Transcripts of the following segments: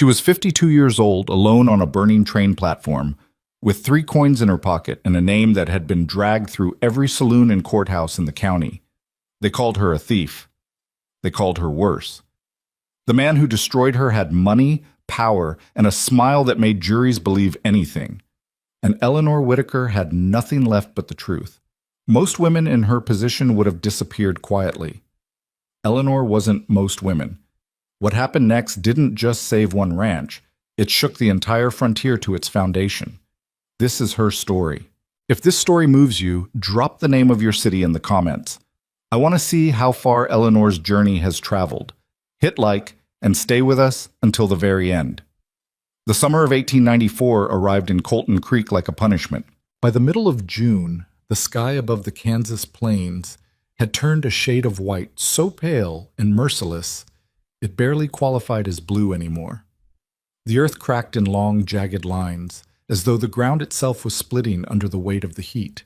She was 52 years old, alone on a burning train platform, with 3 coins in her pocket and a name that had been dragged through every saloon and courthouse in the county. They called her a thief. They called her worse. The man who destroyed her had money, power, and a smile that made juries believe anything. And Eleanor Whitaker had nothing left but the truth. Most women in her position would have disappeared quietly. Eleanor wasn't most women. What happened next didn't just save one ranch, it shook the entire frontier to its foundation. This is her story. If this story moves you, drop the name of your city in the comments. I want to see how far Eleanor's journey has traveled. Hit like and stay with us until the very end. The summer of 1894 arrived in Colton Creek like a punishment. By the middle of June, the sky above the Kansas plains had turned a shade of white so pale and merciless it barely qualified as blue anymore. The earth cracked in long, jagged lines, as though the ground itself was splitting under the weight of the heat.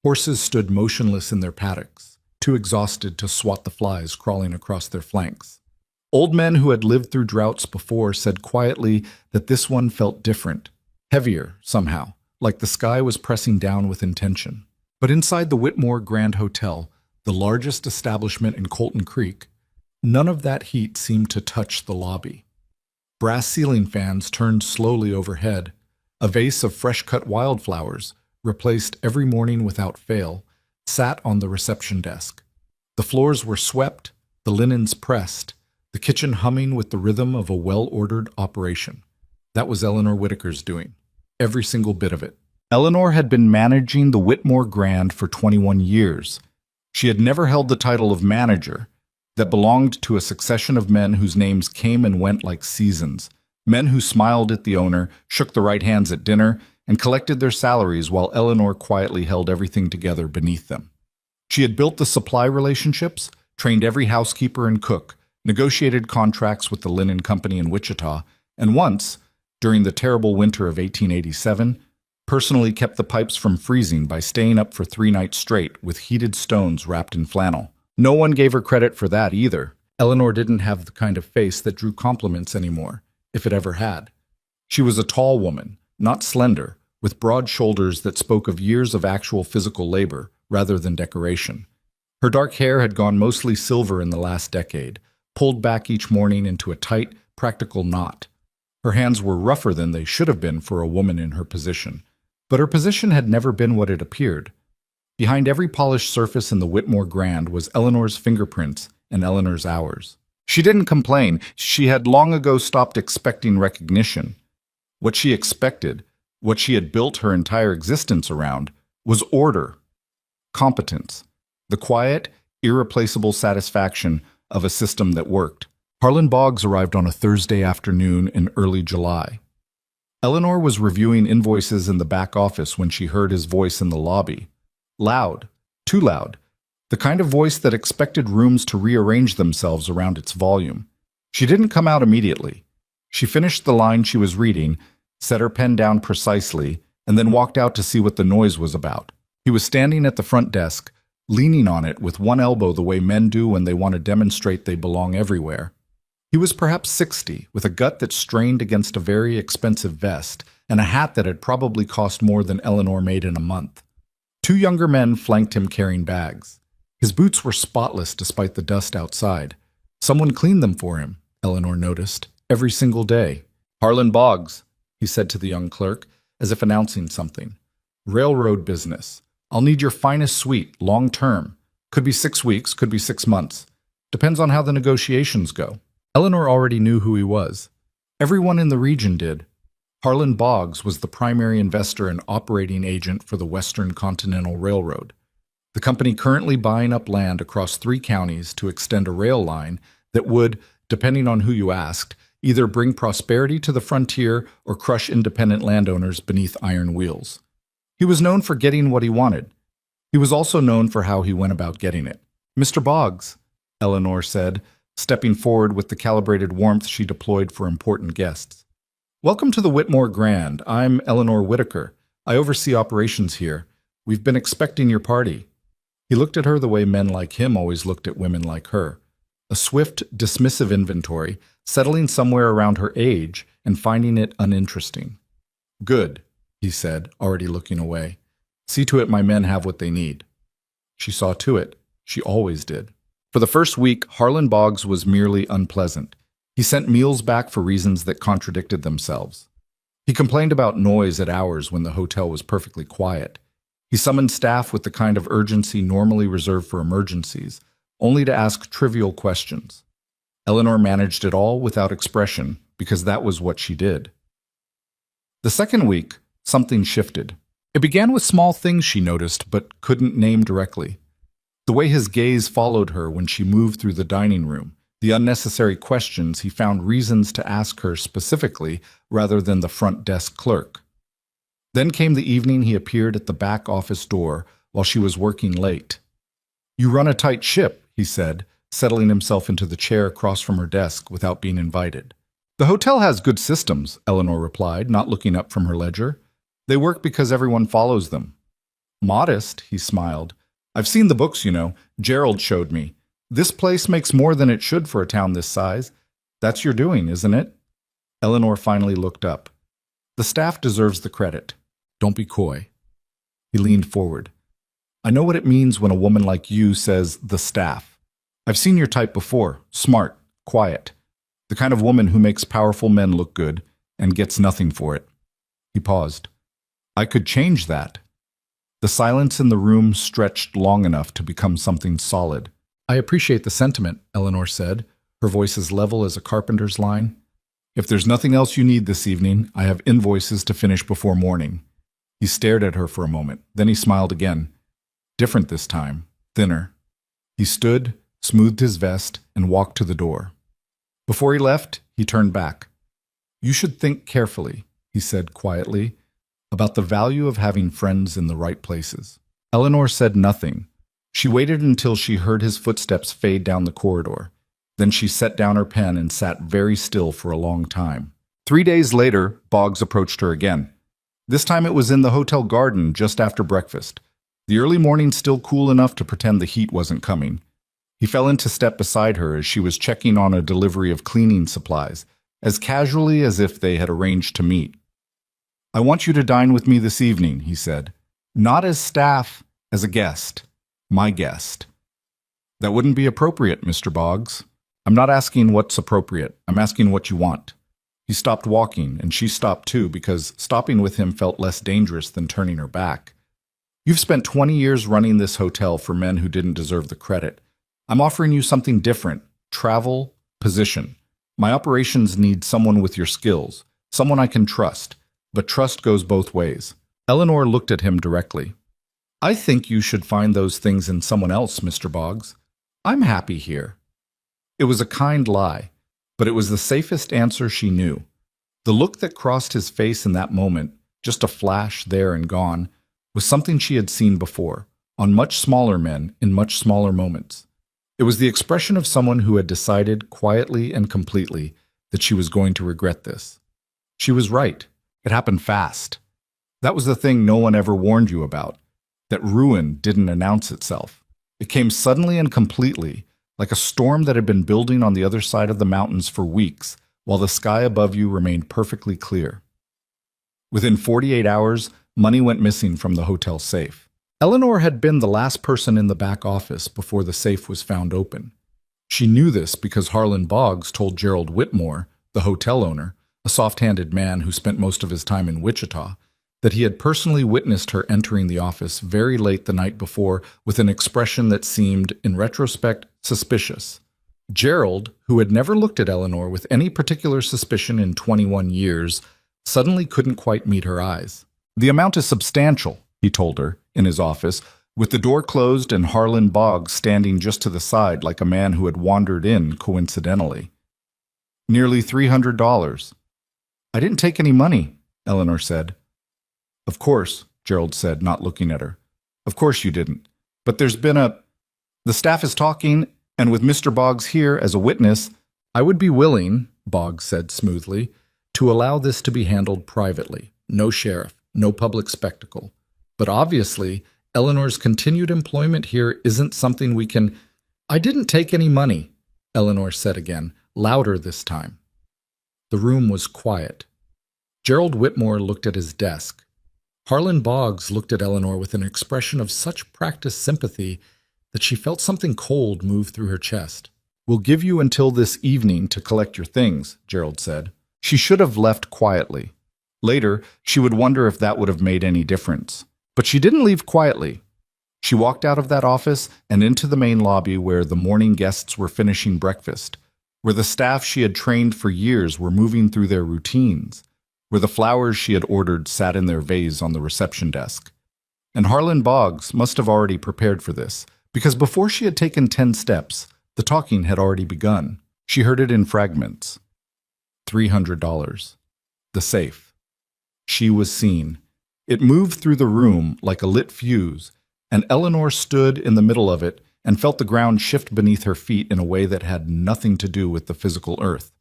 Horses stood motionless in their paddocks, too exhausted to swat the flies crawling across their flanks. Old men who had lived through droughts before said quietly that this one felt different, heavier somehow, like the sky was pressing down with intention. But inside the Whitmore Grand Hotel, the largest establishment in Colton Creek, none of that heat seemed to touch the lobby. Brass ceiling fans turned slowly overhead. A vase of fresh-cut wildflowers, replaced every morning without fail, sat on the reception desk. The floors were swept, the linens pressed, the kitchen humming with the rhythm of a well-ordered operation. That was Eleanor Whitaker's doing, every single bit of it. Eleanor had been managing the Whitmore Grand for 21 years. She had never held the title of manager, that belonged to a succession of men whose names came and went like seasons, men who smiled at the owner, shook the right hands at dinner, and collected their salaries while Eleanor quietly held everything together beneath them. She had built the supply relationships, trained every housekeeper and cook, negotiated contracts with the linen company in Wichita, and once, during the terrible winter of 1887, personally kept the pipes from freezing by staying up for 3 nights straight with heated stones wrapped in flannel. No one gave her credit for that either. Eleanor didn't have the kind of face that drew compliments anymore, if it ever had. She was a tall woman, not slender, with broad shoulders that spoke of years of actual physical labor rather than decoration. Her dark hair had gone mostly silver in the last decade, pulled back each morning into a tight, practical knot. Her hands were rougher than they should have been for a woman in her position, but her position had never been what it appeared. Behind every polished surface in the Whitmore Grand was Eleanor's fingerprints and Eleanor's hours. She didn't complain. She had long ago stopped expecting recognition. What she expected, what she had built her entire existence around, was order, competence, the quiet, irreplaceable satisfaction of a system that worked. Harlan Boggs arrived on a Thursday afternoon in early July. Eleanor was reviewing invoices in the back office when she heard his voice in the lobby. Loud, too loud, the kind of voice that expected rooms to rearrange themselves around its volume. She didn't come out immediately. She finished the line she was reading, set her pen down precisely, and then walked out to see what the noise was about. He was standing at the front desk, leaning on it with one elbow the way men do when they want to demonstrate they belong everywhere. He was perhaps 60, with a gut that strained against a very expensive vest, and a hat that had probably cost more than Eleanor made in a month. 2 younger men flanked him carrying bags. His boots were spotless despite the dust outside. Someone cleaned them for him, Eleanor noticed, every single day. "Harlan Boggs," he said to the young clerk, as if announcing something. "Railroad business. I'll need your finest suite, long term. Could be 6 weeks, could be 6 months. Depends on how the negotiations go." Eleanor already knew who he was. Everyone in the region did. Harlan Boggs was the primary investor and operating agent for the Western Continental Railroad, the company currently buying up land across 3 counties to extend a rail line that would, depending on who you asked, either bring prosperity to the frontier or crush independent landowners beneath iron wheels. He was known for getting what he wanted. He was also known for how he went about getting it. "Mr. Boggs," Eleanor said, stepping forward with the calibrated warmth she deployed for important guests. "Welcome to the Whitmore Grand. I'm Eleanor Whitaker. I oversee operations here. We've been expecting your party." He looked at her the way men like him always looked at women like her. a swift, dismissive inventory, settling somewhere around her age and finding it uninteresting. "Good," he said, already looking away. "See to it my men have what they need." She saw to it. She always did. For the first week, Harlan Boggs was merely unpleasant. He sent meals back for reasons that contradicted themselves. He complained about noise at hours when the hotel was perfectly quiet. He summoned staff with the kind of urgency normally reserved for emergencies, only to ask trivial questions. Eleanor managed it all without expression, because that was what she did. The second week, something shifted. It began with small things she noticed, but couldn't name directly. The way his gaze followed her when she moved through the dining room, the unnecessary questions he found reasons to ask her specifically rather than the front desk clerk. Then came the evening he appeared at the back office door while she was working late. "You run a tight ship," he said, settling himself into the chair across from her desk without being invited. "The hotel has good systems," Eleanor replied, not looking up from her ledger. "They work because everyone follows them." "Modest," he smiled. "I've seen the books, you know. Gerald showed me. This place makes more than it should for a town this size. That's your doing, isn't it?" Eleanor finally looked up. "The staff deserves the credit. Don't be coy." He leaned forward. "I know what it means when a woman like you says the staff. I've seen your type before. Smart, quiet. The kind of woman who makes powerful men look good and gets nothing for it." He paused. "I could change that." The silence in the room stretched long enough to become something solid. "I appreciate the sentiment," Eleanor said, her voice as level as a carpenter's line. "If there's nothing else you need this evening, I have invoices to finish before morning." He stared at her for a moment, then he smiled again. Different this time, thinner. He stood, smoothed his vest, and walked to the door. Before he left, he turned back. "You should think carefully," he said quietly, "about the value of having friends in the right places." Eleanor said nothing. She waited until she heard his footsteps fade down the corridor. Then she set down her pen and sat very still for a long time. 3 days later, Boggs approached her again. This time it was in the hotel garden just after breakfast. The early morning still cool enough to pretend the heat wasn't coming. He fell into step beside her as she was checking on a delivery of cleaning supplies, as casually as if they had arranged to meet. "I want you to dine with me this evening," he said. "Not as staff, as a guest. My guest." "That wouldn't be appropriate, Mr. Boggs." "I'm not asking what's appropriate. I'm asking what you want." He stopped walking, and she stopped too, because stopping with him felt less dangerous than turning her back. "You've spent 20 years running this hotel for men who didn't deserve the credit. I'm offering you something different. Travel, position. My operations need someone with your skills, someone I can trust. But trust goes both ways." Eleanor looked at him directly. "I think you should find those things in someone else, Mr. Boggs. I'm happy here." It was a kind lie, but it was the safest answer she knew. The look that crossed his face in that moment, just a flash there and gone, was something she had seen before, on much smaller men in much smaller moments. It was the expression of someone who had decided quietly and completely that she was going to regret this. She was right. It happened fast. That was the thing no one ever warned you about, that ruin didn't announce itself. It came suddenly and completely, like a storm that had been building on the other side of the mountains for weeks, while the sky above you remained perfectly clear. Within 48 hours, money went missing from the hotel safe. Eleanor had been the last person in the back office before the safe was found open. She knew this because Harlan Boggs told Gerald Whitmore, the hotel owner, a soft-handed man who spent most of his time in Wichita, that he had personally witnessed her entering the office very late the night before with an expression that seemed, in retrospect, suspicious. Gerald, who had never looked at Eleanor with any particular suspicion in 21 years, suddenly couldn't quite meet her eyes. "The amount is substantial," he told her, in his office, with the door closed and Harlan Boggs standing just to the side like a man who had wandered in coincidentally. "Nearly $300. "I didn't take any money," Eleanor said. "Of course," Gerald said, not looking at her. "Of course you didn't. But there's been the staff is talking, and with Mr. Boggs here as a witness, I would be willing," Boggs said smoothly, "to allow this to be handled privately. No sheriff, no public spectacle. But obviously, Eleanor's continued employment here isn't something we can—" "I didn't take any money." Eleanor said again, louder this time. The room was quiet. Gerald Whitmore looked at his desk. Harlan Boggs looked at Eleanor with an expression of such practiced sympathy that she felt something cold move through her chest. "We'll give you until this evening to collect your things," Gerald said. She should have left quietly. Later, she would wonder if that would have made any difference. But she didn't leave quietly. She walked out of that office and into the main lobby where the morning guests were finishing breakfast, where the staff she had trained for years were moving through their routines, where the flowers she had ordered sat in their vase on the reception desk. And Harlan Boggs must have already prepared for this, because before she had taken 10 steps, the talking had already begun. She heard it in fragments. $300. The safe. She was seen. It moved through the room like a lit fuse, and Eleanor stood in the middle of it and felt the ground shift beneath her feet in a way that had nothing to do with the physical earth.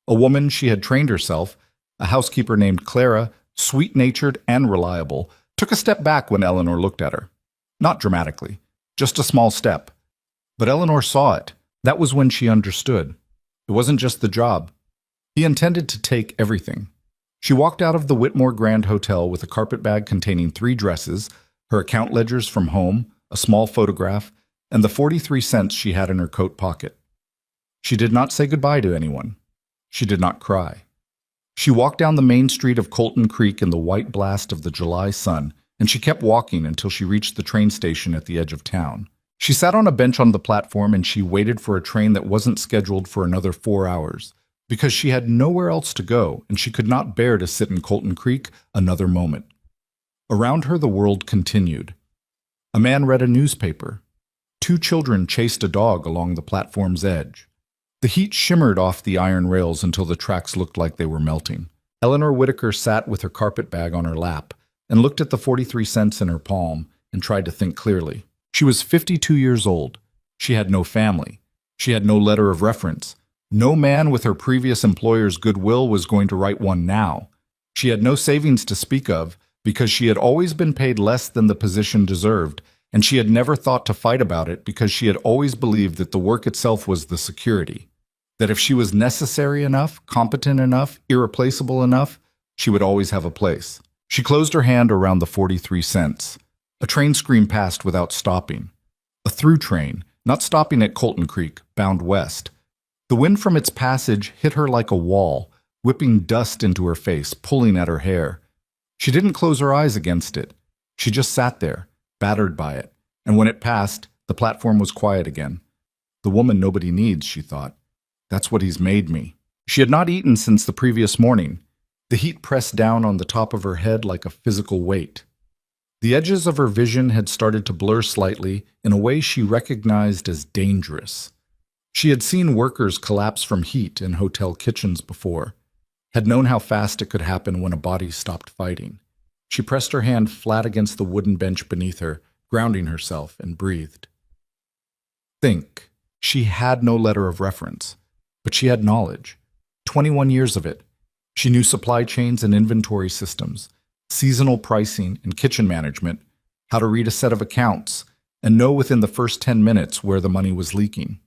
A woman she had trained herself, a housekeeper named Clara, sweet-natured and reliable, took a step back when Eleanor looked at her. Not dramatically, just a small step. But Eleanor saw it. That was when she understood. It wasn't just the job. He intended to take everything. She walked out of the Whitmore Grand Hotel with a carpet bag containing 3 dresses, her account ledgers from home, a small photograph, and the 43 cents she had in her coat pocket. She did not say goodbye to anyone. She did not cry. She walked down the main street of Colton Creek in the white blast of the July sun, and she kept walking until she reached the train station at the edge of town. She sat on a bench on the platform and she waited for a train that wasn't scheduled for another 4 hours, because she had nowhere else to go and she could not bear to sit in Colton Creek another moment. Around her the world continued. A man read a newspaper. 2 children chased a dog along the platform's edge. The heat shimmered off the iron rails until the tracks looked like they were melting. Eleanor Whitaker sat with her carpet bag on her lap and looked at the 43 cents in her palm and tried to think clearly. She was 52 years old. She had no family. She had no letter of reference. No man with her previous employer's goodwill was going to write one now. She had no savings to speak of because she had always been paid less than the position deserved, and she had never thought to fight about it because she had always believed that the work itself was the security. That if she was necessary enough, competent enough, irreplaceable enough, she would always have a place. She closed her hand around the 43 cents. A train screamed past without stopping. A through train, not stopping at Colton Creek, bound west. The wind from its passage hit her like a wall, whipping dust into her face, pulling at her hair. She didn't close her eyes against it. She just sat there, battered by it, and when it passed, the platform was quiet again. The woman nobody needs, she thought. That's what he's made me. She had not eaten since the previous morning. The heat pressed down on the top of her head like a physical weight. The edges of her vision had started to blur slightly in a way she recognized as dangerous. She had seen workers collapse from heat in hotel kitchens before, had known how fast it could happen when a body stopped fighting. She pressed her hand flat against the wooden bench beneath her, grounding herself, and breathed. Think. She had no letter of reference, but she had knowledge. 21 years of it. She knew supply chains and inventory systems, seasonal pricing and kitchen management, how to read a set of accounts, and know within the first 10 minutes where the money was leaking.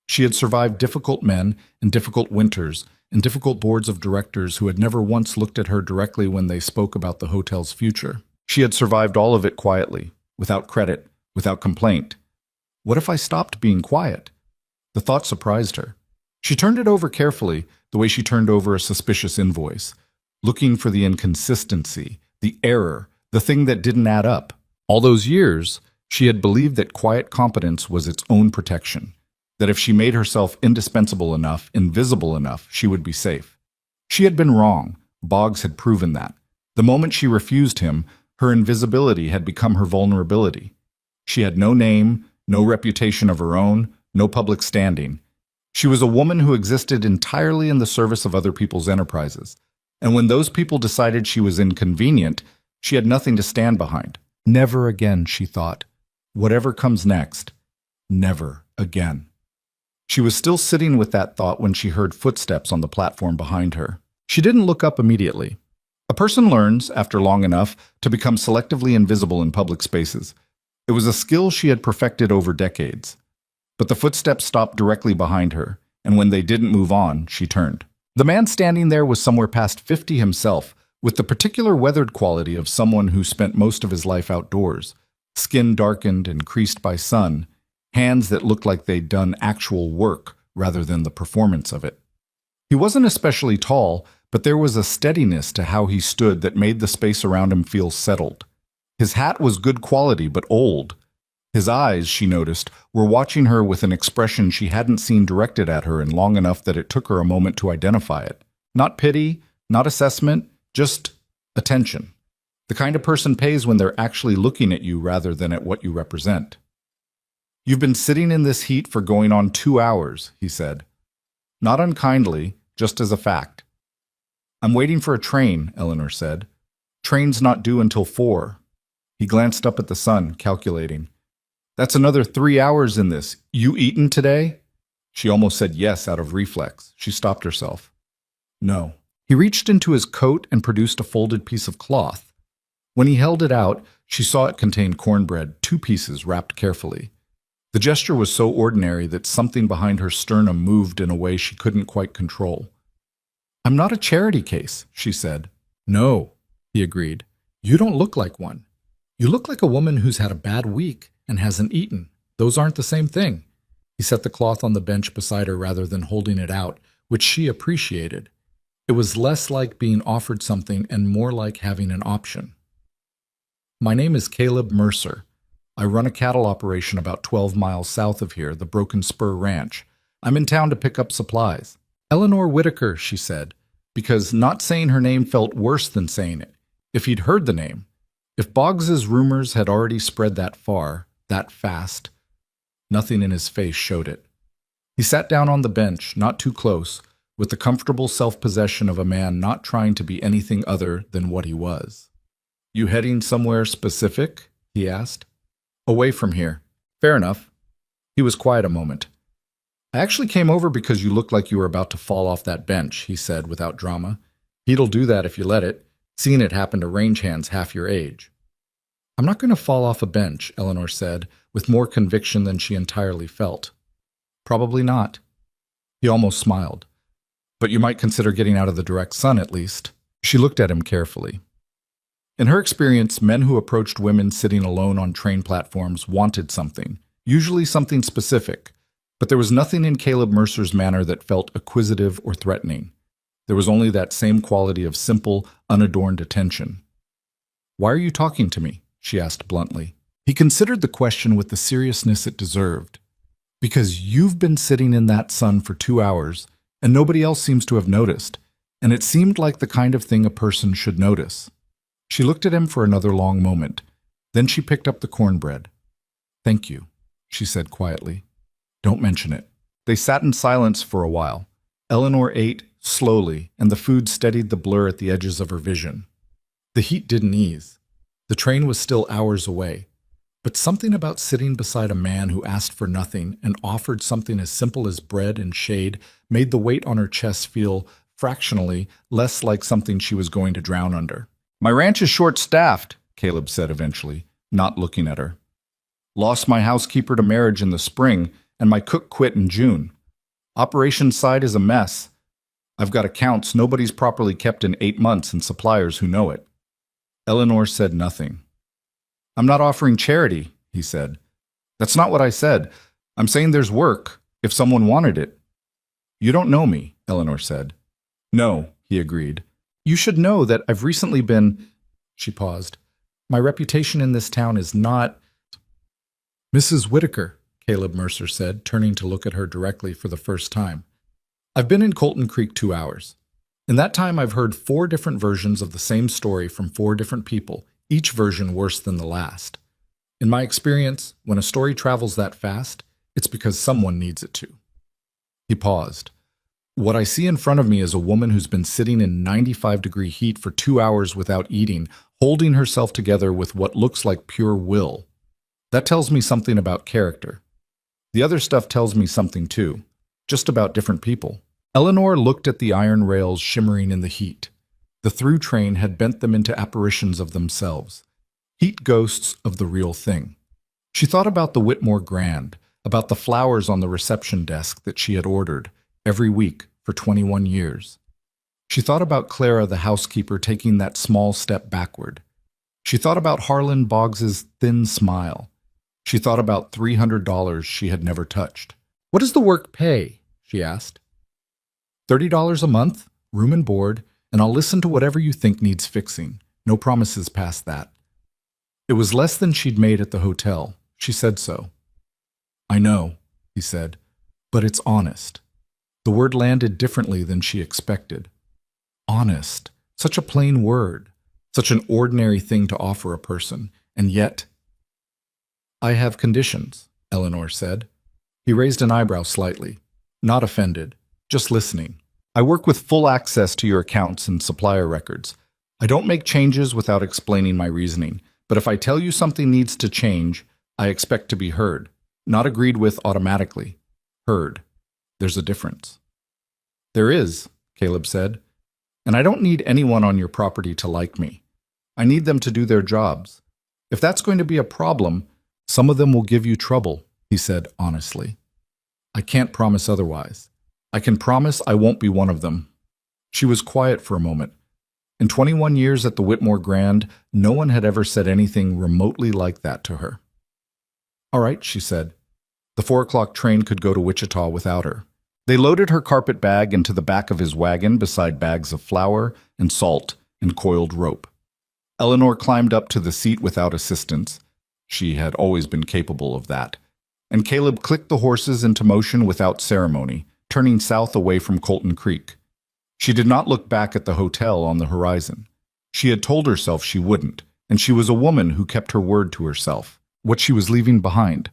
She had survived difficult men and difficult winters and difficult boards of directors who had never once looked at her directly when they spoke about the hotel's future. She had survived all of it quietly, without credit, without complaint. What if I stopped being quiet? The thought surprised her. She turned it over carefully, the way she turned over a suspicious invoice, looking for the inconsistency, the error, the thing that didn't add up. All those years, she had believed that quiet competence was its own protection, that if she made herself indispensable enough, invisible enough, she would be safe. She had been wrong. Boggs had proven that. The moment she refused him, her invisibility had become her vulnerability. She had no name, no reputation of her own, no public standing. She was a woman who existed entirely in the service of other people's enterprises. And when those people decided she was inconvenient, she had nothing to stand behind. Never again, she thought. Whatever comes next, never again. She was still sitting with that thought when she heard footsteps on the platform behind her. She didn't look up immediately. A person learns, after long enough, to become selectively invisible in public spaces. It was a skill she had perfected over decades. But the footsteps stopped directly behind her, and when they didn't move on, she turned. The man standing there was somewhere past 50 himself, with the particular weathered quality of someone who spent most of his life outdoors, skin darkened and creased by sun, hands that looked like they'd done actual work rather than the performance of it. He wasn't especially tall, but there was a steadiness to how he stood that made the space around him feel settled. His hat was good quality but old. His eyes, she noticed, were watching her with an expression she hadn't seen directed at her in long enough that it took her a moment to identify it. Not pity, not assessment, just attention. The kind of person pays when they're actually looking at you rather than at what you represent. "You've been sitting in this heat for going on 2 hours," he said. Not unkindly, just as a fact. "I'm waiting for a train," Eleanor said. "Train's not due until 4. He glanced up at the sun, calculating. "That's another 3 hours in this. You eaten today?" She almost said yes out of reflex. She stopped herself. "No." He reached into his coat and produced a folded piece of cloth. When he held it out, she saw it contained cornbread, 2 pieces wrapped carefully. The gesture was so ordinary that something behind her sternum moved in a way she couldn't quite control. "I'm not a charity case," she said. "No," he agreed. "You don't look like one. You look like a woman who's had a bad week and hasn't eaten. Those aren't the same thing." He set the cloth on the bench beside her rather than holding it out, which she appreciated. It was less like being offered something and more like having an option. "My name is Caleb Mercer. I run a cattle operation about 12 miles south of here, the Broken Spur Ranch. I'm in town to pick up supplies." "Eleanor Whitaker," she said, because not saying her name felt worse than saying it. If he'd heard the name, if Boggs's rumors had already spread that far, that fast, nothing in his face showed it. He sat down on the bench, not too close, with the comfortable self-possession of a man not trying to be anything other than what he was. "You heading somewhere specific?" he asked. "Away from here." "Fair enough." He was quiet a moment. "I actually came over because you looked like you were about to fall off that bench," he said without drama. "He'll do that if you let it. Seen it happen to rangehands half your age." "I'm not going to fall off a bench," Eleanor said, with more conviction than she entirely felt. "Probably not." He almost smiled. "But you might consider getting out of the direct sun at least." She looked at him carefully. In her experience, men who approached women sitting alone on train platforms wanted something, usually something specific, but there was nothing in Caleb Mercer's manner that felt acquisitive or threatening. There was only that same quality of simple, unadorned attention. "Why are you talking to me?" she asked bluntly. He considered the question with the seriousness it deserved. "Because you've been sitting in that sun for 2 hours, and nobody else seems to have noticed, and it seemed like the kind of thing a person should notice." She looked at him for another long moment. Then she picked up the cornbread. "Thank you," she said quietly. "Don't mention it." They sat in silence for a while. Eleanor ate slowly, and the food steadied the blur at the edges of her vision. The heat didn't ease. The train was still hours away. But something about sitting beside a man who asked for nothing and offered something as simple as bread and shade made the weight on her chest feel, fractionally, less like something she was going to drown under. "My ranch is short-staffed," Caleb said eventually, not looking at her. "Lost my housekeeper to marriage in the spring, and my cook quit in June. Operations side is a mess. I've got accounts nobody's properly kept in 8 months and suppliers who know it." Eleanor said nothing. "I'm not offering charity," he said. "That's not what I said. I'm saying there's work, if someone wanted it." "You don't know me," Eleanor said. "No," he agreed. "You should know that I've recently been—" She paused. "My reputation in this town is not—" "Mrs. Whitaker," Caleb Mercer said, turning to look at her directly for the first time. "I've been in Colton Creek 2 hours. In that time, I've heard 4 different versions of the same story from 4 different people, each version worse than the last. In my experience, when a story travels that fast, it's because someone needs it to." He paused. "What I see in front of me is a woman who's been sitting in 95-degree heat for 2 hours without eating, holding herself together with what looks like pure will. That tells me something about character. The other stuff tells me something too, just about different people." Eleanor looked at the iron rails shimmering in the heat. The through train had bent them into apparitions of themselves, heat ghosts of the real thing. She thought about the Whitmore Grand, about the flowers on the reception desk that she had ordered every week for 21 years. She thought about Clara, the housekeeper, taking that small step backward. She thought about Harlan Boggs's thin smile. She thought about $300 she had never touched. "What does the work pay?" she asked. $30 a month, room and board, and I'll listen to whatever you think needs fixing. No promises past that. It was less than she'd made at the hotel. She said so. "I know," he said, "but it's honest." The word landed differently than she expected. Honest. Such a plain word. Such an ordinary thing to offer a person. And yet... "I have conditions," Eleanor said. He raised an eyebrow slightly. Not offended. Just listening. "I work with full access to your accounts and supplier records. I don't make changes without explaining my reasoning. But if I tell you something needs to change, I expect to be heard. Not agreed with automatically. Heard. There's a difference." "There is," Caleb said. "And I don't need anyone on your property to like me. I need them to do their jobs. If that's going to be a problem, some of them will give you trouble," he said honestly. "I can't promise otherwise. I can promise I won't be one of them." She was quiet for a moment. In 21 years at the Whitmore Grand, no one had ever said anything remotely like that to her. "All right," she said. The 4 o'clock train could go to Wichita without her. They loaded her carpet bag into the back of his wagon beside bags of flour and salt and coiled rope. Eleanor climbed up to the seat without assistance. She had always been capable of that. And Caleb clicked the horses into motion without ceremony, turning south away from Colton Creek. She did not look back at the hotel on the horizon. She had told herself she wouldn't, and she was a woman who kept her word to herself. What she was leaving behind.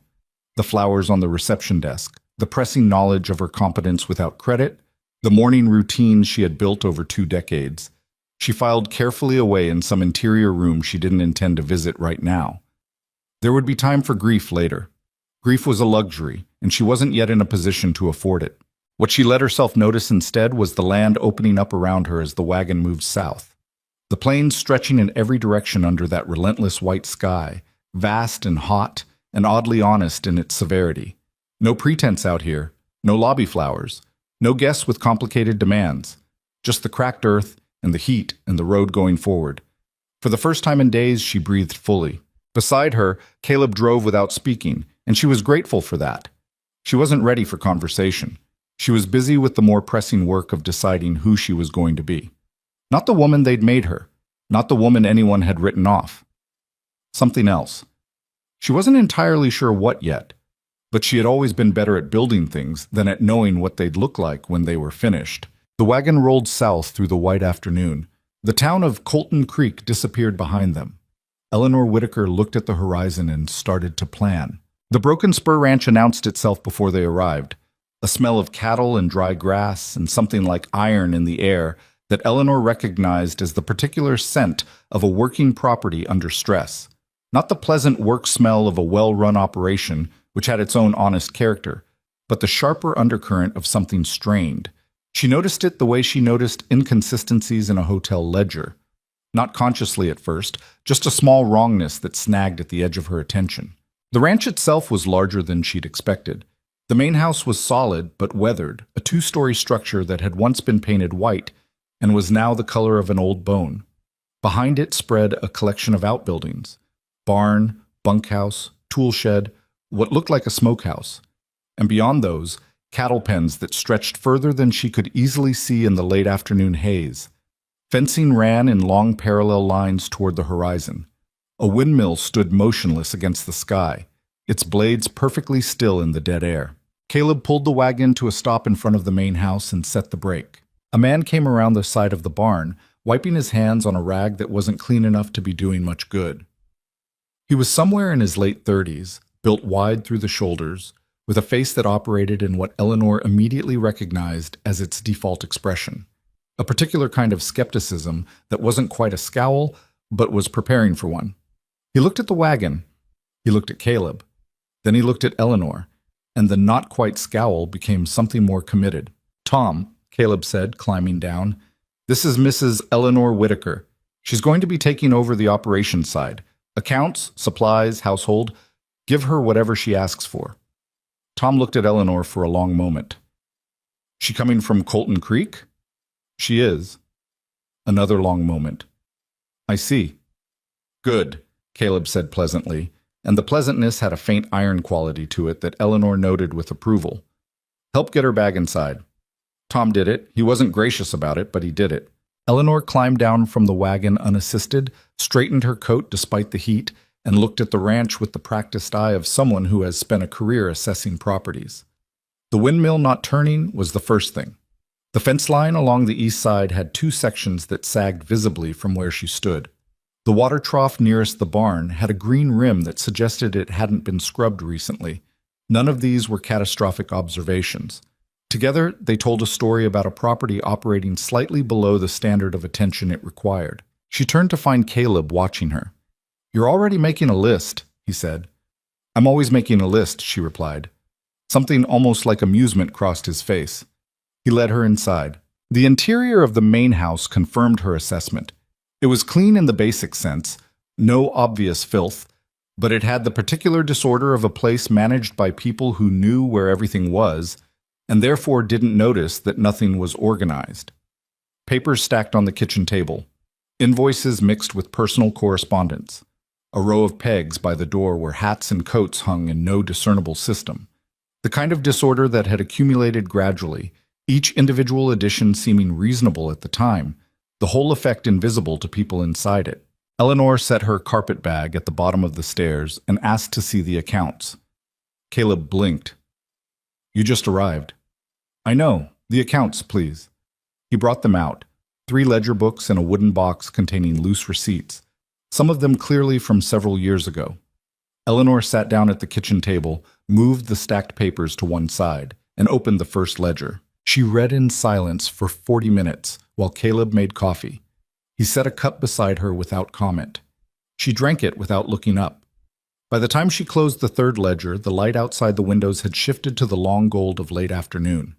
The flowers on the reception desk, the pressing knowledge of her competence without credit, the morning routines she had built over 2 decades. She filed carefully away in some interior room she didn't intend to visit right now. There would be time for grief later. Grief was a luxury, and she wasn't yet in a position to afford it. What she let herself notice instead was the land opening up around her as the wagon moved south. The plains stretching in every direction under that relentless white sky, vast and hot, and oddly honest in its severity. No pretense out here, no lobby flowers, no guests with complicated demands, just the cracked earth and the heat and the road going forward. For the first time in days, she breathed fully. Beside her, Caleb drove without speaking, and she was grateful for that. She wasn't ready for conversation. She was busy with the more pressing work of deciding who she was going to be. Not the woman they'd made her, not the woman anyone had written off. Something else. She wasn't entirely sure what yet, but she had always been better at building things than at knowing what they'd look like when they were finished. The wagon rolled south through the white afternoon. The town of Colton Creek disappeared behind them. Eleanor Whitaker looked at the horizon and started to plan. The Broken Spur Ranch announced itself before they arrived, a smell of cattle and dry grass and something like iron in the air that Eleanor recognized as the particular scent of a working property under stress. Not the pleasant work smell of a well-run operation, which had its own honest character, but the sharper undercurrent of something strained. She noticed it the way she noticed inconsistencies in a hotel ledger. Not consciously at first, just a small wrongness that snagged at the edge of her attention. The ranch itself was larger than she'd expected. The main house was solid but weathered, a 2-story structure that had once been painted white and was now the color of an old bone. Behind it spread a collection of outbuildings. Barn, bunkhouse, tool shed, what looked like a smokehouse. And beyond those, cattle pens that stretched further than she could easily see in the late afternoon haze. Fencing ran in long parallel lines toward the horizon. A windmill stood motionless against the sky, its blades perfectly still in the dead air. Caleb pulled the wagon to a stop in front of the main house and set the brake. A man came around the side of the barn, wiping his hands on a rag that wasn't clean enough to be doing much good. He was somewhere in his late 30s, built wide through the shoulders, with a face that operated in what Eleanor immediately recognized as its default expression. A particular kind of skepticism that wasn't quite a scowl, but was preparing for one. He looked at the wagon. He looked at Caleb. Then he looked at Eleanor, and the not-quite scowl became something more committed. "Tom," Caleb said, climbing down, "this is Mrs. Eleanor Whitaker. She's going to be taking over the operations side. Accounts, supplies, household. Give her whatever she asks for." Tom looked at Eleanor for a long moment. She coming from Colton Creek? She is. Another long moment. I see. Good, Caleb said pleasantly, and the pleasantness had a faint iron quality to it that Eleanor noted with approval. Help get her bag inside. Tom did it. He wasn't gracious about it, but he did it. Eleanor climbed down from the wagon unassisted, straightened her coat despite the heat, and looked at the ranch with the practiced eye of someone who has spent a career assessing properties. The windmill not turning was the first thing. The fence line along the east side had two sections that sagged visibly from where she stood. The water trough nearest the barn had a green rim that suggested it hadn't been scrubbed recently. None of these were catastrophic observations. Together, they told a story about a property operating slightly below the standard of attention it required. She turned to find Caleb watching her. You're already making a list, he said. I'm always making a list, she replied. Something almost like amusement crossed his face. He led her inside. The interior of the main house confirmed her assessment. It was clean in the basic sense, no obvious filth, but it had the particular disorder of a place managed by people who knew where everything was, and therefore didn't notice that nothing was organized. Papers stacked on the kitchen table, invoices mixed with personal correspondence, a row of pegs by the door where hats and coats hung in no discernible system. The kind of disorder that had accumulated gradually, each individual addition seeming reasonable at the time, the whole effect invisible to people inside it. Eleanor set her carpet bag at the bottom of the stairs and asked to see the accounts. Caleb blinked. You just arrived. I know. The accounts, please. He brought them out, 3 ledger books and a wooden box containing loose receipts, some of them clearly from several years ago. Eleanor sat down at the kitchen table, moved the stacked papers to one side, and opened the first ledger. She read in silence for 40 minutes while Caleb made coffee. He set a cup beside her without comment. She drank it without looking up. By the time she closed the third ledger, the light outside the windows had shifted to the long gold of late afternoon.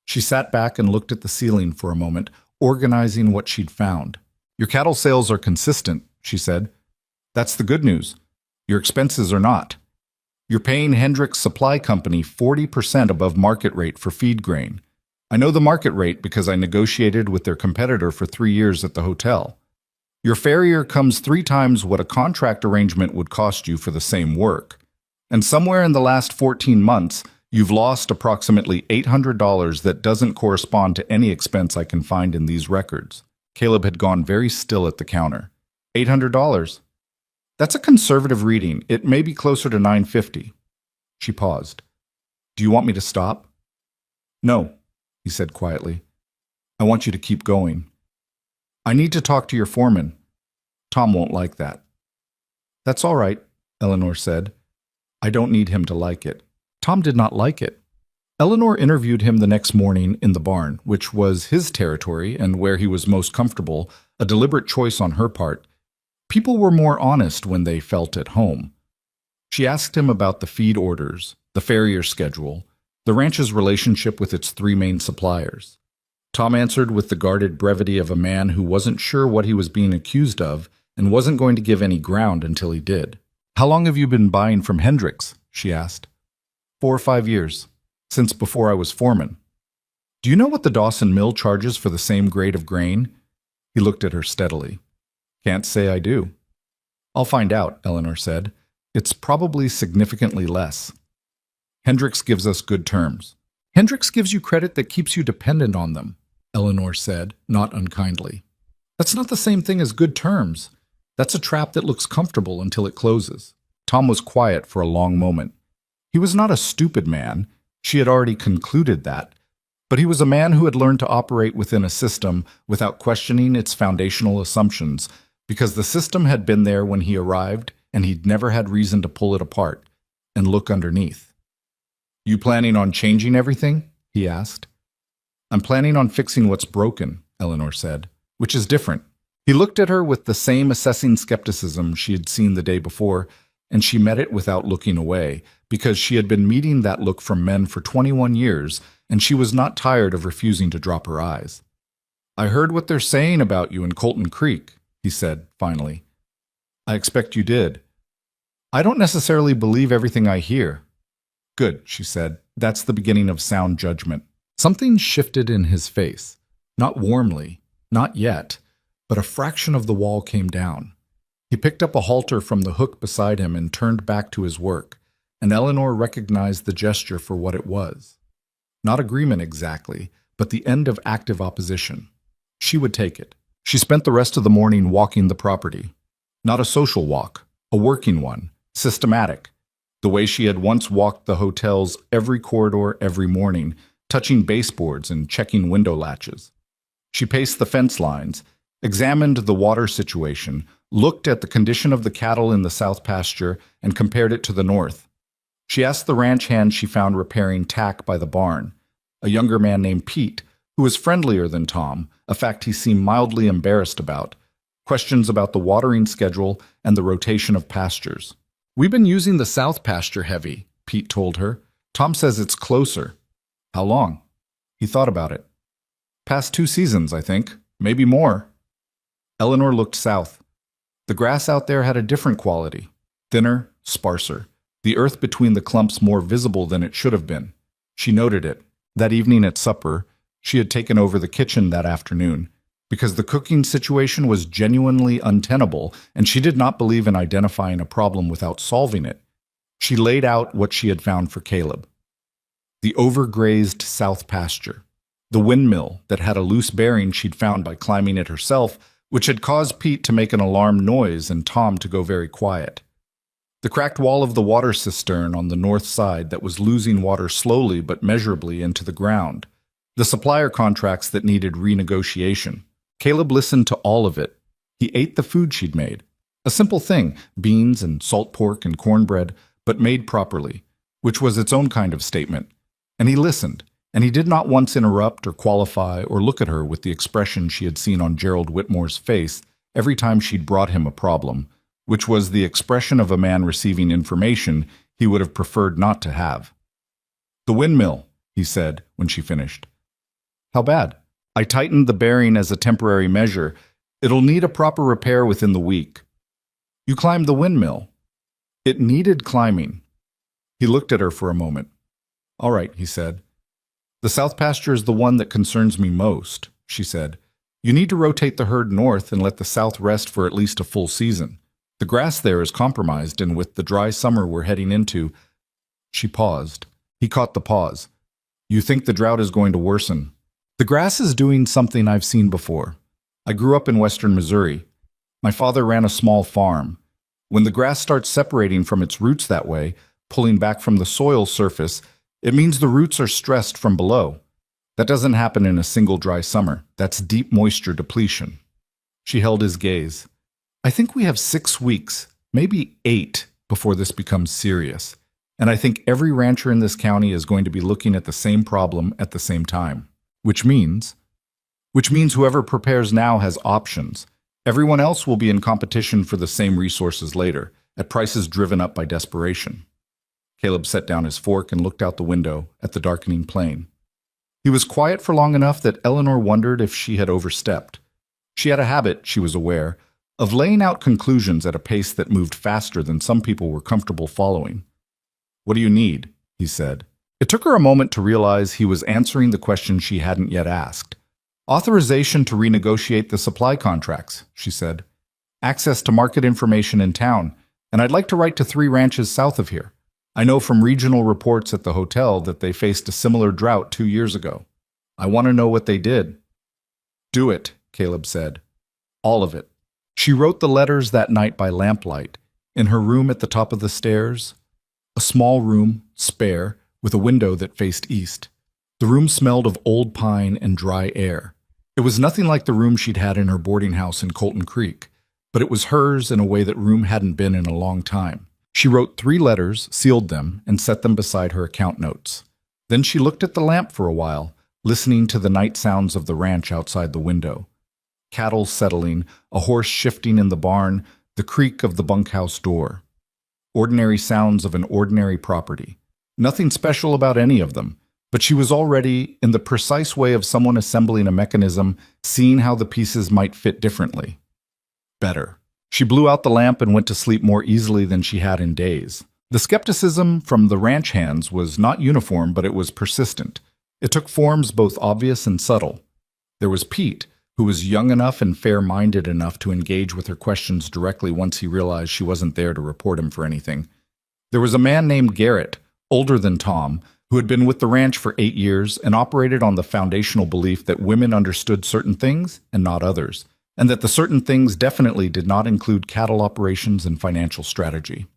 She sat back and looked at the ceiling for a moment, organizing what she'd found. Your cattle sales are consistent, she said. That's the good news. Your expenses are not. You're paying Hendricks Supply Company 40% above market rate for feed grain. I know the market rate because I negotiated with their competitor for 3 years at the hotel. Your farrier comes 3 times what a contract arrangement would cost you for the same work. And somewhere in the last 14 months, you've lost approximately $800 that doesn't correspond to any expense I can find in these records. Caleb had gone very still at the counter. $800? That's a conservative reading. It may be closer to $950. She paused. Do you want me to stop? No, he said quietly. I want you to keep going. I need to talk to your foreman. Tom won't like that. That's all right, Eleanor said. I don't need him to like it. Tom did not like it. Eleanor interviewed him the next morning in the barn, which was his territory and where he was most comfortable, a deliberate choice on her part. People were more honest when they felt at home. She asked him about the feed orders, the farrier schedule, the ranch's relationship with its 3 main suppliers. Tom answered with the guarded brevity of a man who wasn't sure what he was being accused of and wasn't going to give any ground until he did. How long have you been buying from Hendricks? She asked. 4 or 5 years, since before I was foreman. Do you know what the Dawson Mill charges for the same grade of grain? He looked at her steadily. Can't say I do. I'll find out, Eleanor said. It's probably significantly less. Hendricks gives us good terms. Hendricks gives you credit that keeps you dependent on them, Eleanor said, not unkindly. That's not the same thing as good terms. That's a trap that looks comfortable until it closes. Tom was quiet for a long moment. He was not a stupid man. She had already concluded that. But he was a man who had learned to operate within a system without questioning its foundational assumptions, because the system had been there when he arrived and he'd never had reason to pull it apart and look underneath. You planning on changing everything? He asked. I'm planning on fixing what's broken, Eleanor said, which is different. He looked at her with the same assessing skepticism she had seen the day before, and she met it without looking away, because she had been meeting that look from men for 21 years, and she was not tired of refusing to drop her eyes. I heard what they're saying about you in Colton Creek, he said, finally. I expect you did. I don't necessarily believe everything I hear. Good, she said. That's the beginning of sound judgment. Something shifted in his face. Not warmly, not yet, but a fraction of the wall came down. He picked up a halter from the hook beside him and turned back to his work, and Eleanor recognized the gesture for what it was. Not agreement exactly, but the end of active opposition. She would take it. She spent the rest of the morning walking the property. Not a social walk, a working one, systematic, the way she had once walked the hotel's every corridor every morning, touching baseboards and checking window latches. She paced the fence lines, examined the water situation, looked at the condition of the cattle in the south pasture, and compared it to the north. She asked the ranch hand she found repairing tack by the barn, a younger man named Pete, who was friendlier than Tom, a fact he seemed mildly embarrassed about, questions about the watering schedule and the rotation of pastures. "We've been using the south pasture heavy," Pete told her. "Tom says it's closer." "How long?" He thought about it. "Past 2 seasons, I think. Maybe more." Eleanor looked south. The grass out there had a different quality. Thinner, sparser. The earth between the clumps more visible than it should have been. She noted it. That evening at supper, she had taken over the kitchen that afternoon, because the cooking situation was genuinely untenable, and she did not believe in identifying a problem without solving it. She laid out what she had found for Caleb. The overgrazed south pasture. The windmill that had a loose bearing she'd found by climbing it herself, which had caused Pete to make an alarmed noise and Tom to go very quiet. The cracked wall of the water cistern on the north side that was losing water slowly but measurably into the ground. The supplier contracts that needed renegotiation. Caleb listened to all of it. He ate the food she'd made. A simple thing, beans and salt pork and cornbread, but made properly, which was its own kind of statement. And he listened, and he did not once interrupt or qualify or look at her with the expression she had seen on Gerald Whitmore's face every time she'd brought him a problem, which was the expression of a man receiving information he would have preferred not to have. "The windmill," he said when she finished. "How bad?" "I tightened the bearing as a temporary measure. It'll need a proper repair within the week." "You climbed the windmill." "It needed climbing." He looked at her for a moment. "All right," he said. "The south pasture is the one that concerns me most," she said. "You need to rotate the herd north and let the south rest for at least a full season. The grass there is compromised, and with the dry summer we're heading into—" She paused. He caught the pause. "You think the drought is going to worsen?" "The grass is doing something I've seen before. I grew up in western Missouri. My father ran a small farm. When the grass starts separating from its roots that way, pulling back from the soil surface, it means the roots are stressed from below. That doesn't happen in a single dry summer. That's deep moisture depletion." She held his gaze. "I think we have 6 weeks, maybe 8, before this becomes serious. And I think every rancher in this county is going to be looking at the same problem at the same time. Which means whoever prepares now has options. Everyone else will be in competition for the same resources later, at prices driven up by desperation." Caleb set down his fork and looked out the window at the darkening plain. He was quiet for long enough that Eleanor wondered if she had overstepped. She had a habit, she was aware, of laying out conclusions at a pace that moved faster than some people were comfortable following. "What do you need?" he said. It took her a moment to realize he was answering the question she hadn't yet asked. "Authorization to renegotiate the supply contracts," she said. "Access to market information in town, and I'd like to write to 3 ranches south of here. I know from regional reports at the hotel that they faced a similar drought 2 years ago. I want to know what they did." "Do it," Caleb said. "All of it." She wrote the letters that night by lamplight, in her room at the top of the stairs. A small room, spare, with a window that faced east. The room smelled of old pine and dry air. It was nothing like the room she'd had in her boarding house in Colton Creek, but it was hers in a way that room hadn't been in a long time. She wrote 3 letters, sealed them, and set them beside her account notes. Then she looked at the lamp for a while, listening to the night sounds of the ranch outside the window. Cattle settling, a horse shifting in the barn, the creak of the bunkhouse door. Ordinary sounds of an ordinary property. Nothing special about any of them, but she was already, in the precise way of someone assembling a mechanism, seeing how the pieces might fit differently. Better. She blew out the lamp and went to sleep more easily than she had in days. The skepticism from the ranch hands was not uniform, but it was persistent. It took forms both obvious and subtle. There was Pete, who was young enough and fair-minded enough to engage with her questions directly once he realized she wasn't there to report him for anything. There was a man named Garrett, older than Tom, who had been with the ranch for 8 years and operated on the foundational belief that women understood certain things and not others, and that the certain things definitely did not include cattle operations and financial strategy.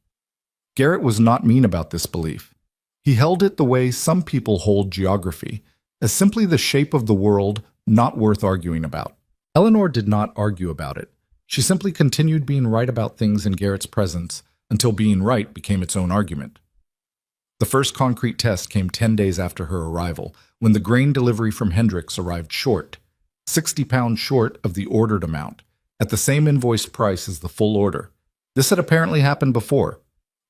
Garrett was not mean about this belief. He held it the way some people hold geography, as simply the shape of the world not worth arguing about. Eleanor did not argue about it. She simply continued being right about things in Garrett's presence until being right became its own argument. The first concrete test came 10 days after her arrival, when the grain delivery from Hendricks arrived short, 60 pounds short of the ordered amount, at the same invoiced price as the full order. This had apparently happened before.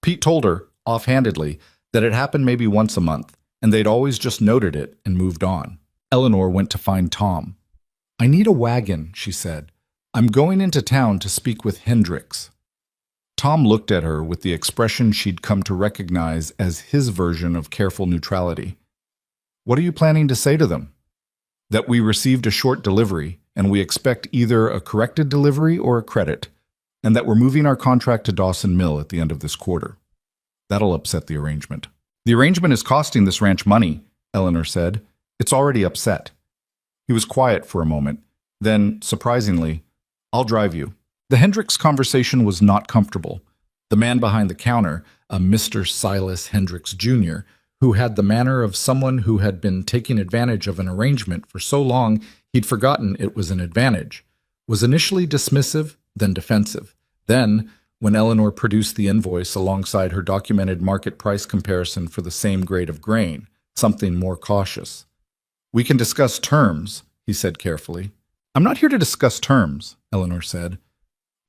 Pete told her, offhandedly, that it happened maybe once a month, and they'd always just noted it and moved on. Eleanor went to find Tom. "I need a wagon," she said. "I'm going into town to speak with Hendricks." Tom looked at her with the expression she'd come to recognize as his version of careful neutrality. "What are you planning to say to them?" "That we received a short delivery, and we expect either a corrected delivery or a credit, and that we're moving our contract to Dawson Mill at the end of this quarter. That'll upset the arrangement." "The arrangement is costing this ranch money," Eleanor said. "It's already upset." He was quiet for a moment. Then, surprisingly, "I'll drive you." The Hendricks conversation was not comfortable. The man behind the counter, a Mr. Silas Hendricks, Jr., who had the manner of someone who had been taking advantage of an arrangement for so long he'd forgotten it was an advantage, was initially dismissive, then defensive. Then, when Eleanor produced the invoice alongside her documented market price comparison for the same grade of grain, something more cautious. "We can discuss terms," he said carefully. "I'm not here to discuss terms," Eleanor said.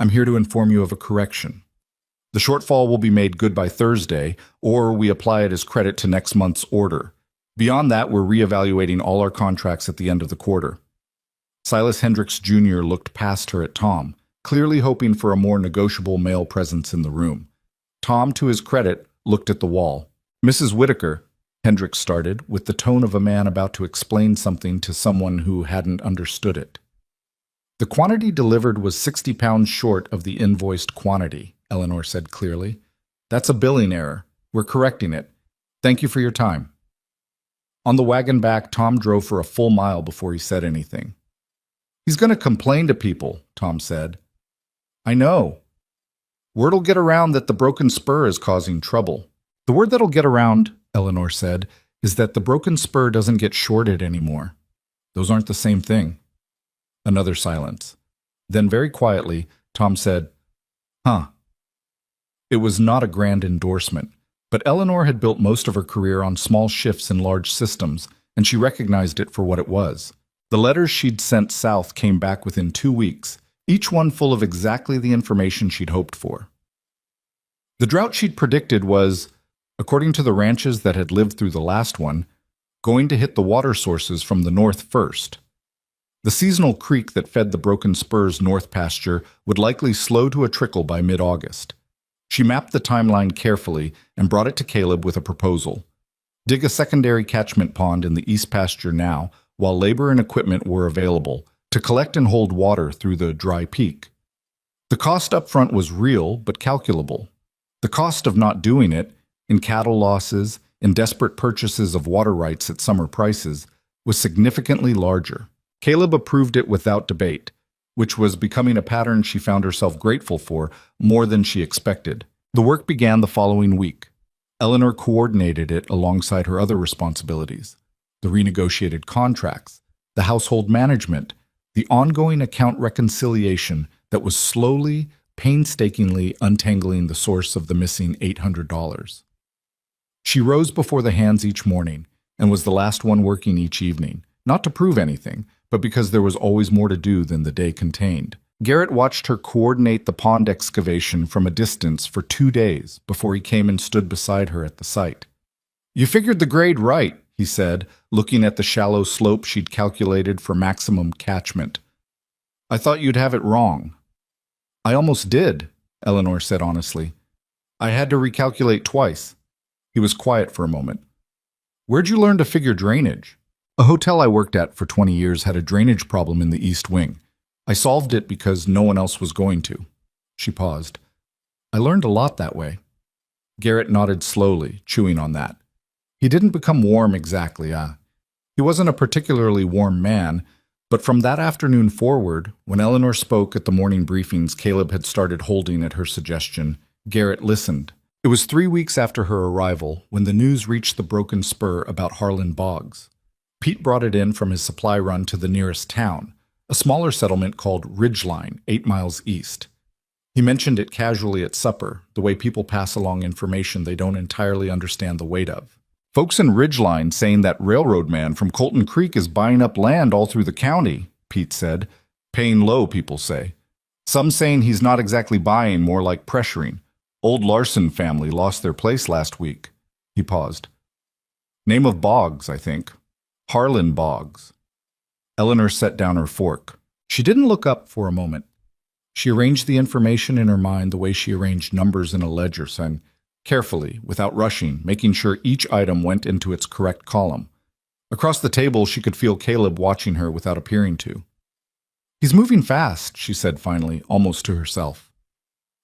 "I'm here to inform you of a correction. The shortfall will be made good by Thursday, or we apply it as credit to next month's order. Beyond that, we're reevaluating all our contracts at the end of the quarter." Silas Hendricks Jr. looked past her at Tom, clearly hoping for a more negotiable male presence in the room. Tom, to his credit, looked at the wall. "Mrs. Whitaker," Hendricks started, with the tone of a man about to explain something to someone who hadn't understood it. "The quantity delivered was 60 pounds short of the invoiced quantity," Eleanor said clearly. "That's a billing error. We're correcting it. Thank you for your time." On the wagon back, Tom drove for a full mile before he said anything. "He's going to complain to people," Tom said. "I know. Word'll get around that the broken spur is causing trouble." "The word that'll get around," Eleanor said, "is that the broken spur doesn't get shorted anymore. Those aren't the same thing." Another silence. Then very quietly, Tom said, "Huh." It was not a grand endorsement, but Eleanor had built most of her career on small shifts in large systems, and she recognized it for what it was. The letters she'd sent south came back within 2 weeks, each one full of exactly the information she'd hoped for. The drought she'd predicted was, according to the ranches that had lived through the last one, going to hit the water sources from the north first. The seasonal creek that fed the broken spur's north pasture would likely slow to a trickle by mid-August. She mapped the timeline carefully and brought it to Caleb with a proposal. Dig a secondary catchment pond in the east pasture now, while labor and equipment were available, to collect and hold water through the dry peak. The cost up front was real but calculable. The cost of not doing it, in cattle losses, in desperate purchases of water rights at summer prices, was significantly larger. Caleb approved it without debate, which was becoming a pattern she found herself grateful for more than she expected. The work began the following week. Eleanor coordinated it alongside her other responsibilities: the renegotiated contracts, the household management, the ongoing account reconciliation that was slowly, painstakingly untangling the source of the missing $800. She rose before the hands each morning and was the last one working each evening, not to prove anything, but because there was always more to do than the day contained. Garrett watched her coordinate the pond excavation from a distance for 2 days before he came and stood beside her at the site. "You figured the grade right," he said, looking at the shallow slope she'd calculated for maximum catchment. "I thought you'd have it wrong." "I almost did," Eleanor said honestly. I had to recalculate twice. He was quiet for a moment. Where'd you learn to figure drainage? A hotel I worked at for 20 years had a drainage problem in the East Wing. I solved it because no one else was going to. She paused. I learned a lot that way. Garrett nodded slowly, chewing on that. He didn't become warm exactly, He wasn't a particularly warm man, but from that afternoon forward, when Eleanor spoke at the morning briefings Caleb had started holding at her suggestion, Garrett listened. It was 3 weeks after her arrival when the news reached the Broken Spur about Harlan Boggs. Pete brought it in from his supply run to the nearest town, a smaller settlement called Ridgeline, 8 miles east. He mentioned it casually at supper, the way people pass along information they don't entirely understand the weight of. Folks in Ridgeline saying that railroad man from Colton Creek is buying up land all through the county, Pete said. Paying low, people say. Some saying he's not exactly buying, more like pressuring. Old Larson family lost their place last week. He paused. Name of Boggs, I think. Harlan Boggs. Eleanor set down her fork. She didn't look up for a moment. She arranged the information in her mind the way she arranged numbers in a ledger sign, carefully, without rushing, making sure each item went into its correct column. Across the table, she could feel Caleb watching her without appearing to. He's moving fast, she said finally, almost to herself.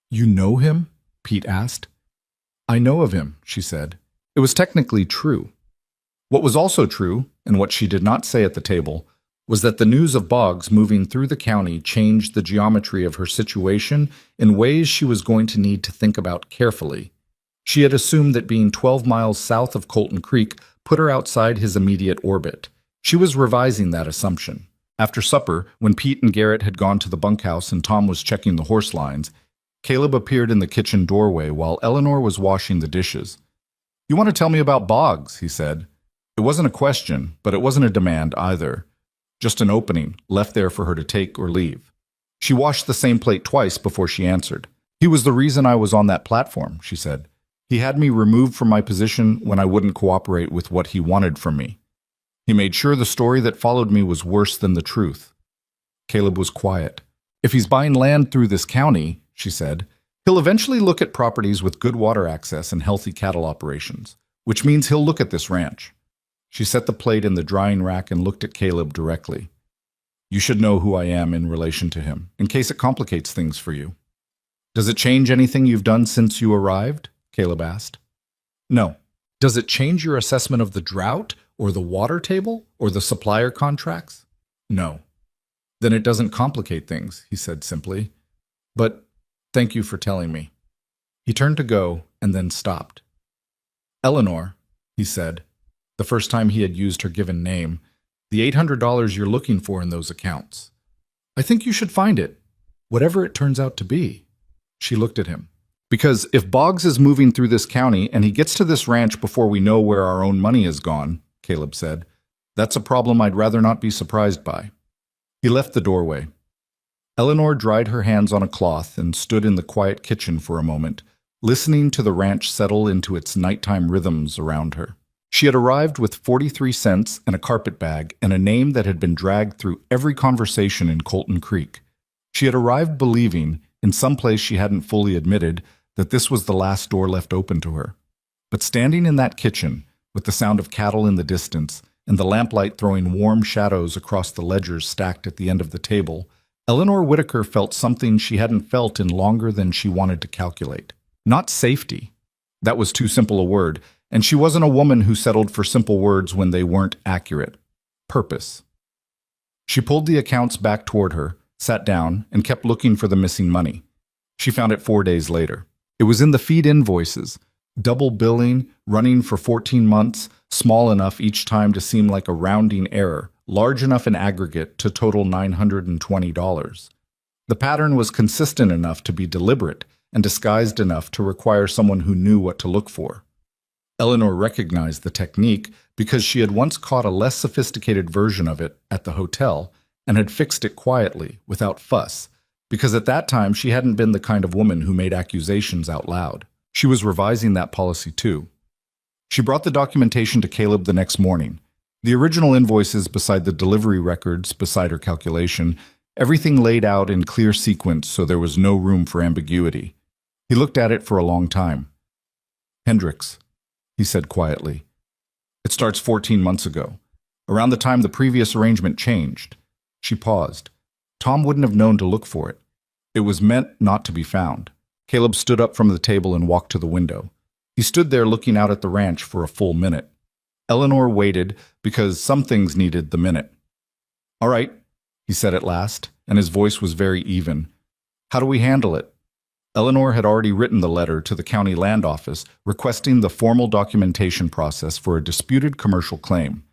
You know him? Pete asked. I know of him, she said. It was technically true. What was also true, and what she did not say at the table, was that the news of Boggs moving through the county changed the geometry of her situation in ways she was going to need to think about carefully. She had assumed that being 12 miles south of Colton Creek put her outside his immediate orbit. She was revising that assumption. After supper, when Pete and Garrett had gone to the bunkhouse and Tom was checking the horse lines, Caleb appeared in the kitchen doorway while Eleanor was washing the dishes. You want to tell me about Boggs, he said. It wasn't a question, but it wasn't a demand either. Just an opening, left there for her to take or leave. She washed the same plate twice before she answered. He was the reason I was on that platform, she said. He had me removed from my position when I wouldn't cooperate with what he wanted from me. He made sure the story that followed me was worse than the truth. Caleb was quiet. If he's buying land through this county, she said, he'll eventually look at properties with good water access and healthy cattle operations, which means he'll look at this ranch. She set the plate in the drying rack and looked at Caleb directly. You should know who I am in relation to him, in case it complicates things for you. Does it change anything you've done since you arrived? Caleb asked. No. Does it change your assessment of the drought, or the water table, or the supplier contracts? No. Then it doesn't complicate things, he said simply. But thank you for telling me. He turned to go and then stopped. Eleanor, he said, the first time he had used her given name, the $800 you're looking for in those accounts. I think you should find it, whatever it turns out to be. She looked at him. Because if Boggs is moving through this county and he gets to this ranch before we know where our own money is gone, Caleb said, that's a problem I'd rather not be surprised by. He left the doorway. Eleanor dried her hands on a cloth and stood in the quiet kitchen for a moment, listening to the ranch settle into its nighttime rhythms around her. She had arrived with 43 cents and a carpet bag and a name that had been dragged through every conversation in Colton Creek. She had arrived believing, in some place she hadn't fully admitted, that this was the last door left open to her. But standing in that kitchen, with the sound of cattle in the distance and the lamplight throwing warm shadows across the ledgers stacked at the end of the table, Eleanor Whitaker felt something she hadn't felt in longer than she wanted to calculate. Not safety. That was too simple a word, and she wasn't a woman who settled for simple words when they weren't accurate. Purpose. She pulled the accounts back toward her, sat down, and kept looking for the missing money. She found it 4 days later. It was in the feed invoices, double billing, running for 14 months, small enough each time to seem like a rounding error, large enough in aggregate to total $920. The pattern was consistent enough to be deliberate and disguised enough to require someone who knew what to look for. Eleanor recognized the technique because she had once caught a less sophisticated version of it at the hotel and had fixed it quietly, without fuss, because at that time she hadn't been the kind of woman who made accusations out loud. She was revising that policy too. She brought the documentation to Caleb the next morning. The original invoices beside the delivery records, beside her calculation, everything laid out in clear sequence so there was no room for ambiguity. He looked at it for a long time. Hendricks, he said quietly. It starts 14 months ago, around the time the previous arrangement changed. She paused. Tom wouldn't have known to look for it. It was meant not to be found. Caleb stood up from the table and walked to the window. He stood there looking out at the ranch for a full minute. Eleanor waited because some things needed the minute. All right, he said at last, and his voice was very even. How do we handle it? Eleanor had already written the letter to the county land office requesting the formal documentation process for a disputed commercial claim.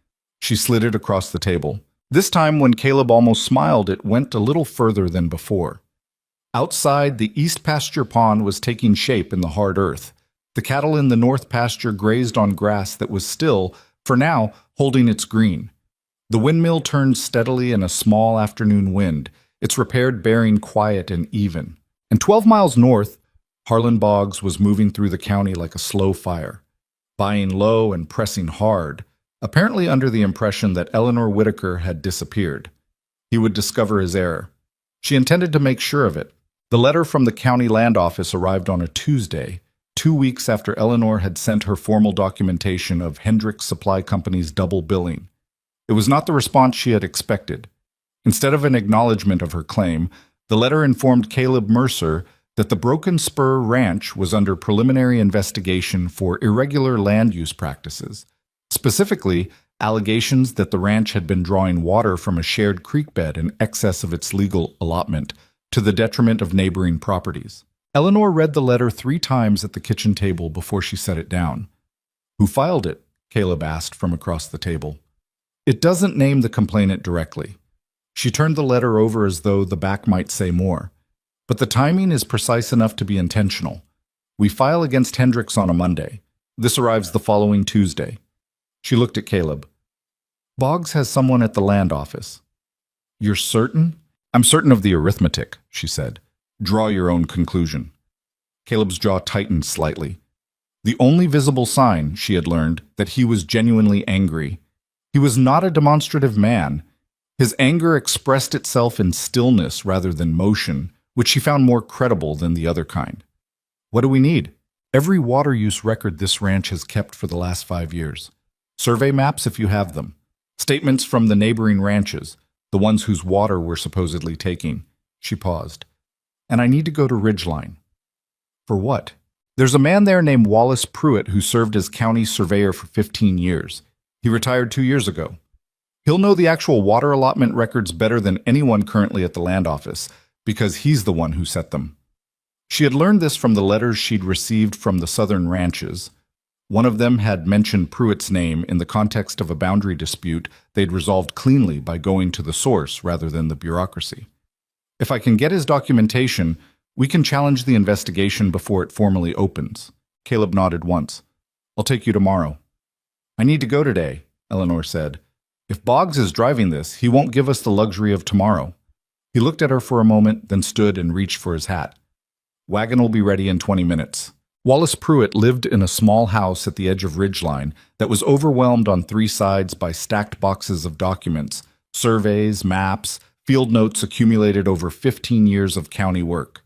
She slid it across the table. This time, when Caleb almost smiled, it went a little further than before. Outside, the east pasture pond was taking shape in the hard earth. The cattle in the north pasture grazed on grass that was still, for now, holding its green. The windmill turned steadily in a small afternoon wind, its repaired bearing quiet and even. And 12 miles north, Harlan Boggs was moving through the county like a slow fire, buying low and pressing hard, apparently under the impression that Eleanor Whitaker had disappeared. He would discover his error. She intended to make sure of it. The letter from the county land office arrived on a Tuesday, 2 weeks after Eleanor had sent her formal documentation of Hendricks Supply Company's double billing. It was not the response she had expected. Instead of an acknowledgement of her claim, the letter informed Caleb Mercer that the Broken Spur Ranch was under preliminary investigation for irregular land use practices, specifically allegations that the ranch had been drawing water from a shared creek bed in excess of its legal allotment, to the detriment of neighboring properties. Eleanor read the letter 3 times at the kitchen table before she set it down. Who filed it? Caleb asked from across the table. It doesn't name the complainant directly. She turned the letter over as though the back might say more. But the timing is precise enough to be intentional. We file against Hendricks on a Monday. This arrives the following Tuesday. She looked at Caleb. Boggs has someone at the land office. You're certain? I'm certain of the arithmetic, she said. Draw your own conclusion. Caleb's jaw tightened slightly. The only visible sign, she had learned, that he was genuinely angry. He was not a demonstrative man. His anger expressed itself in stillness rather than motion, which she found more credible than the other kind. What do we need? Every water use record this ranch has kept for the last 5 years. Survey maps if you have them. Statements from the neighboring ranches, the ones whose water we're supposedly taking. She paused. And I need to go to Ridgeline. For what? There's a man there named Wallace Pruitt who served as county surveyor for 15 years. He retired 2 years ago. He'll know the actual water allotment records better than anyone currently at the land office, because he's the one who set them. She had learned this from the letters she'd received from the southern ranches. One of them had mentioned Pruitt's name in the context of a boundary dispute they'd resolved cleanly by going to the source rather than the bureaucracy. If I can get his documentation, we can challenge the investigation before it formally opens. Caleb nodded once. I'll take you tomorrow. I need to go today, Eleanor said. If Boggs is driving this, he won't give us the luxury of tomorrow. He looked at her for a moment, then stood and reached for his hat. Wagon will be ready in 20 minutes. Wallace Pruitt lived in a small house at the edge of Ridgeline that was overwhelmed on 3 sides by stacked boxes of documents, surveys, maps, field notes accumulated over 15 years of county work.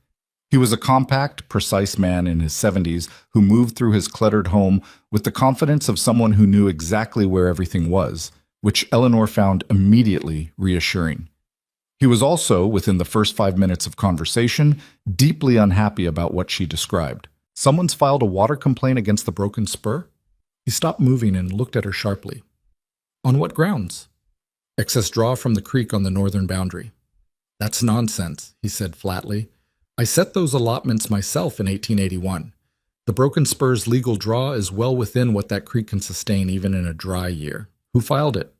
He was a compact, precise man in his 70s who moved through his cluttered home with the confidence of someone who knew exactly where everything was, which Eleanor found immediately reassuring. He was also, within the first 5 minutes of conversation, deeply unhappy about what she described. Someone's filed a water complaint against the Broken Spur? He stopped moving and looked at her sharply. On what grounds? Excess draw from the creek on the northern boundary. That's nonsense, he said flatly. I set those allotments myself in 1881. The Broken Spur's legal draw is well within what that creek can sustain even in a dry year. Who filed it?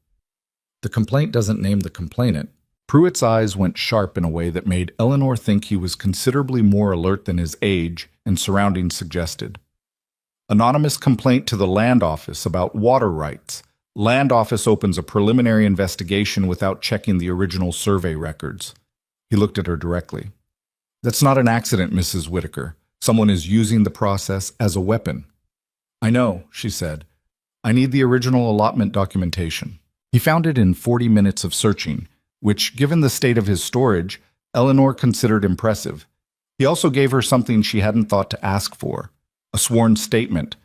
The complaint doesn't name the complainant. Pruitt's eyes went sharp in a way that made Eleanor think he was considerably more alert than his age and surroundings suggested. Anonymous complaint to the land office about water rights. Land office opens a preliminary investigation without checking the original survey records. He looked at her directly. That's not an accident, Mrs. Whitaker. Someone is using the process as a weapon. I know, she said. I need the original allotment documentation. He found it in 40 minutes of searching, which, given the state of his storage, Eleanor considered impressive. He also gave her something she hadn't thought to ask for, a sworn statement,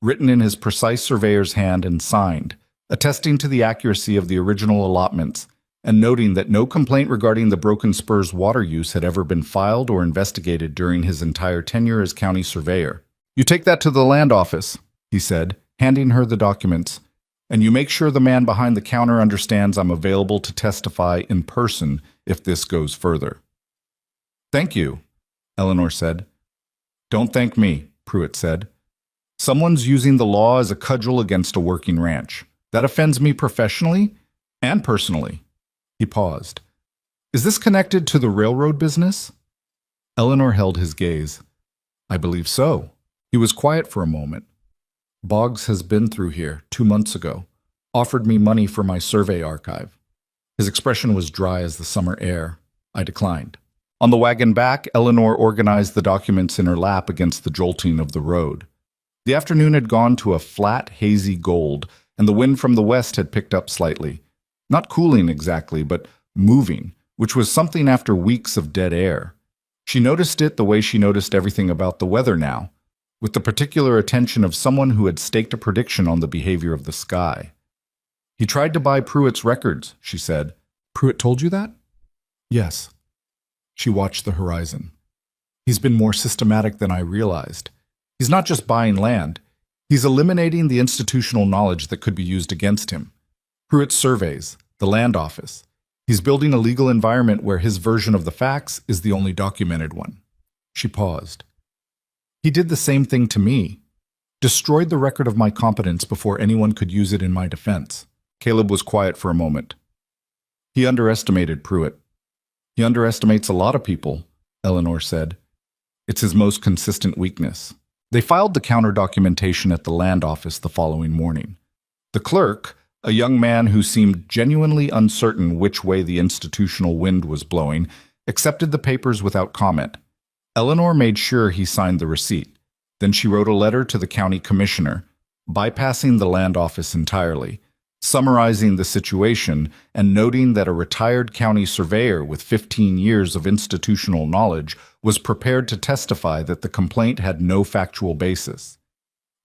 written in his precise surveyor's hand and signed, attesting to the accuracy of the original allotments, and noting that no complaint regarding the Broken Spur's water use had ever been filed or investigated during his entire tenure as county surveyor. "You take that to the land office," he said, handing her the documents, "and you make sure the man behind the counter understands I'm available to testify in person if this goes further." "Thank you," Eleanor said. "Don't thank me," Pruitt said. "Someone's using the law as a cudgel against a working ranch. That offends me professionally and personally." He paused. "Is this connected to the railroad business?" Eleanor held his gaze. "I believe so." He was quiet for a moment. "Boggs has been through here 2 months ago, offered me money for my survey archive." His expression was dry as the summer air. I declined. On the wagon back, Eleanor organized the documents in her lap against the jolting of the road. The afternoon had gone to a flat, hazy gold, and the wind from the west had picked up slightly. Not cooling exactly, but moving, which was something after weeks of dead air. She noticed it the way she noticed everything about the weather now, with the particular attention of someone who had staked a prediction on the behavior of the sky. "He tried to buy Pruitt's records," she said. "Pruitt told you that?" "Yes." She watched the horizon. "He's been more systematic than I realized. He's not just buying land. He's eliminating the institutional knowledge that could be used against him. Pruitt's surveys, the land office. He's building a legal environment where his version of the facts is the only documented one." She paused. "He did the same thing to me. Destroyed the record of my competence before anyone could use it in my defense." Caleb was quiet for a moment. "He underestimated Pruitt." "He underestimates a lot of people," Eleanor said. "It's his most consistent weakness." They filed the counter documentation at the land office the following morning. The clerk, a young man who seemed genuinely uncertain which way the institutional wind was blowing, accepted the papers without comment. Eleanor made sure he signed the receipt. Then she wrote a letter to the county commissioner, bypassing the land office entirely, summarizing the situation and noting that a retired county surveyor with 15 years of institutional knowledge was prepared to testify that the complaint had no factual basis.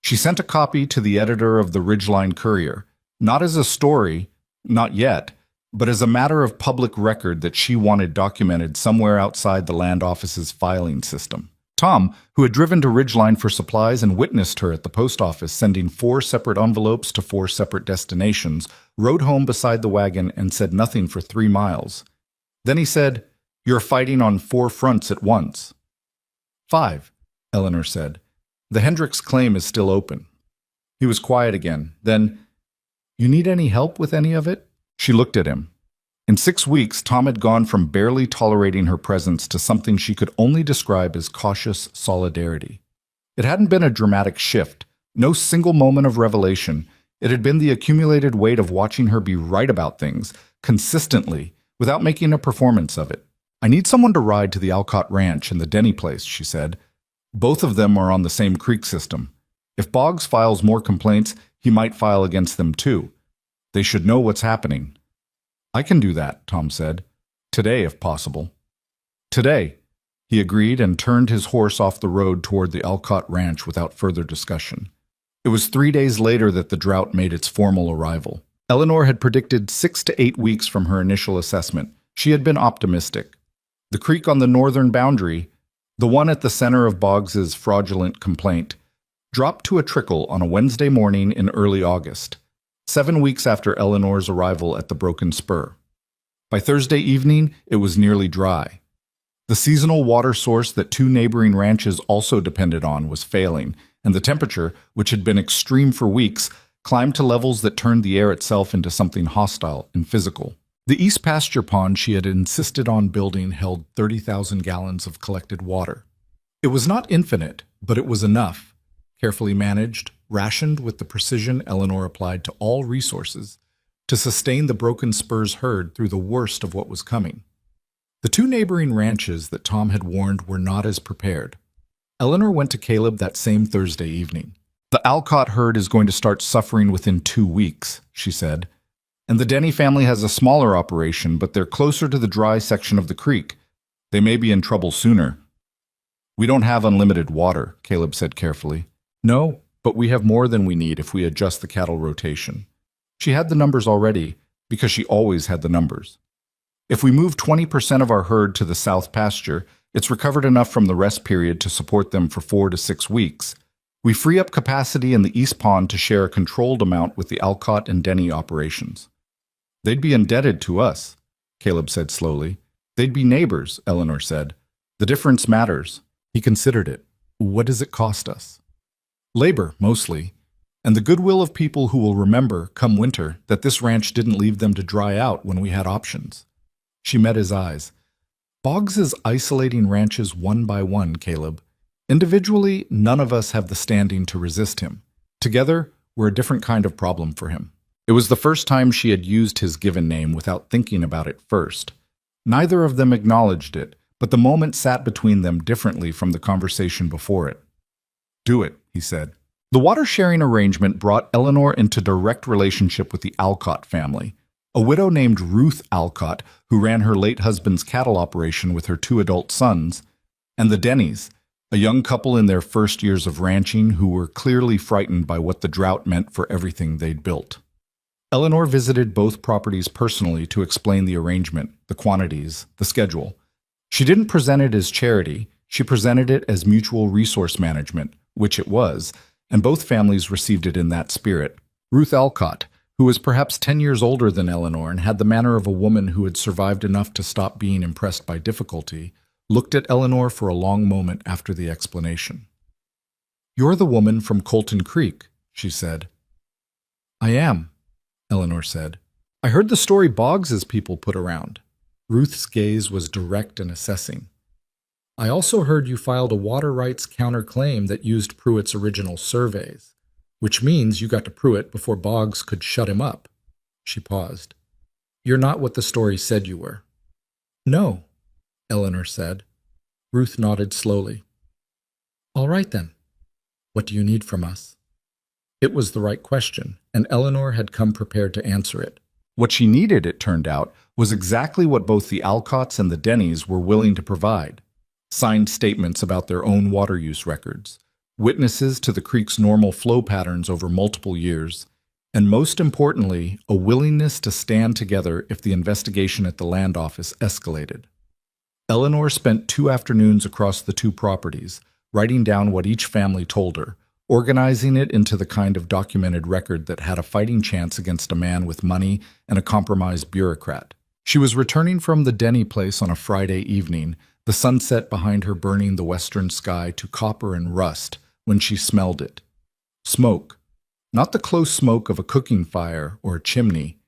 She sent a copy to the editor of the Ridgeline Courier, not as a story, not yet, but as a matter of public record that she wanted documented somewhere outside the land office's filing system. Tom, who had driven to Ridgeline for supplies and witnessed her at the post office sending 4 separate envelopes to 4 separate destinations, rode home beside the wagon and said nothing for 3 miles. Then he said, "You're fighting on 4 fronts at once." 5, Eleanor said. "The Hendricks claim is still open." He was quiet again. Then, "You need any help with any of it?" She looked at him. In 6 weeks, Tom had gone from barely tolerating her presence to something she could only describe as cautious solidarity. It hadn't been a dramatic shift, no single moment of revelation. It had been the accumulated weight of watching her be right about things, consistently, without making a performance of it. "I need someone to ride to the Alcott Ranch and the Denny place," she said. "Both of them are on the same creek system. If Boggs files more complaints, he might file against them too. They should know what's happening." "I can do that," Tom said. "Today, if possible." "Today," he agreed and turned his horse off the road toward the Alcott Ranch without further discussion. It was 3 days later that the drought made its formal arrival. Eleanor had predicted 6 to 8 weeks from her initial assessment. She had been optimistic. The creek on the northern boundary, the one at the center of Boggs's fraudulent complaint, dropped to a trickle on a Wednesday morning in early August, 7 weeks after Eleanor's arrival at the Broken Spur. By Thursday evening, it was nearly dry. The seasonal water source that 2 neighboring ranches also depended on was failing, and the temperature, which had been extreme for weeks, climbed to levels that turned the air itself into something hostile and physical. The East Pasture Pond she had insisted on building held 30,000 gallons of collected water. It was not infinite, but it was enough, carefully managed, rationed with the precision Eleanor applied to all resources, to sustain the Broken Spur's herd through the worst of what was coming. The 2 neighboring ranches that Tom had warned were not as prepared. Eleanor went to Caleb that same Thursday evening. "The Alcott herd is going to start suffering within 2 weeks," she said. "And the Denny family has a smaller operation, but they're closer to the dry section of the creek. They may be in trouble sooner." We don't have unlimited water, Caleb said carefully. No, but we have more than we need if we adjust the cattle rotation. She had the numbers already, because she always had the numbers. If we move 20% of our herd to the south pasture, it's recovered enough from the rest period to support them for 4 to 6 weeks. We free up capacity in the East Pond to share a controlled amount with the Alcott and Denny operations. They'd be indebted to us, Caleb said slowly. They'd be neighbors, Eleanor said. The difference matters. He considered it. What does it cost us? Labor, mostly, and the goodwill of people who will remember, come winter, that this ranch didn't leave them to dry out when we had options. She met his eyes. Boggs is isolating ranches one by one, Caleb. Individually, none of us have the standing to resist him. Together, we're a different kind of problem for him. It was the first time she had used his given name without thinking about it first. Neither of them acknowledged it, but the moment sat between them differently from the conversation before it. Do it, he said. The water-sharing arrangement brought Eleanor into direct relationship with the Alcott family, a widow named Ruth Alcott, who ran her late husband's cattle operation with her 2 adult sons, and the Dennys, a young couple in their first years of ranching who were clearly frightened by what the drought meant for everything they'd built. Eleanor visited both properties personally to explain the arrangement, the quantities, the schedule. She didn't present it as charity, she presented it as mutual resource management, which it was, and both families received it in that spirit. Ruth Alcott, who was perhaps 10 years older than Eleanor and had the manner of a woman who had survived enough to stop being impressed by difficulty, looked at Eleanor for a long moment after the explanation. "You're the woman from Colton Creek," she said. "I am," Eleanor said. "I heard the story Boggs's people put around." Ruth's gaze was direct and assessing. "I also heard you filed a water rights counterclaim that used Pruitt's original surveys, which means you got to Pruitt before Boggs could shut him up." She paused. "You're not what the story said you were." "No," Eleanor said. Ruth nodded slowly. "All right then. What do you need from us?" It was the right question, and Eleanor had come prepared to answer it. What she needed, it turned out, was exactly what both the Alcotts and the Dennys were willing to provide. Signed statements about their own water use records, witnesses to the creek's normal flow patterns over multiple years, and most importantly, a willingness to stand together if the investigation at the land office escalated. Eleanor spent 2 afternoons across the 2 properties, writing down what each family told her, organizing it into the kind of documented record that had a fighting chance against a man with money and a compromised bureaucrat. She was returning from the Denny place on a Friday evening, the sunset behind her burning the western sky to copper and rust, when she smelled it. Smoke. Not the close smoke of a cooking fire or a chimney.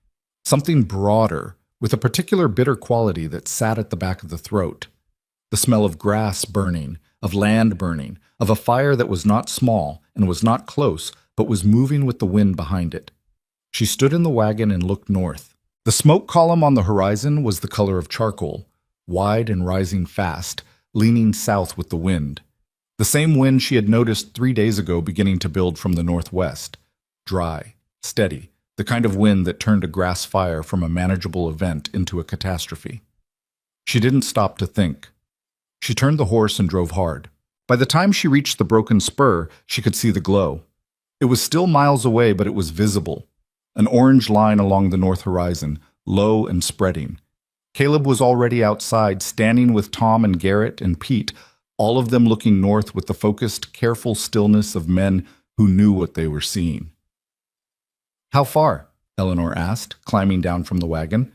Something broader, with a particular bitter quality that sat at the back of the throat. The smell of grass burning, of land burning, of a fire that was not small and was not close, but was moving with the wind behind it. She stood in the wagon and looked north. The smoke column on the horizon was the color of charcoal, wide and rising fast, leaning south with the wind. The same wind she had noticed 3 days ago beginning to build from the northwest. Dry, steady, the kind of wind that turned a grass fire from a manageable event into a catastrophe. She didn't stop to think. She turned the horse and drove hard. By the time she reached the broken spur, she could see the glow. It was still miles away, but it was visible. An orange line along the north horizon, low and spreading. Caleb was already outside, standing with Tom and Garrett and Pete, all of them looking north with the focused, careful stillness of men who knew what they were seeing. "How far?" Eleanor asked, climbing down from the wagon.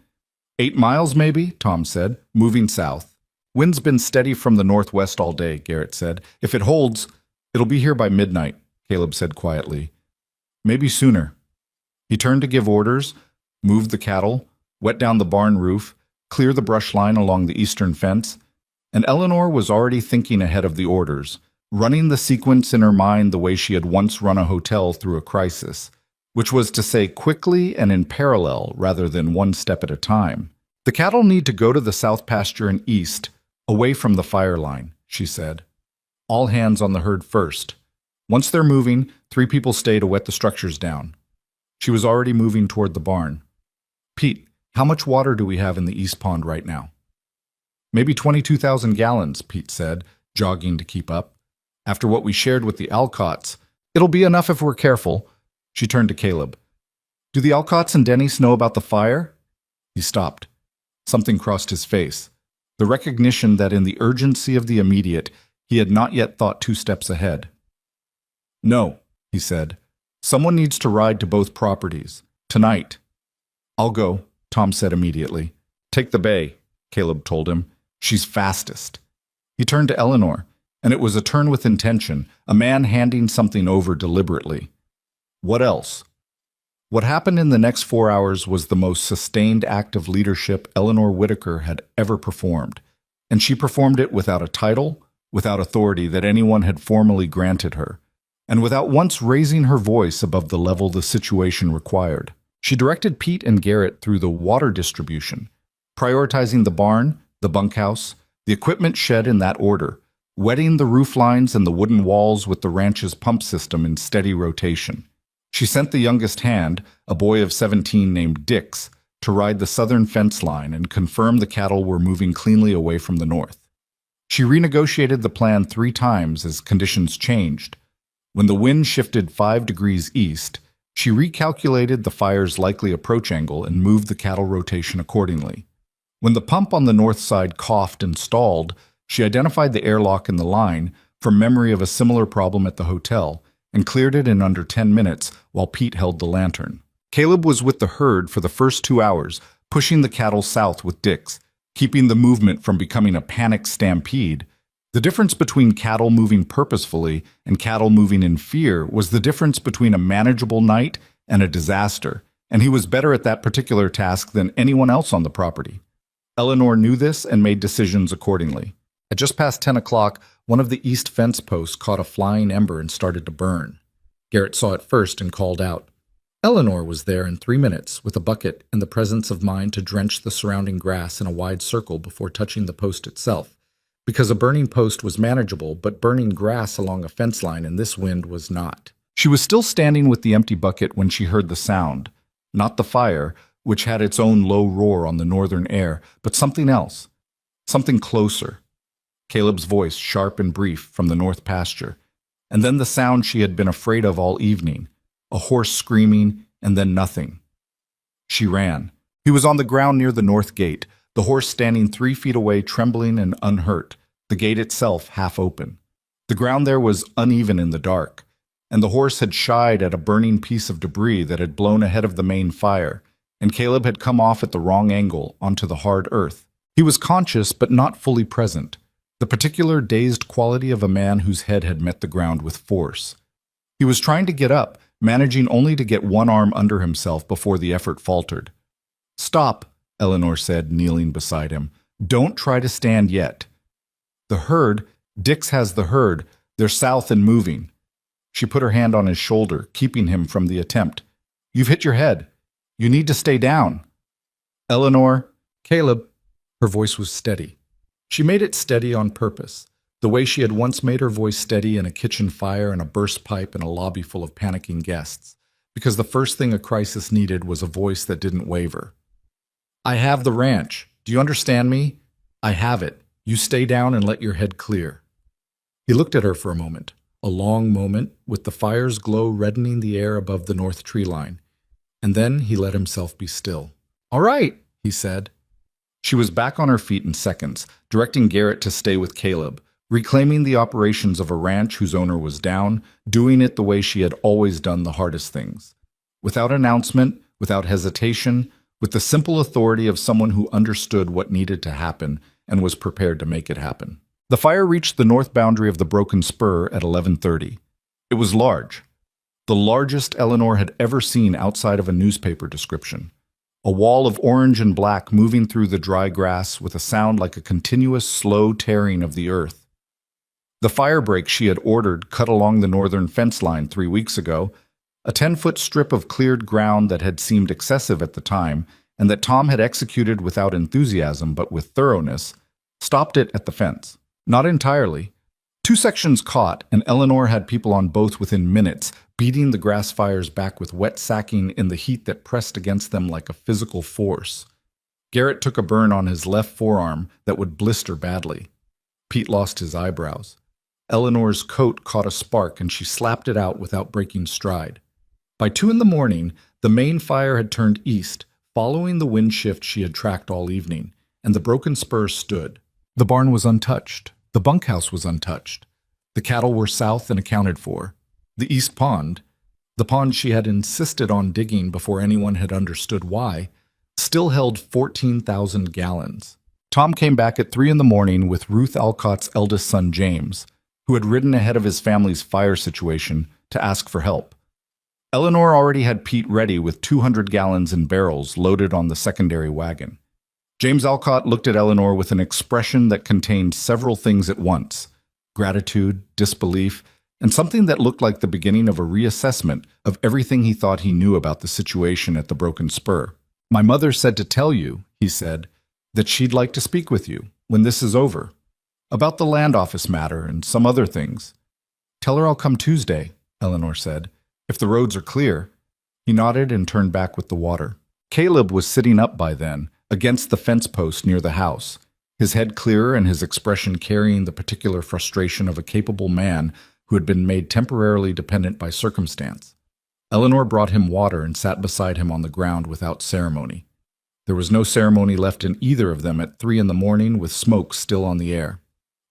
8 miles, maybe, Tom said, moving south. "Wind's been steady from the northwest all day," Garrett said. "If it holds, it'll be here by midnight," Caleb said quietly. "Maybe sooner." He turned to give orders, move the cattle, wet down the barn roof, clear the brush line along the eastern fence, and Eleanor was already thinking ahead of the orders, running the sequence in her mind the way she had once run a hotel through a crisis, which was to say quickly and in parallel rather than one step at a time. "The cattle need to go to the south pasture and east, away from the fire line," she said. "All hands on the herd first. Once they're moving, 3 people stay to wet the structures down." She was already moving toward the barn. "Pete, how much water do we have in the East Pond right now?" "Maybe 22,000 gallons," Pete said, jogging to keep up. After what we shared with the Alcotts, it'll be enough if we're careful. She turned to Caleb. Do the Alcotts and Dennis know about the fire? He stopped. Something crossed his face. The recognition that in the urgency of the immediate, he had not yet thought 2 steps ahead. No, he said. Someone needs to ride to both properties. Tonight. I'll go, Tom said immediately. Take the bay, Caleb told him. She's fastest. He turned to Eleanor, and it was a turn with intention, a man handing something over deliberately. What else? What happened in the next 4 hours was the most sustained act of leadership Eleanor Whitaker had ever performed, and she performed it without a title, without authority that anyone had formally granted her, and without once raising her voice above the level the situation required. She directed Pete and Garrett through the water distribution, prioritizing the barn, the bunkhouse, the equipment shed in that order, wetting the roof lines and the wooden walls with the ranch's pump system in steady rotation. She sent the youngest hand, a boy of 17 named Dix, to ride the southern fence line and confirm the cattle were moving cleanly away from the north. She renegotiated the plan 3 times as conditions changed. When the wind shifted 5 degrees east, she recalculated the fire's likely approach angle and moved the cattle rotation accordingly. When the pump on the north side coughed and stalled, she identified the airlock in the line from memory of a similar problem at the hotel and cleared it in under 10 minutes while Pete held the lantern. Caleb was with the herd for the first 2 hours, pushing the cattle south with Dix, keeping the movement from becoming a panic stampede. The difference between cattle moving purposefully and cattle moving in fear was the difference between a manageable night and a disaster, and he was better at that particular task than anyone else on the property. Eleanor knew this and made decisions accordingly. At just past 10 o'clock, one of the east fence posts caught a flying ember and started to burn. Garrett saw it first and called out. Eleanor was there in 3 minutes with a bucket and the presence of mind to drench the surrounding grass in a wide circle before touching the post itself, because a burning post was manageable, but burning grass along a fence line in this wind was not. She was still standing with the empty bucket when she heard the sound, not the fire, which had its own low roar on the northern air, but something else, something closer. Caleb's voice, sharp and brief, from the north pasture, and then the sound she had been afraid of all evening, a horse screaming, and then nothing. She ran. He was on the ground near the north gate, the horse standing 3 feet away, trembling and unhurt, the gate itself half open. The ground there was uneven in the dark, and the horse had shied at a burning piece of debris that had blown ahead of the main fire, and Caleb had come off at the wrong angle onto the hard earth. He was conscious but not fully present, the particular dazed quality of a man whose head had met the ground with force. He was trying to get up, managing only to get one arm under himself before the effort faltered. Stop, Eleanor said, kneeling beside him. Don't try to stand yet. The herd, Dix has the herd. They're south and moving. She put her hand on his shoulder, keeping him from the attempt. You've hit your head. You need to stay down. Eleanor, Caleb. Her voice was steady. She made it steady on purpose, the way she had once made her voice steady in a kitchen fire and a burst pipe in a lobby full of panicking guests, because the first thing a crisis needed was a voice that didn't waver. I have the ranch. Do you understand me? I have it. You stay down and let your head clear. He looked at her for a moment, a long moment, with the fire's glow reddening the air above the north tree line, and then he let himself be still. All right, he said. She was back on her feet in seconds, directing Garrett to stay with Caleb, reclaiming the operations of a ranch whose owner was down, doing it the way she had always done the hardest things. Without announcement, without hesitation, with the simple authority of someone who understood what needed to happen and was prepared to make it happen. The fire reached the north boundary of the broken spur at 11:30. It was large, the largest Eleanor had ever seen outside of a newspaper description. A wall of orange and black moving through the dry grass with a sound like a continuous slow tearing of the earth. The fire break she had ordered cut along the northern fence line 3 weeks ago, a 10-foot strip of cleared ground that had seemed excessive at the time and that Tom had executed without enthusiasm but with thoroughness, stopped it at the fence. Not entirely. 2 sections caught, and Eleanor had people on both within minutes, beating the grass fires back with wet sacking in the heat that pressed against them like a physical force. Garrett took a burn on his left forearm that would blister badly. Pete lost his eyebrows. Eleanor's coat caught a spark and she slapped it out without breaking stride. By 2 in the morning, the main fire had turned east, following the wind shift she had tracked all evening, and the broken spur stood. The barn was untouched. The bunkhouse was untouched. The cattle were south and accounted for. The east pond, the pond she had insisted on digging before anyone had understood why, still held 14,000 gallons. Tom came back at 3 in the morning with Ruth Alcott's eldest son, James, who had ridden ahead of his family's fire situation to ask for help. Eleanor already had Pete ready with 200 gallons in barrels loaded on the secondary wagon. James Alcott looked at Eleanor with an expression that contained several things at once: gratitude, disbelief, and something that looked like the beginning of a reassessment of everything he thought he knew about the situation at the Broken Spur. "My mother said to tell you," he said, "that she'd like to speak with you, when this is over, about the land office matter and some other things." "Tell her I'll come Tuesday," Eleanor said, "if the roads are clear." He nodded and turned back with the water. Caleb was sitting up by then, against the fence post near the house, his head clearer and his expression carrying the particular frustration of a capable man who had been made temporarily dependent by circumstance. Eleanor brought him water and sat beside him on the ground without ceremony. There was no ceremony left in either of them at 3 in the morning, with smoke still on the air.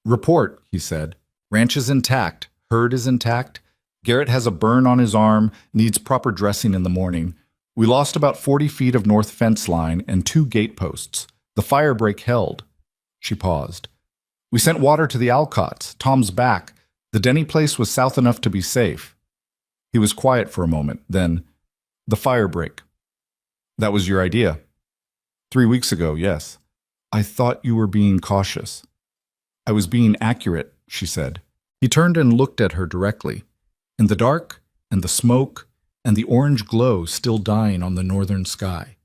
"Report," he said. "Ranch is intact. Herd is intact. Garrett has a burn on his arm, needs proper dressing in the morning. We lost about 40 feet of north fence line and 2 gate posts. The fire break held." She paused. "We sent water to the Alcotts. Tom's back. The Denny place was south enough to be safe." He was quiet for a moment. Then, "The fire break. That was your idea." 3 weeks ago, yes. "I thought you were being cautious." "I was being accurate," she said. He turned and looked at her directly. In the dark, and the smoke, and the orange glow still dying on the northern sky.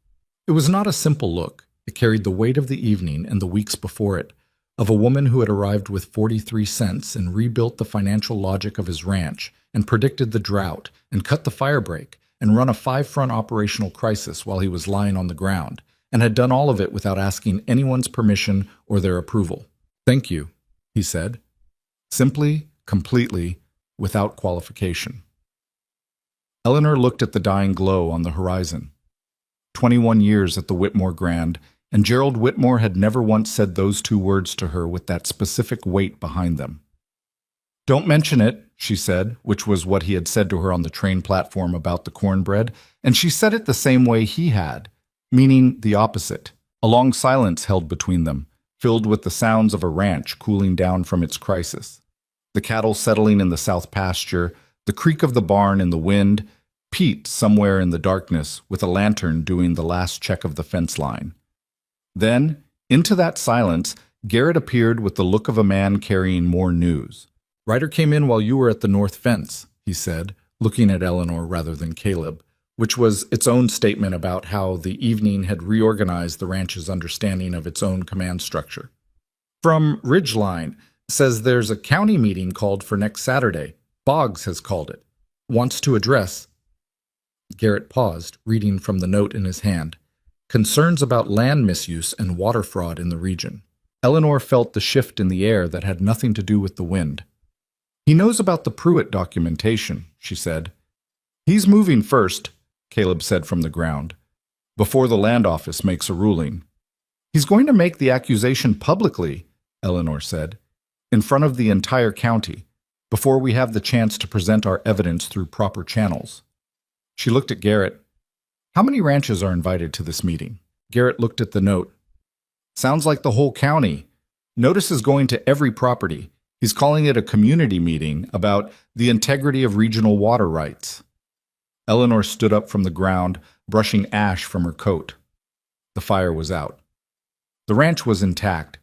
It was not a simple look. It carried the weight of the evening and the weeks before it, of a woman who had arrived with 43 cents and rebuilt the financial logic of his ranch, and predicted the drought, and cut the fire break, and run a 5-front operational crisis while he was lying on the ground, and had done all of it without asking anyone's permission or their approval. "Thank you," he said. Simply, completely, without qualification. Eleanor looked at the dying glow on the horizon. 21 years at the Whitmore Grand, and Gerald Whitmore had never once said those 2 words to her with that specific weight behind them. "Don't mention it," she said, which was what he had said to her on the train platform about the cornbread, and she said it the same way he had, meaning the opposite. A long silence held between them, filled with the sounds of a ranch cooling down from its crisis. The cattle settling in the south pasture, the creak of the barn in the wind, Pete somewhere in the darkness with a lantern doing the last check of the fence line. Then, into that silence, Garrett appeared with the look of a man carrying more news. "Ryder came in while you were at the north fence," he said, looking at Eleanor rather than Caleb, which was its own statement about how the evening had reorganized the ranch's understanding of its own command structure. "From Ridgeline. Says there's a county meeting called for next Saturday. Boggs has called it. Wants to address." Garrett paused, reading from the note in his hand. "Concerns about land misuse and water fraud in the region." Eleanor felt the shift in the air that had nothing to do with the wind. "He knows about the Pruitt documentation," she said. "He's moving first," Caleb said from the ground, "before the land office makes a ruling." "He's going to make the accusation publicly," Eleanor said, "in front of the entire county, before we have the chance to present our evidence through proper channels." She looked at Garrett. "How many ranches are invited to this meeting?" Garrett looked at the note. "Sounds like the whole county. Notice is going to every property. He's calling it a community meeting about the integrity of regional water rights." Eleanor stood up from the ground, brushing ash from her coat. The fire was out. The ranch was intact.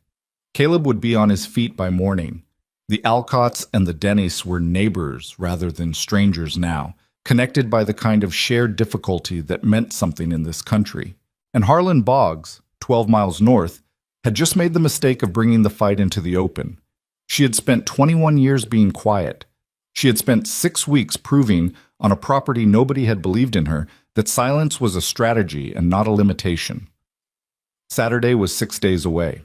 Caleb would be on his feet by morning. The Alcotts and the Dennis were neighbors rather than strangers now, connected by the kind of shared difficulty that meant something in this country. And Harlan Boggs, 12 miles north, had just made the mistake of bringing the fight into the open. She had spent 21 years being quiet. She had spent 6 weeks proving, on a property nobody had believed in her, that silence was a strategy and not a limitation. Saturday was 6 days away.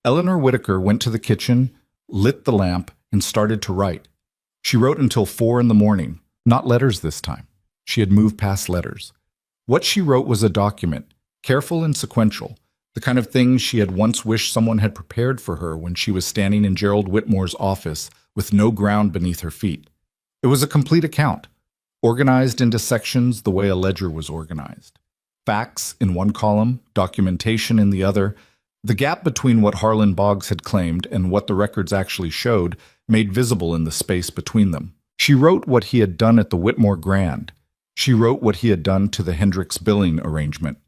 Eleanor Whitaker went to the kitchen, lit the lamp, and started to write. She wrote until 4 in the morning, not letters this time. She had moved past letters. What she wrote was a document, careful and sequential, the kind of thing she had once wished someone had prepared for her when she was standing in Gerald Whitmore's office with no ground beneath her feet. It was a complete account, organized into sections the way a ledger was organized. Facts in one column, documentation in the other. The gap between what Harlan Boggs had claimed and what the records actually showed made visible in the space between them. She wrote what he had done at the Whitmore Grand. She wrote what he had done to the Hendricks billing arrangement.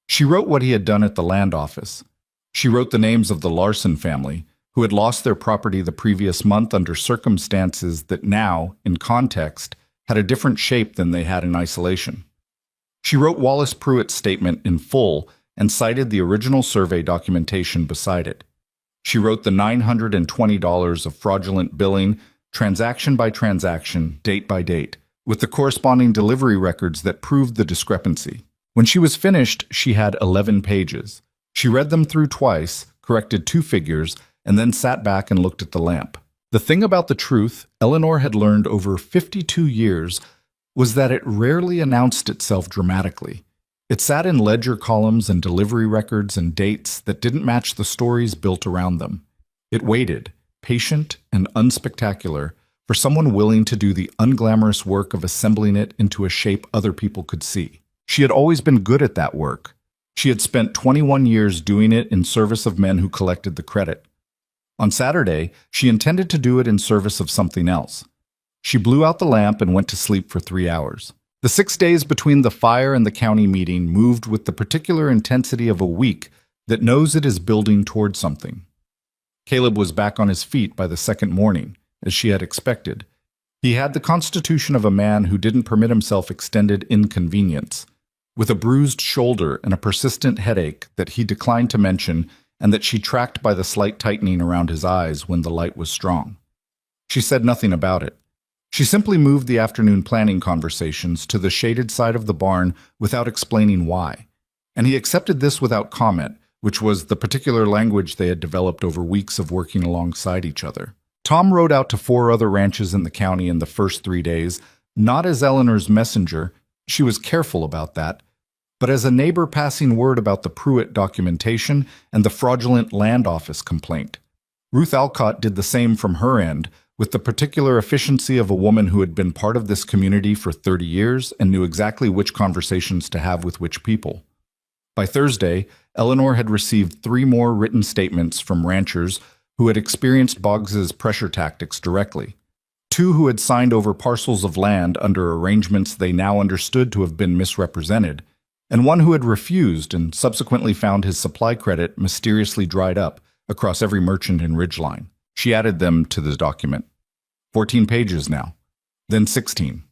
She wrote what he had done at the land office. She wrote the names of the Larson family, who had lost their property the previous month under circumstances that now, in context, had a different shape than they had in isolation. She wrote Wallace Pruitt's statement in full and cited the original survey documentation beside it. She wrote the $920 of fraudulent billing, transaction by transaction, date by date, with the corresponding delivery records that proved the discrepancy. When she was finished, she had 11 pages. She read them through twice, corrected 2 figures, and then sat back and looked at the lamp. The thing about the truth Eleanor had learned over 52 years was that it rarely announced itself dramatically. It sat in ledger columns and delivery records and dates that didn't match the stories built around them. It waited, patient and unspectacular, for someone willing to do the unglamorous work of assembling it into a shape other people could see. She had always been good at that work. She had spent 21 years doing it in service of men who collected the credit. On Saturday, she intended to do it in service of something else. She blew out the lamp and went to sleep for 3 hours. The 6 days between the fire and the county meeting moved with the particular intensity of a week that knows it is building toward something. Caleb was back on his feet by the second morning, as she had expected. He had the constitution of a man who didn't permit himself extended inconvenience, with a bruised shoulder and a persistent headache that he declined to mention and that she tracked by the slight tightening around his eyes when the light was strong. She said nothing about it. She simply moved the afternoon planning conversations to the shaded side of the barn without explaining why, and he accepted this without comment, which was the particular language they had developed over weeks of working alongside each other. Tom rode out to 4 other ranches in the county in the first 3 days, not as Eleanor's messenger, she was careful about that, but as a neighbor passing word about the Pruitt documentation and the fraudulent land office complaint. Ruth Alcott did the same from her end, with the particular efficiency of a woman who had been part of this community for 30 years and knew exactly which conversations to have with which people. By Thursday, Eleanor had received 3 more written statements from ranchers who had experienced Boggs's pressure tactics directly, 2 who had signed over parcels of land under arrangements they now understood to have been misrepresented, and 1 who had refused and subsequently found his supply credit mysteriously dried up across every merchant in Ridgeline. She added them to the document. 14 pages now, then 16.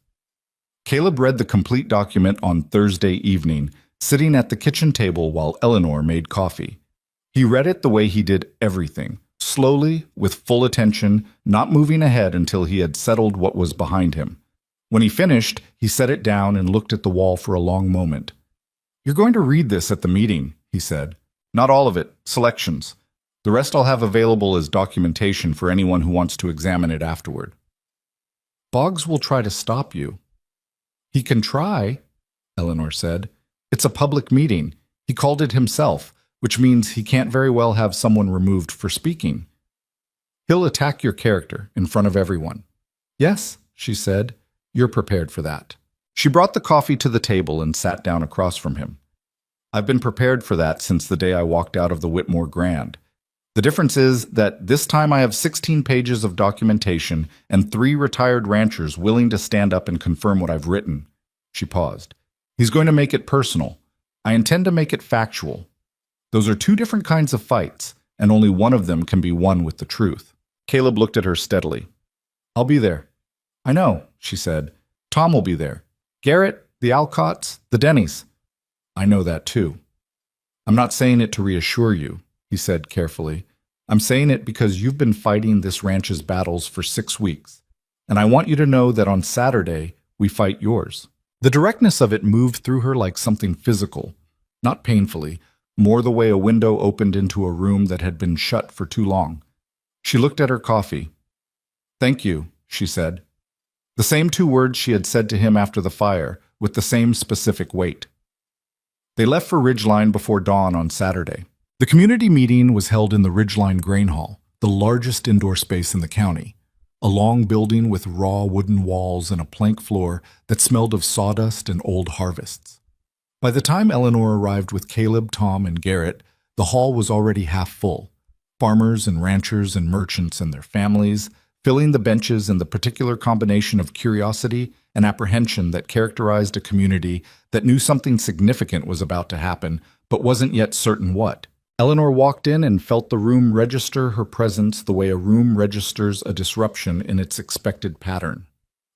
Caleb read the complete document on Thursday evening, sitting at the kitchen table while Eleanor made coffee. He read it the way he did everything, slowly, with full attention, not moving ahead until he had settled what was behind him. When he finished, he set it down and looked at the wall for a long moment. "You're going to read this at the meeting," he said. "Not all of it, selections. The rest I'll have available as documentation for anyone who wants to examine it afterward." "Boggs will try to stop you." "He can try," Eleanor said. "It's a public meeting. He called it himself, which means he can't very well have someone removed for speaking. He'll attack your character in front of everyone." "Yes," she said. "You're prepared for that." She brought the coffee to the table and sat down across from him. "I've been prepared for that since the day I walked out of the Whitmore Grand. The difference is that this time I have 16 pages of documentation and 3 retired ranchers willing to stand up and confirm what I've written." She paused. "He's going to make it personal. I intend to make it factual. Those are 2 different kinds of fights, and only one of them can be won with the truth." Caleb looked at her steadily. "I'll be there." "I know," she said. "Tom will be there. Garrett, the Alcotts, the Denneys." "I know that too." "I'm not saying it to reassure you," he said carefully. "I'm saying it because you've been fighting this ranch's battles for 6 weeks, and I want you to know that on Saturday we fight yours." The directness of it moved through her like something physical, not painfully, more the way a window opened into a room that had been shut for too long. She looked at her coffee. "Thank you," she said. The same two words she had said to him after the fire, with the same specific weight. They left for Ridgeline before dawn on Saturday. The community meeting was held in the Ridgeline Grain Hall, the largest indoor space in the county. A long building with raw wooden walls and a plank floor that smelled of sawdust and old harvests. By the time Eleanor arrived with Caleb, Tom, and Garrett, the hall was already half full. Farmers and ranchers and merchants and their families, filling the benches in the particular combination of curiosity and apprehension that characterized a community that knew something significant was about to happen, but wasn't yet certain what. Eleanor walked in and felt the room register her presence the way a room registers a disruption in its expected pattern.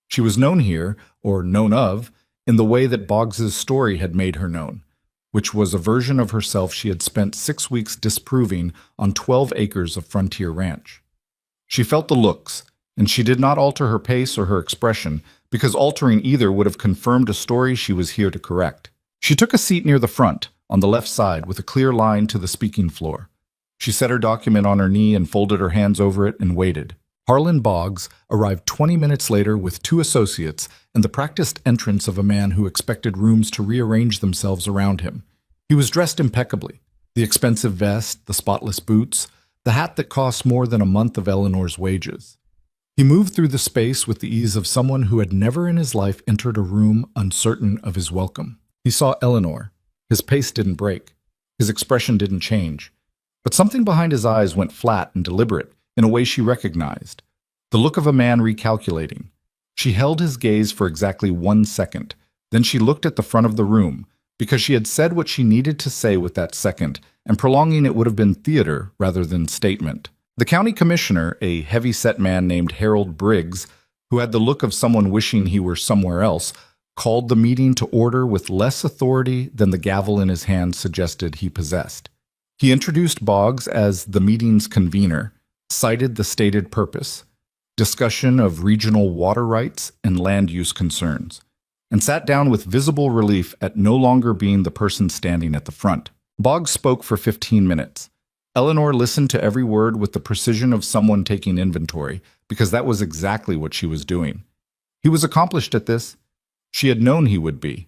She was known here, or known of, in the way that Boggs's story had made her known, which was a version of herself she had spent 6 weeks disproving on 12 acres of frontier ranch. She felt the looks, and she did not alter her pace or her expression, because altering either would have confirmed a story she was here to correct. She took a seat near the front, on the left side, with a clear line to the speaking floor. She set her document on her knee and folded her hands over it and waited. Harlan Boggs arrived 20 minutes later with 2 associates and the practiced entrance of a man who expected rooms to rearrange themselves around him. He was dressed impeccably. The expensive vest, the spotless boots, the hat that cost more than a month of Eleanor's wages. He moved through the space with the ease of someone who had never in his life entered a room uncertain of his welcome. He saw Eleanor. His pace didn't break. His expression didn't change. But something behind his eyes went flat and deliberate in a way she recognized. The look of a man recalculating. She held his gaze for exactly 1 second. Then she looked at the front of the room, because she had said what she needed to say with that second, and prolonging it would have been theater rather than statement. The county commissioner, a heavy-set man named Harold Briggs, who had the look of someone wishing he were somewhere else, called the meeting to order with less authority than the gavel in his hand suggested he possessed. He introduced Boggs as the meeting's convener, cited the stated purpose, discussion of regional water rights and land use concerns, and sat down with visible relief at no longer being the person standing at the front. Boggs spoke for 15 minutes. Eleanor listened to every word with the precision of someone taking inventory, because that was exactly what she was doing. He was accomplished at this. She had known he would be.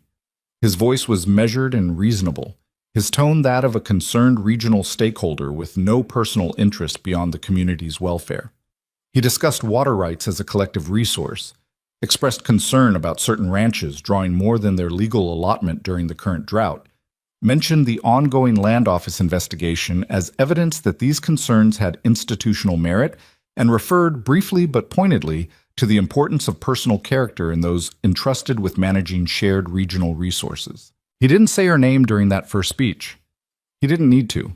His voice was measured and reasonable, his tone that of a concerned regional stakeholder with no personal interest beyond the community's welfare. He discussed water rights as a collective resource, expressed concern about certain ranches drawing more than their legal allotment during the current drought, mentioned the ongoing land office investigation as evidence that these concerns had institutional merit, and referred briefly but pointedly to the importance of personal character in those entrusted with managing shared regional resources. He didn't say her name during that first speech. He didn't need to.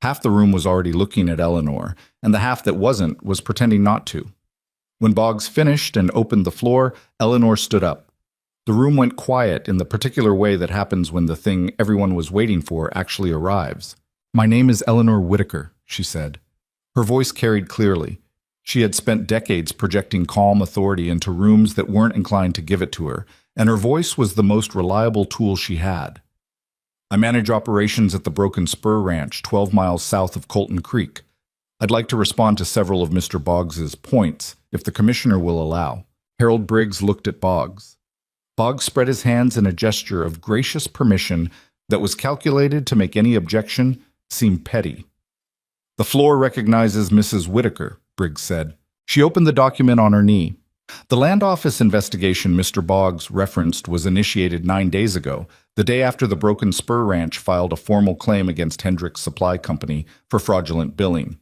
Half the room was already looking at Eleanor, and the half that wasn't was pretending not to. When Boggs finished and opened the floor, Eleanor stood up. The room went quiet in the particular way that happens when the thing everyone was waiting for actually arrives. "My name is Eleanor Whitaker," she said. Her voice carried clearly. She had spent decades projecting calm authority into rooms that weren't inclined to give it to her, and her voice was the most reliable tool she had. "I manage operations at the Broken Spur Ranch, 12 miles south of Colton Creek. I'd like to respond to several of Mr. Boggs's points, if the commissioner will allow." Harold Briggs looked at Boggs. Boggs spread his hands in a gesture of gracious permission that was calculated to make any objection seem petty. "The floor recognizes Mrs. Whitaker," Briggs said. She opened the document on her knee. The land office investigation Mr. Boggs referenced was initiated 9 days ago, the day after the Broken Spur Ranch filed a formal claim against Hendricks Supply Company for fraudulent billing.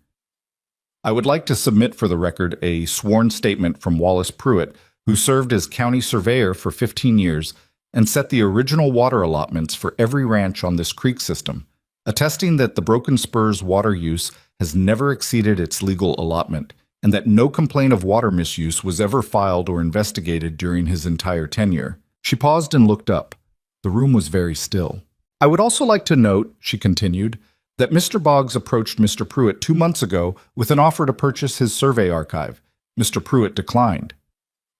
"I would like to submit for the record a sworn statement from Wallace Pruitt, who served as county surveyor for 15 years and set the original water allotments for every ranch on this creek system, attesting that the Broken Spur's water use has never exceeded its legal allotment, and that no complaint of water misuse was ever filed or investigated during his entire tenure." She paused and looked up. The room was very still. "I would also like to note," she continued, "that Mr. Boggs approached Mr. Pruitt 2 months ago with an offer to purchase his survey archive. Mr. Pruitt declined."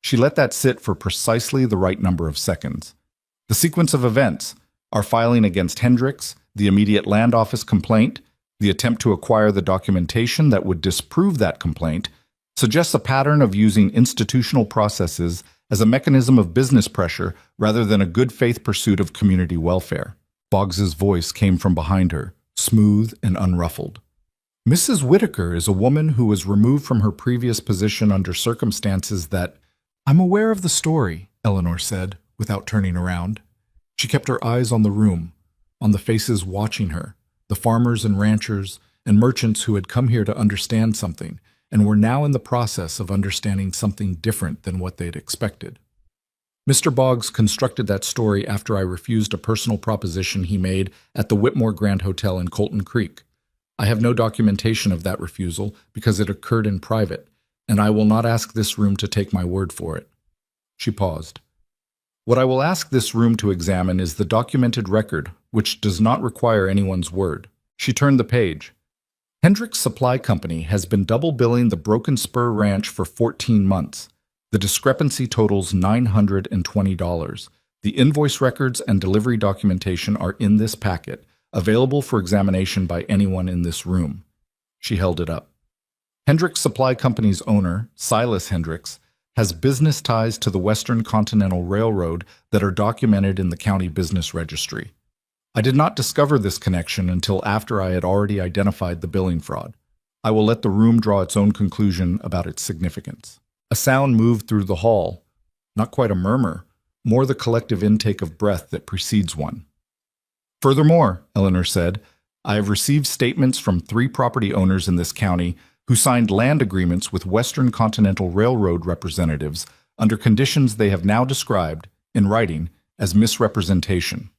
She let that sit for precisely the right number of seconds. The sequence of events, our filing against Hendricks, the immediate land office complaint, The attempt to acquire the documentation that would disprove that complaint suggests a pattern of using institutional processes as a mechanism of business pressure rather than a good faith pursuit of community welfare. Boggs's voice came from behind her, smooth and unruffled. Mrs. Whitaker is a woman who was removed from her previous position under circumstances that— I'm aware of the story, Eleanor said, without turning around. She kept her eyes on the room, on the faces watching her, the farmers and ranchers and merchants who had come here to understand something and were now in the process of understanding something different than what they'd expected. Mr. Boggs constructed that story after I refused a personal proposition he made at the Whitmore Grand Hotel in Colton Creek. I have no documentation of that refusal because it occurred in private, and I will not ask this room to take my word for it. She paused. What I will ask this room to examine is the documented record, which does not require anyone's word. She turned the page. Hendrick's Supply Company has been double billing the Broken Spur Ranch for 14 months. The discrepancy totals $920. The invoice records and delivery documentation are in this packet, available for examination by anyone in this room. She held it up. Hendrick's Supply Company's owner, Silas Hendricks, has business ties to the Western Continental Railroad that are documented in the county business registry. I did not discover this connection until after I had already identified the billing fraud. I will let the room draw its own conclusion about its significance. A sound moved through the hall, not quite a murmur, more the collective intake of breath that precedes one. Furthermore, Eleanor said, I have received statements from 3 property owners in this county who signed land agreements with Western Continental Railroad representatives under conditions they have now described, in writing, as misrepresentation.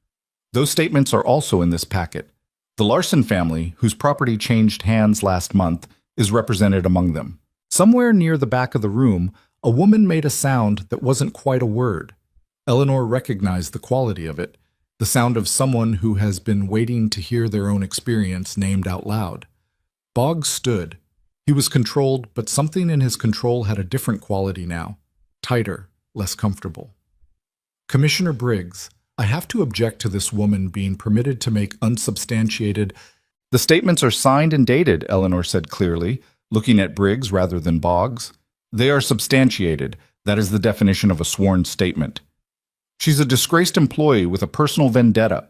Those statements are also in this packet. The Larson family, whose property changed hands last month, is represented among them. Somewhere near the back of the room, a woman made a sound that wasn't quite a word. Eleanor recognized the quality of it, the sound of someone who has been waiting to hear their own experience named out loud. Boggs stood. He was controlled, but something in his control had a different quality now, tighter, less comfortable. Commissioner Briggs, I have to object to this woman being permitted to make unsubstantiated— The statements are signed and dated, Eleanor said clearly, looking at Briggs rather than Boggs. They are substantiated. That is the definition of a sworn statement. She's a disgraced employee with a personal vendetta.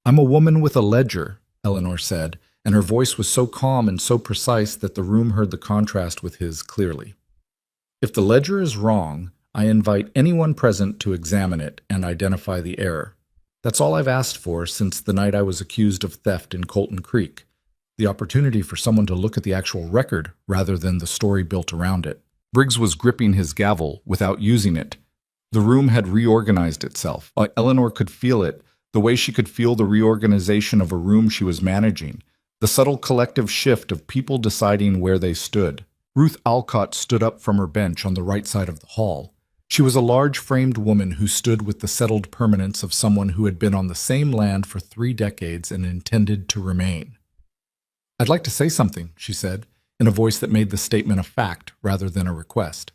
I'm a woman with a ledger, Eleanor said, and her voice was so calm and so precise that the room heard the contrast with his clearly. If the ledger is wrong, I invite anyone present to examine it and identify the error. That's all I've asked for since the night I was accused of theft in Colton Creek. The opportunity for someone to look at the actual record rather than the story built around it. Briggs was gripping his gavel without using it. The room had reorganized itself. Eleanor could feel it, the way she could feel the reorganization of a room she was managing, the subtle collective shift of people deciding where they stood. Ruth Alcott stood up from her bench on the right side of the hall. She was a large-framed woman who stood with the settled permanence of someone who had been on the same land for 3 decades and intended to remain. I'd like to say something, she said, in a voice that made the statement a fact rather than a request.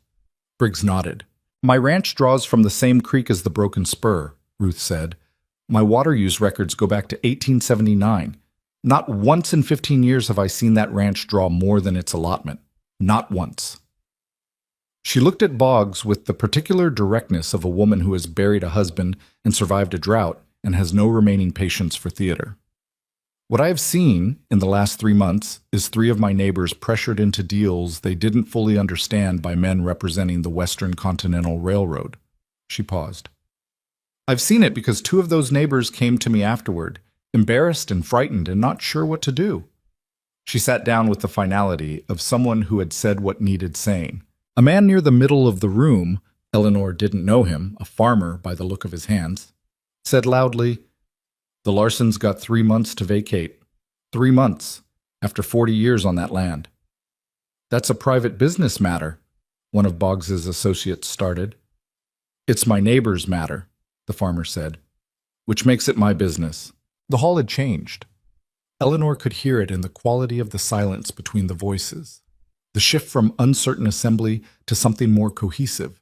Briggs nodded. My ranch draws from the same creek as the Broken Spur, Ruth said. My water use records go back to 1879. Not once in 15 years have I seen that ranch draw more than its allotment. Not once. She looked at Boggs with the particular directness of a woman who has buried a husband and survived a drought and has no remaining patience for theater. What I have seen in the last 3 months is 3 of my neighbors pressured into deals they didn't fully understand by men representing the Western Continental Railroad. She paused. I've seen it because 2 of those neighbors came to me afterward, embarrassed and frightened and not sure what to do. She sat down with the finality of someone who had said what needed saying. A man near the middle of the room, Eleanor didn't know him, a farmer by the look of his hands, said loudly, The Larsons got 3 months to vacate. 3 months, after 40 years on that land. That's a private business matter, one of Boggs's associates started. It's my neighbor's matter, the farmer said, which makes it my business. The hall had changed. Eleanor could hear it in the quality of the silence between the voices. The shift from uncertain assembly to something more cohesive,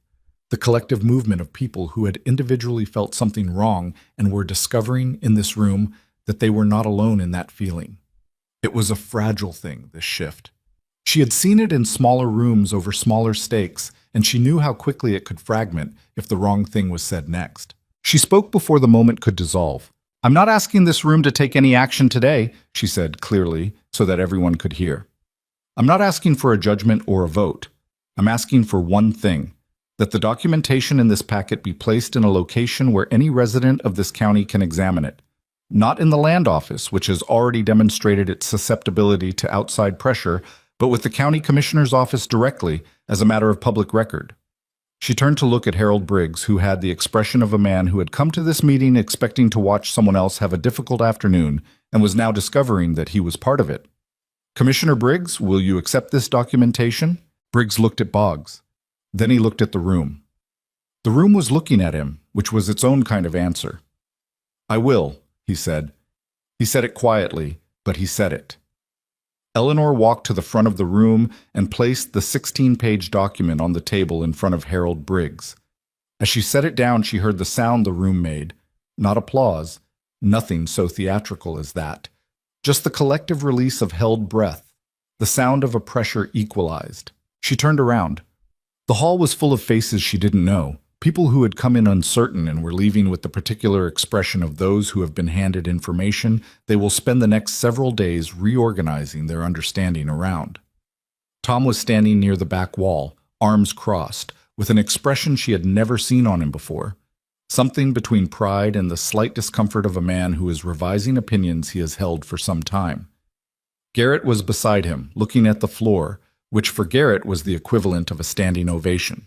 the collective movement of people who had individually felt something wrong and were discovering in this room that they were not alone in that feeling. It was a fragile thing, this shift. She had seen it in smaller rooms over smaller stakes, and she knew how quickly it could fragment if the wrong thing was said next. She spoke before the moment could dissolve. "I'm not asking this room to take any action today," she said clearly so that everyone could hear. "I'm not asking for a judgment or a vote. I'm asking for one thing, that the documentation in this packet be placed in a location where any resident of this county can examine it. Not in the land office, which has already demonstrated its susceptibility to outside pressure, but with the county commissioner's office directly as a matter of public record." She turned to look at Harold Briggs, who had the expression of a man who had come to this meeting expecting to watch someone else have a difficult afternoon and was now discovering that he was part of it. "Commissioner Briggs, will you accept this documentation?" Briggs looked at Boggs. Then he looked at the room. The room was looking at him, which was its own kind of answer. "I will," he said. He said it quietly, but he said it. Eleanor walked to the front of the room and placed the 16-page document on the table in front of Harold Briggs. As she set it down, she heard the sound the room made. Not applause, nothing so theatrical as that. Just the collective release of held breath, the sound of a pressure equalized. She turned around. The hall was full of faces she didn't know, people who had come in uncertain and were leaving with the particular expression of those who have been handed information they will spend the next several days reorganizing their understanding around. Tom was standing near the back wall, arms crossed, with an expression she had never seen on him before. Something between pride and the slight discomfort of a man who is revising opinions he has held for some time. Garrett was beside him, looking at the floor, which for Garrett was the equivalent of a standing ovation.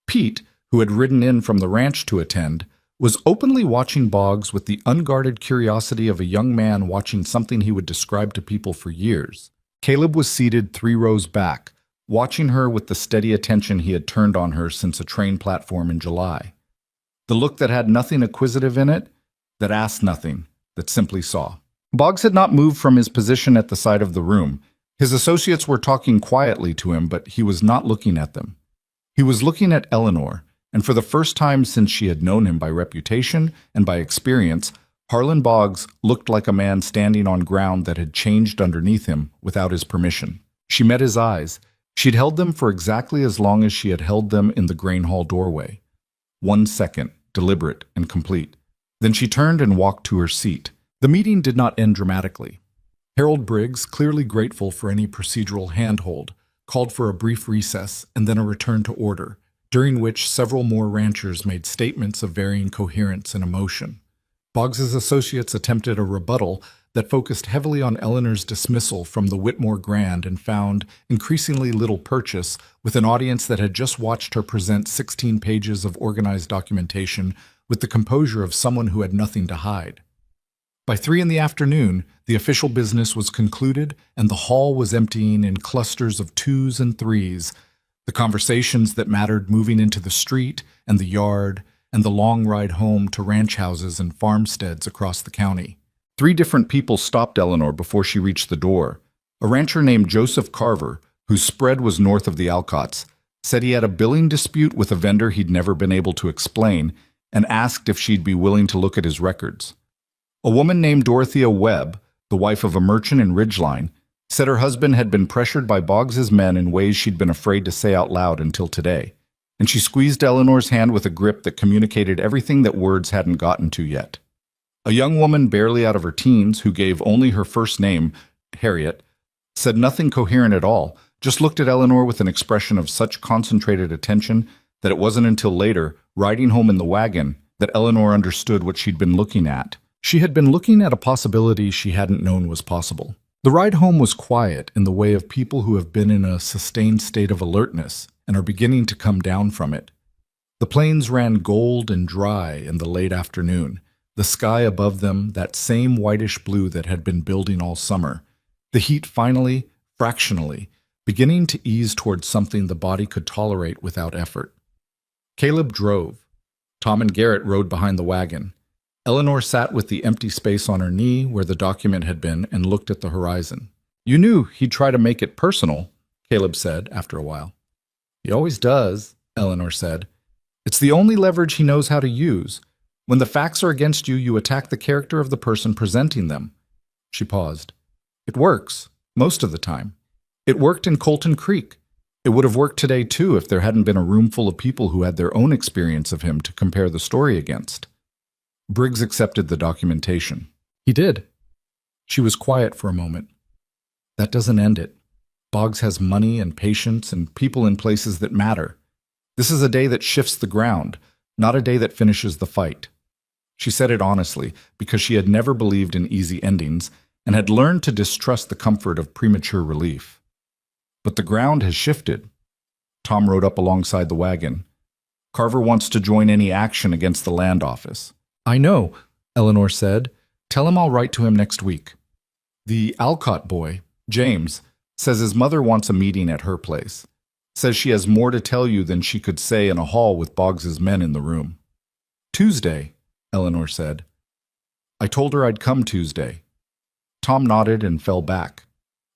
Pete, who had ridden in from the ranch to attend, was openly watching Boggs with the unguarded curiosity of a young man watching something he would describe to people for years. Caleb was seated 3 rows back, watching her with the steady attention he had turned on her since a train platform in July. The look that had nothing acquisitive in it, that asked nothing, that simply saw. Boggs had not moved from his position at the side of the room. His associates were talking quietly to him, but he was not looking at them. He was looking at Eleanor, and for the first time since she had known him by reputation and by experience, Harlan Boggs looked like a man standing on ground that had changed underneath him without his permission. She met his eyes. She'd held them for exactly as long as she had held them in the grain hall doorway. 1 second, deliberate and complete. Then she turned and walked to her seat. The meeting did not end dramatically. Harold Briggs, clearly grateful for any procedural handhold, called for a brief recess and then a return to order, during which several more ranchers made statements of varying coherence and emotion. Boggs's associates attempted a rebuttal that focused heavily on Eleanor's dismissal from the Whitmore Grand and found increasingly little purchase with an audience that had just watched her present 16 pages of organized documentation with the composure of someone who had nothing to hide. By 3 in the afternoon, the official business was concluded and the hall was emptying in clusters of 2s and 3s, the conversations that mattered moving into the street and the yard and the long ride home to ranch houses and farmsteads across the county. 3 different people stopped Eleanor before she reached the door. A rancher named Joseph Carver, whose spread was north of the Alcotts, said he had a billing dispute with a vendor he'd never been able to explain and asked if she'd be willing to look at his records. A woman named Dorothea Webb, the wife of a merchant in Ridgeline, said her husband had been pressured by Boggs's men in ways she'd been afraid to say out loud until today, and she squeezed Eleanor's hand with a grip that communicated everything that words hadn't gotten to yet. A young woman barely out of her teens, who gave only her first name, Harriet, said nothing coherent at all, just looked at Eleanor with an expression of such concentrated attention that it wasn't until later, riding home in the wagon, that Eleanor understood what she'd been looking at. She had been looking at a possibility she hadn't known was possible. The ride home was quiet in the way of people who have been in a sustained state of alertness and are beginning to come down from it. The plains ran gold and dry in the late afternoon, the sky above them that same whitish blue that had been building all summer, the heat finally, fractionally, beginning to ease towards something the body could tolerate without effort. Caleb drove. Tom and Garrett rode behind the wagon. Eleanor sat with the empty space on her knee where the document had been and looked at the horizon. "You knew he'd try to make it personal," Caleb said after a while. "He always does," Eleanor said. "It's the only leverage he knows how to use. When the facts are against you, you attack the character of the person presenting them." She paused. It works, most of the time. It worked in Colton Creek. It would have worked today too if there hadn't been a room full of people who had their own experience of him to compare the story against. Briggs accepted the documentation. He did. She was quiet for a moment. That doesn't end it. Boggs has money and patience and people in places that matter. This is a day that shifts the ground, not a day that finishes the fight. She said it honestly because she had never believed in easy endings and had learned to distrust the comfort of premature relief. But the ground has shifted. Tom rode up alongside the wagon. Carver wants to join any action against the land office. I know, Eleanor said. Tell him I'll write to him next week. The Alcott boy, James, says his mother wants a meeting at her place. Says she has more to tell you than she could say in a hall with Boggs's men in the room. Tuesday, Eleanor said. I told her I'd come Tuesday. Tom nodded and fell back.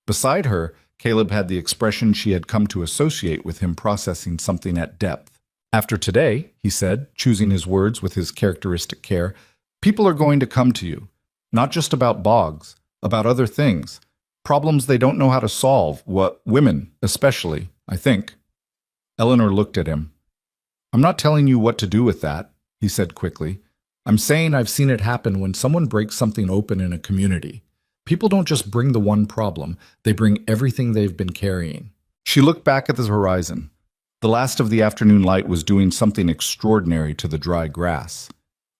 Beside her, Caleb had the expression she had come to associate with him processing something at depth. After today, he said, choosing his words with his characteristic care, people are going to come to you, not just about Boggs, about other things, problems they don't know how to solve, women especially, I think. Eleanor looked at him. I'm not telling you what to do with that, he said quickly. I'm saying I've seen it happen when someone breaks something open in a community. People don't just bring the one problem, they bring everything they've been carrying. She looked back at the horizon. The last of the afternoon light was doing something extraordinary to the dry grass,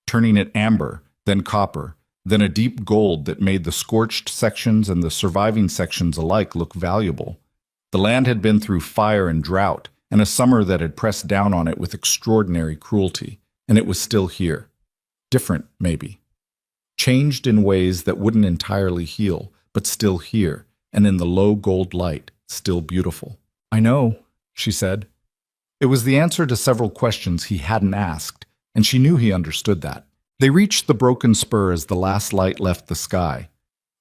turning it amber, then copper, then a deep gold that made the scorched sections and the surviving sections alike look valuable. The land had been through fire and drought, and a summer that had pressed down on it with extraordinary cruelty, and it was still here. Different, maybe. Changed in ways that wouldn't entirely heal, but still here, and in the low gold light, still beautiful. I know, she said. It was the answer to several questions he hadn't asked, and she knew he understood that. They reached the broken spur as the last light left the sky.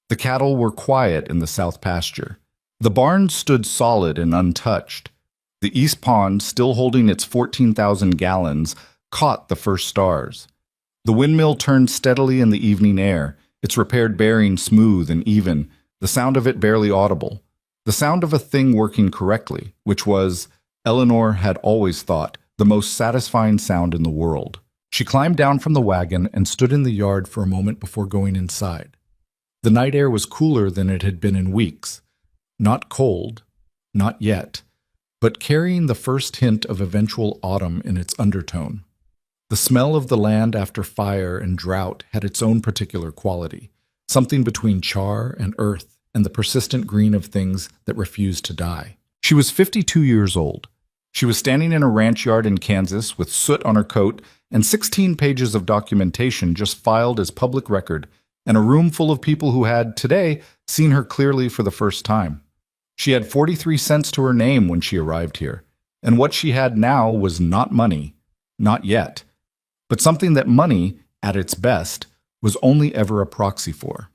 The cattle were quiet in the south pasture. The barn stood solid and untouched. The east pond, still holding its 14,000 gallons, caught the first stars. The windmill turned steadily in the evening air, its repaired bearing smooth and even, the sound of it barely audible. The sound of a thing working correctly, which was, Eleanor had always thought, the most satisfying sound in the world. She climbed down from the wagon and stood in the yard for a moment before going inside. The night air was cooler than it had been in weeks. Not cold, not yet, but carrying the first hint of eventual autumn in its undertone. The smell of the land after fire and drought had its own particular quality, something between char and earth and the persistent green of things that refused to die. She was 52 years old. She was standing in a ranch yard in Kansas with soot on her coat and 16 pages of documentation just filed as public record, and a room full of people who had, today, seen her clearly for the first time. She had 43 cents to her name when she arrived here, and what she had now was not money, not yet, but something that money, at its best, was only ever a proxy for.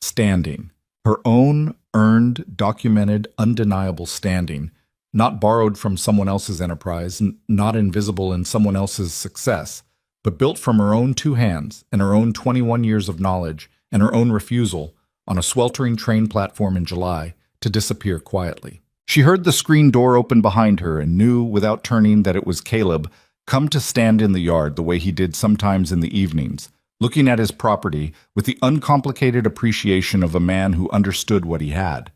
Standing. Her own, earned, documented, undeniable standing, not borrowed from someone else's enterprise, not invisible in someone else's success, but built from her own two hands and her own 21 years of knowledge and her own refusal, on a sweltering train platform in July, to disappear quietly. She heard the screen door open behind her and knew, without turning, that it was Caleb, come to stand in the yard the way he did sometimes in the evenings, looking at his property with the uncomplicated appreciation of a man who understood what he had.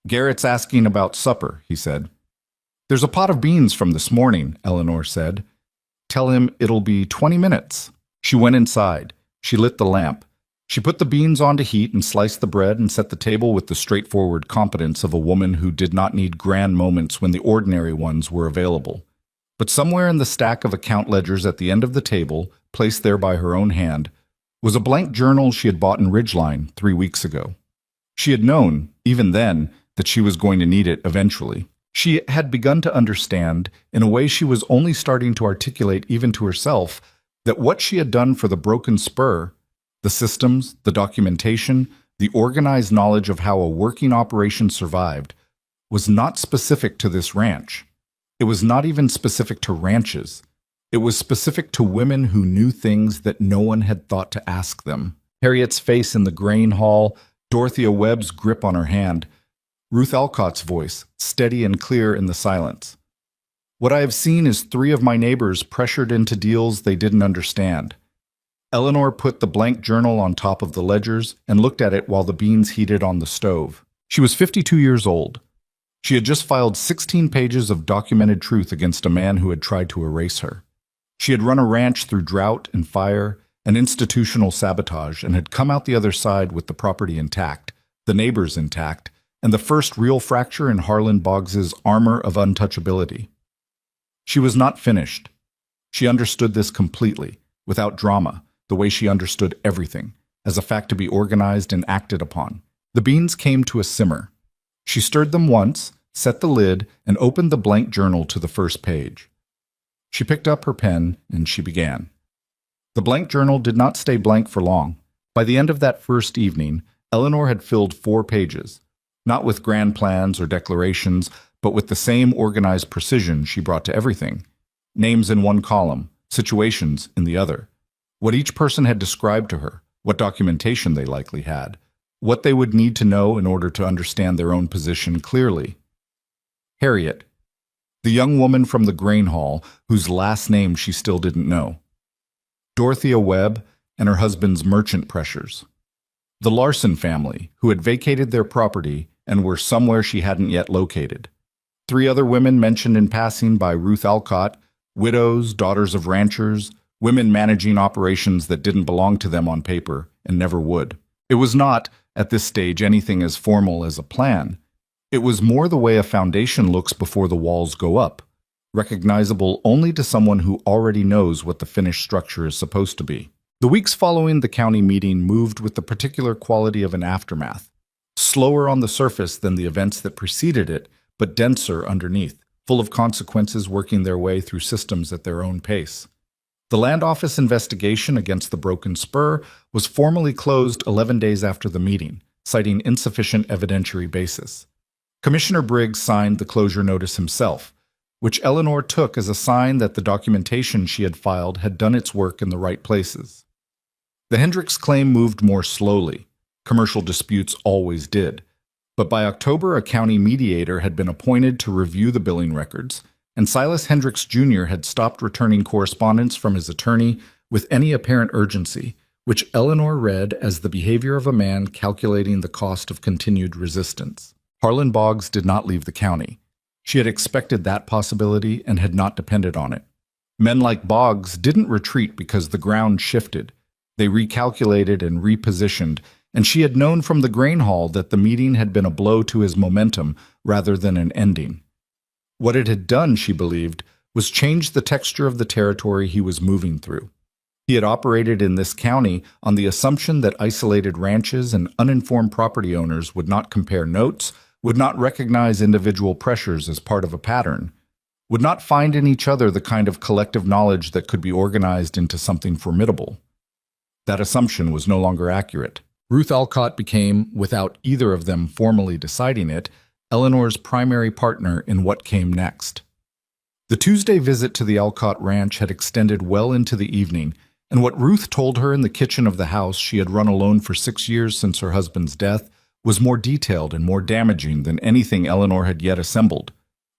Garrett's asking about supper, he said. There's a pot of beans from this morning, Eleanor said. Tell him it'll be 20 minutes. She went inside. She lit the lamp. She put the beans on to heat and sliced the bread and set the table with the straightforward competence of a woman who did not need grand moments when the ordinary ones were available. But somewhere in the stack of account ledgers at the end of the table, placed there by her own hand, was a blank journal she had bought in Ridgeline 3 weeks ago. She had known, even then, that she was going to need it eventually. She had begun to understand, in a way she was only starting to articulate even to herself, that what she had done for the broken spur, the systems, the documentation, the organized knowledge of how a working operation survived, was not specific to this ranch. It was not even specific to ranches. It was specific to women who knew things that no one had thought to ask them. Harriet's face in the grain haul, Dorothea Webb's grip on her hand, Ruth Alcott's voice, steady and clear in the silence. What I have seen is 3 of my neighbors pressured into deals they didn't understand. Eleanor put the blank journal on top of the ledgers and looked at it while the beans heated on the stove. She was 52 years old. She had just filed 16 pages of documented truth against a man who had tried to erase her. She had run a ranch through drought and fire and institutional sabotage and had come out the other side with the property intact, the neighbors intact, and the first real fracture in Harlan Boggs's armor of untouchability. She was not finished. She understood this completely, without drama, the way she understood everything, as a fact to be organized and acted upon. The beans came to a simmer. She stirred them once, set the lid, and opened the blank journal to the first page. She picked up her pen, and she began. The blank journal did not stay blank for long. By the end of that first evening, Eleanor had filled 4 pages, not with grand plans or declarations, but with the same organized precision she brought to everything. Names in one column, situations in the other. What each person had described to her, what documentation they likely had, what they would need to know in order to understand their own position clearly. Harriet, the young woman from the grain hall whose last name she still didn't know. Dorothea Webb and her husband's merchant pressures. The Larson family, who had vacated their property and were somewhere she hadn't yet located. 3 other women mentioned in passing by Ruth Alcott, widows, daughters of ranchers, women managing operations that didn't belong to them on paper and never would. It was not, at this stage, anything as formal as a plan. It was more the way a foundation looks before the walls go up, recognizable only to someone who already knows what the finished structure is supposed to be. The weeks following the county meeting moved with the particular quality of an aftermath, slower on the surface than the events that preceded it, but denser underneath, full of consequences working their way through systems at their own pace. The land office investigation against the broken spur was formally closed 11 days after the meeting, citing insufficient evidentiary basis. Commissioner Briggs signed the closure notice himself, which Eleanor took as a sign that the documentation she had filed had done its work in the right places. The Hendricks claim moved more slowly. Commercial disputes always did. But by October, a county mediator had been appointed to review the billing records, and Silas Hendricks Jr. had stopped returning correspondence from his attorney with any apparent urgency, which Eleanor read as the behavior of a man calculating the cost of continued resistance. Harlan Boggs did not leave the county. She had expected that possibility and had not depended on it. Men like Boggs didn't retreat because the ground shifted. They recalculated and repositioned, and she had known from the grain hall that the meeting had been a blow to his momentum rather than an ending. What it had done, she believed, was change the texture of the territory he was moving through. He had operated in this county on the assumption that isolated ranches and uninformed property owners would not compare notes, would not recognize individual pressures as part of a pattern, would not find in each other the kind of collective knowledge that could be organized into something formidable. That assumption was no longer accurate. Ruth Alcott became, without either of them formally deciding it, Eleanor's primary partner in what came next. The Tuesday visit to the Alcott ranch had extended well into the evening, and what Ruth told her in the kitchen of the house she had run alone for 6 years since her husband's death was more detailed and more damaging than anything Eleanor had yet assembled.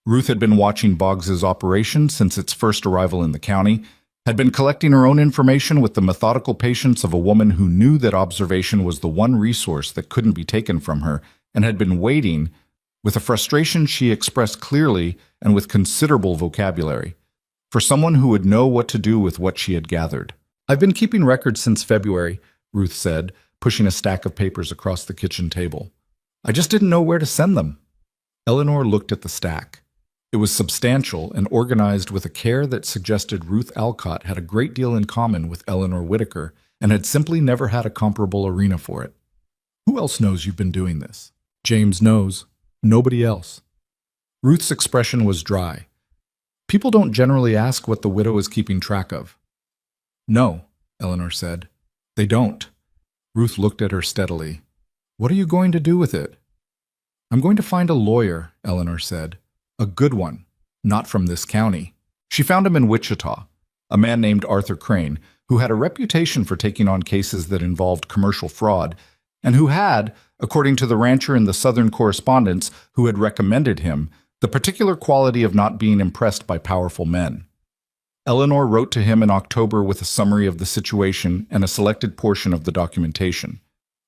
Ruth had been watching Boggs's operation since its first arrival in the county, had been collecting her own information with the methodical patience of a woman who knew that observation was the one resource that couldn't be taken from her, and had been waiting, with a frustration she expressed clearly and with considerable vocabulary, for someone who would know what to do with what she had gathered. "I've been keeping records since February," Ruth said, pushing a stack of papers across the kitchen table. "I just didn't know where to send them." Eleanor looked at the stack. It was substantial and organized with a care that suggested Ruth Alcott had a great deal in common with Eleanor Whitaker and had simply never had a comparable arena for it. "Who else knows you've been doing this?" "James knows. Nobody else." Ruth's expression was dry. "People don't generally ask what the widow is keeping track of." "No," Eleanor said. "They don't." Ruth looked at her steadily. "What are you going to do with it?" "I'm going to find a lawyer," Eleanor said. "A good one, not from this county." She found him in Wichita, a man named Arthur Crane, who had a reputation for taking on cases that involved commercial fraud, and who had, according to the rancher in the Southern correspondence who had recommended him, the particular quality of not being impressed by powerful men. Eleanor wrote to him in October with a summary of the situation and a selected portion of the documentation.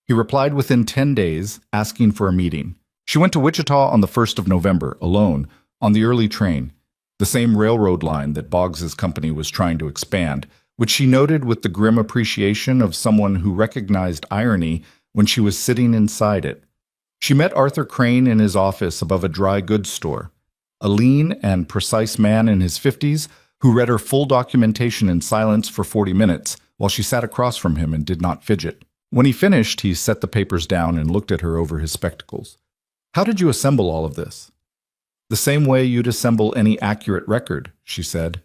He replied within 10 days, asking for a meeting. She went to Wichita on the 1st of November, alone, on the early train, the same railroad line that Boggs's company was trying to expand, which she noted with the grim appreciation of someone who recognized irony when she was sitting inside it. She met Arthur Crane in his office above a dry goods store, a lean and precise man in his 50s who read her full documentation in silence for 40 minutes while she sat across from him and did not fidget. When he finished, he set the papers down and looked at her over his spectacles. "How did you assemble all of this?" "The same way you'd assemble any accurate record," she said.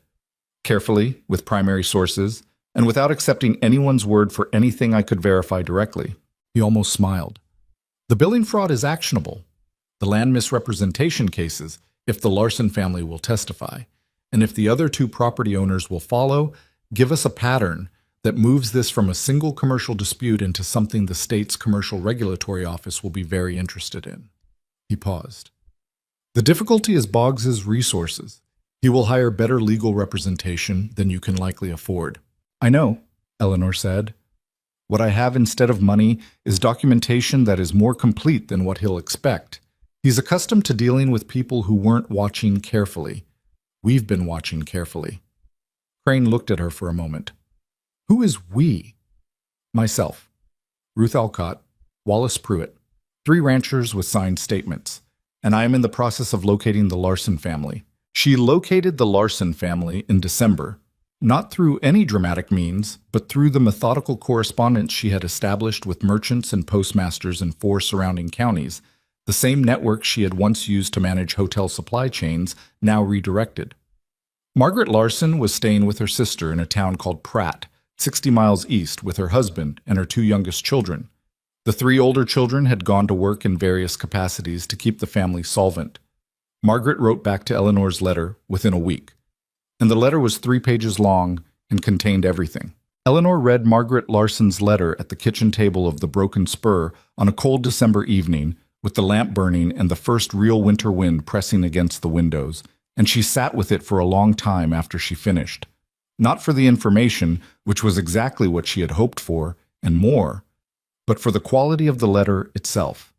"Carefully, with primary sources, and without accepting anyone's word for anything I could verify directly." He almost smiled. "The billing fraud is actionable. The land misrepresentation cases, if the Larson family will testify, and if the other two property owners will follow, give us a pattern that moves this from a single commercial dispute into something the state's commercial regulatory office will be very interested in." He paused. "The difficulty is Boggs's resources. He will hire better legal representation than you can likely afford." "I know," Eleanor said. "What I have instead of money is documentation that is more complete than what he'll expect. He's accustomed to dealing with people who weren't watching carefully. We've been watching carefully." Crane looked at her for a moment. "Who is we?" "Myself, Ruth Alcott, Wallace Pruitt, 3 ranchers with signed statements, and I am in the process of locating the Larson family." She located the Larson family in December, not through any dramatic means, but through the methodical correspondence she had established with merchants and postmasters in 4 surrounding counties, the same network she had once used to manage hotel supply chains, now redirected. Margaret Larson was staying with her sister in a town called Pratt, 60 miles east, with her husband and her 2 youngest children. The 3 older children had gone to work in various capacities to keep the family solvent. Margaret wrote back to Eleanor's letter within a week, and the letter was 3 pages long and contained everything. Eleanor read Margaret Larson's letter at the kitchen table of the Broken Spur on a cold December evening, with the lamp burning and the first real winter wind pressing against the windows, and she sat with it for a long time after she finished. Not for the information, which was exactly what she had hoped for, and more, but for the quality of the letter itself.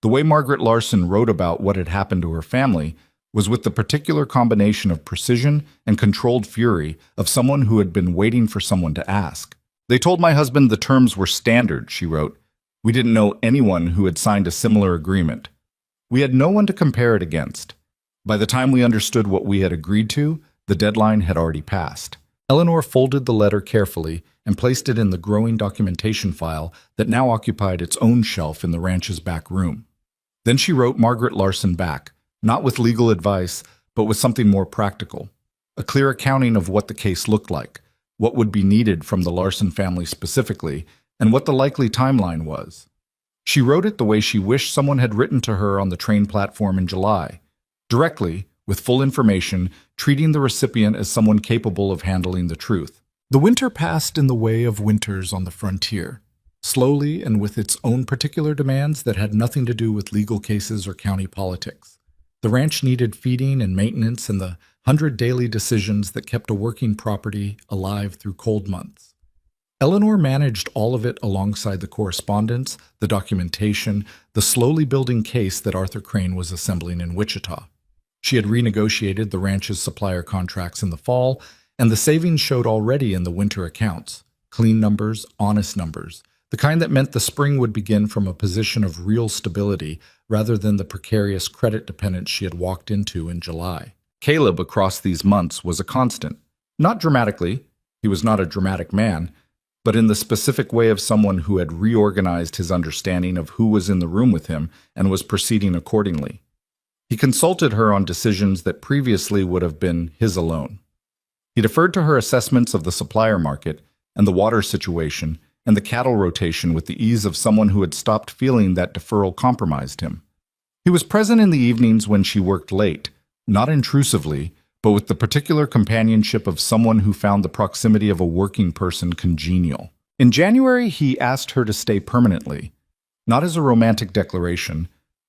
The way Margaret Larson wrote about what had happened to her family was with the particular combination of precision and controlled fury of someone who had been waiting for someone to ask. "They told my husband the terms were standard," she wrote. "We didn't know anyone who had signed a similar agreement. We had no one to compare it against. By the time we understood what we had agreed to, the deadline had already passed." Eleanor folded the letter carefully and placed it in the growing documentation file that now occupied its own shelf in the ranch's back room. Then she wrote Margaret Larson back, not with legal advice, but with something more practical, a clear accounting of what the case looked like, what would be needed from the Larson family specifically, and what the likely timeline was. She wrote it the way she wished someone had written to her on the train platform in July, directly, with full information, treating the recipient as someone capable of handling the truth. The winter passed in the way of winters on the frontier, slowly and with its own particular demands that had nothing to do with legal cases or county politics. The ranch needed feeding and maintenance and the 100 daily decisions that kept a working property alive through cold months. Eleanor managed all of it alongside the correspondence, the documentation, the slowly building case that Arthur Crane was assembling in Wichita. She had renegotiated the ranch's supplier contracts in the fall, and the savings showed already in the winter accounts. Clean numbers, honest numbers, the kind that meant the spring would begin from a position of real stability rather than the precarious credit dependence she had walked into in July. Caleb, across these months, was a constant. Not dramatically, he was not a dramatic man, but in the specific way of someone who had reorganized his understanding of who was in the room with him and was proceeding accordingly. He consulted her on decisions that previously would have been his alone. He deferred to her assessments of the supplier market and the water situation and the cattle rotation with the ease of someone who had stopped feeling that deferral compromised him. He was present in the evenings when she worked late, not intrusively, but with the particular companionship of someone who found the proximity of a working person congenial. In January, he asked her to stay permanently, Not as a romantic declaration.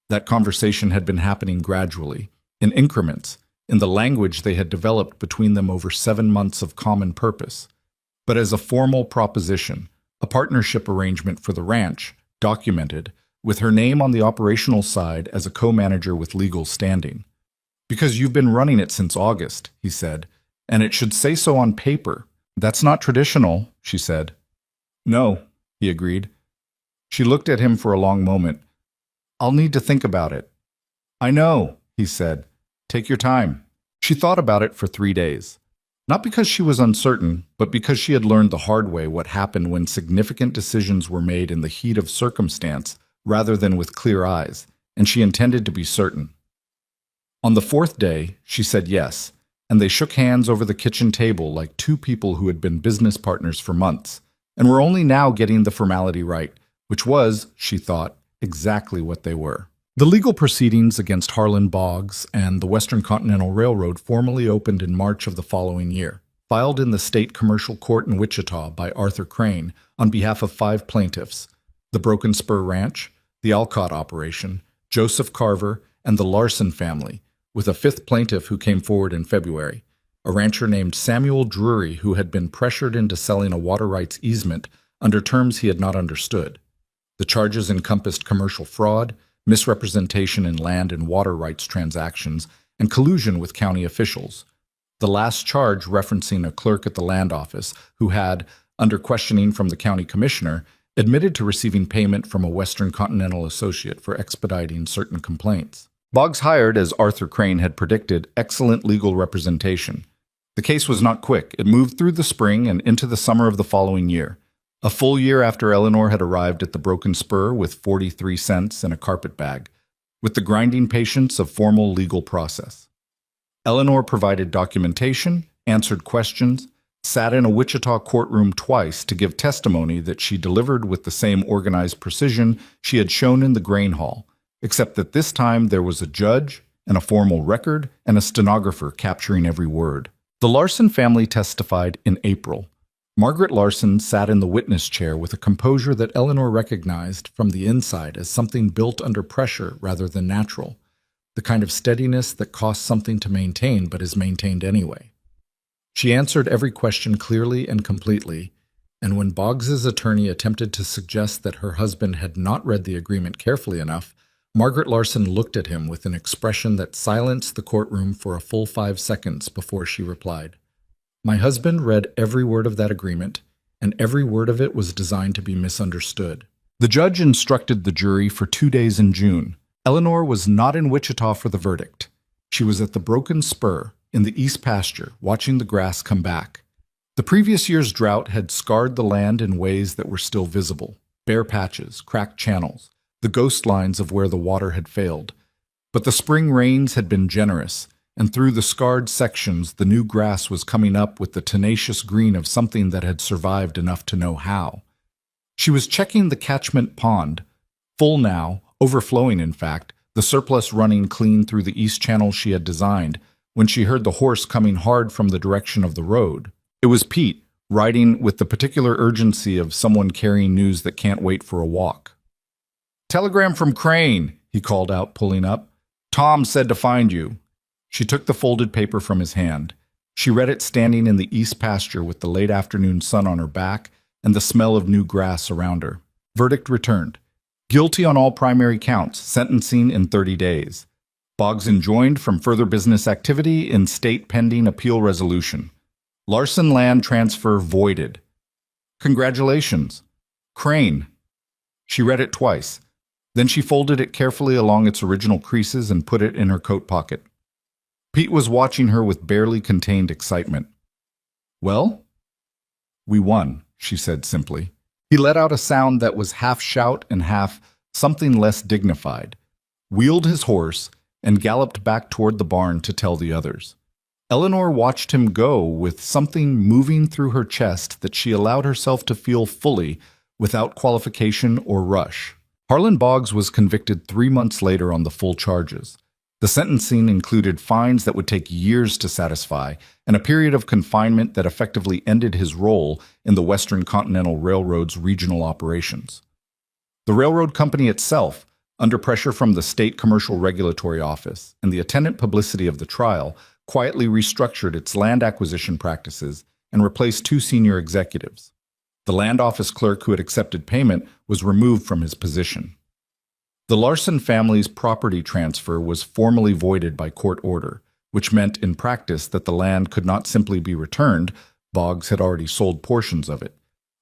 That conversation had been happening gradually, in increments, in the language they had developed between them over 7 months of common purpose, but as a formal proposition, a partnership arrangement for the ranch, documented, with her name on the operational side as a co-manager with legal standing. Because you've been running it since August, he said, and it should say so on paper. That's not traditional, she said. No, he agreed. She looked at him for a long moment. I'll need to think about it. I know, he said. Take your time. She thought about it for 3 days. Not because she was uncertain, but because she had learned the hard way what happened when significant decisions were made in the heat of circumstance rather than with clear eyes, and she intended to be certain. On the 4th day, she said yes, and they shook hands over the kitchen table like two people who had been business partners for months, and were only now getting the formality right, which was, she thought, exactly what they were. The legal proceedings against Harlan Boggs and the Western Continental Railroad formally opened in March of the following year, filed in the State Commercial Court in Wichita by Arthur Crane on behalf of 5 plaintiffs, the Broken Spur Ranch, the Alcott operation, Joseph Carver, and the Larson family, with a 5th plaintiff who came forward in February, a rancher named Samuel Drury who had been pressured into selling a water rights easement under terms he had not understood. The charges encompassed commercial fraud, misrepresentation in land and water rights transactions, and collusion with county officials. The last charge referencing a clerk at the land office who had, under questioning from the county commissioner, admitted to receiving payment from a Western Continental associate for expediting certain complaints. Boggs hired, as Arthur Crane had predicted, excellent legal representation. The case was not quick. It moved through the spring and into the summer of the following year. A full year after Eleanor had arrived at the Broken Spur with 43 cents in a carpet bag, with the grinding patience of formal legal process. Eleanor provided documentation, answered questions, sat in a Wichita courtroom twice to give testimony that she delivered with the same organized precision she had shown in the grain hall, except that this time there was a judge and a formal record and a stenographer capturing every word. The Larson family testified in April. Margaret Larson sat in the witness chair with a composure that Eleanor recognized from the inside as something built under pressure rather than natural, the kind of steadiness that costs something to maintain but is maintained anyway. She answered every question clearly and completely, and when Boggs's attorney attempted to suggest that her husband had not read the agreement carefully enough, Margaret Larson looked at him with an expression that silenced the courtroom for a full 5 seconds before she replied. My husband read every word of that agreement, and every word of it was designed to be misunderstood. The judge instructed the jury for 2 days in June. Eleanor was not in Wichita for the verdict. She was at the Broken Spur, in the east pasture, watching the grass come back. The previous year's drought had scarred the land in ways that were still visible, bare patches, cracked channels, the ghost lines of where the water had failed. But the spring rains had been generous, and through the scarred sections the new grass was coming up with the tenacious green of something that had survived enough to know how. She was checking the catchment pond, full now, overflowing in fact, the surplus running clean through the east channel she had designed, when she heard the horse coming hard from the direction of the road. It was Pete, riding with the particular urgency of someone carrying news that can't wait for a walk. "Telegram from Crane," he called out, pulling up. "Tom said to find you." She took the folded paper from his hand. She read it standing in the east pasture with the late afternoon sun on her back and the smell of new grass around her. Verdict returned. Guilty on all primary counts, sentencing in 30 days. Boggs enjoined from further business activity in state pending appeal resolution. Larson land transfer voided. Congratulations. Crane. She read it twice. Then she folded it carefully along its original creases and put it in her coat pocket. Pete was watching her with barely contained excitement. "Well?" "We won," she said simply. He let out a sound that was half shout and half something less dignified, wheeled his horse, and galloped back toward the barn to tell the others. Eleanor watched him go with something moving through her chest that she allowed herself to feel fully, without qualification or rush. Harlan Boggs was convicted 3 months later on the full charges. The sentencing included fines that would take years to satisfy and a period of confinement that effectively ended his role in the Western Continental Railroad's regional operations. The railroad company itself, under pressure from the State Commercial Regulatory Office and the attendant publicity of the trial, quietly restructured its land acquisition practices and replaced two senior executives. The land office clerk who had accepted payment was removed from his position. The Larson family's property transfer was formally voided by court order, which meant in practice that the land could not simply be returned. Boggs had already sold portions of it.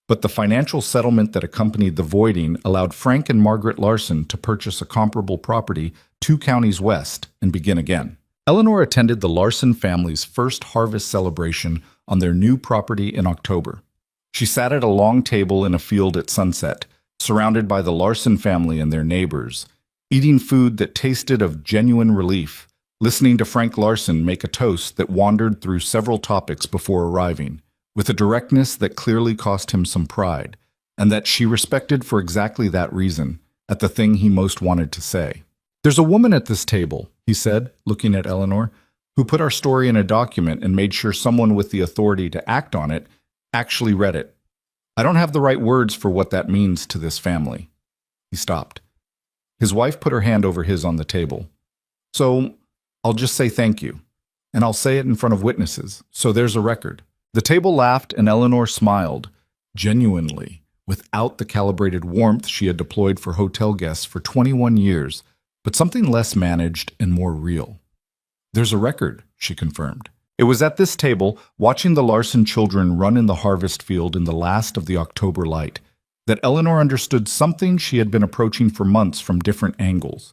But the financial settlement that accompanied the voiding allowed Frank and Margaret Larson to purchase a comparable property 2 counties west and begin again. Eleanor attended the Larson family's first harvest celebration on their new property in October. She sat at a long table in a field at sunset, surrounded by the Larson family and their neighbors, eating food that tasted of genuine relief, listening to Frank Larson make a toast that wandered through several topics before arriving, with a directness that clearly cost him some pride, and that she respected for exactly that reason, at the thing he most wanted to say. "There's a woman at this table," he said, looking at Eleanor, "who put our story in a document and made sure someone with the authority to act on it actually read it. I don't have the right words for what that means to this family." He stopped. His wife put her hand over his on the table. "So, I'll just say thank you, and I'll say it in front of witnesses, so there's a record." The table laughed and Eleanor smiled, genuinely, without the calibrated warmth she had deployed for hotel guests for 21 years, but something less managed and more real. "There's a record," she confirmed. It was at this table, watching the Larson children run in the harvest field in the last of the October light, that Eleanor understood something she had been approaching for months from different angles.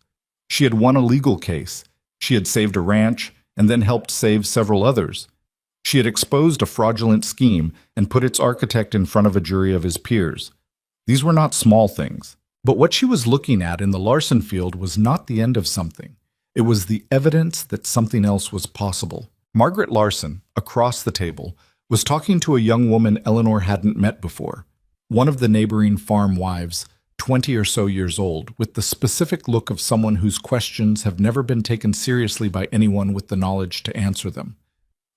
She had won a legal case. She had saved a ranch and then helped save several others. She had exposed a fraudulent scheme and put its architect in front of a jury of his peers. These were not small things. But what she was looking at in the Larson field was not the end of something. It was the evidence that something else was possible. Margaret Larson, across the table, was talking to a young woman Eleanor hadn't met before, one of the neighboring farm wives, 20 or so years old, with the specific look of someone whose questions have never been taken seriously by anyone with the knowledge to answer them.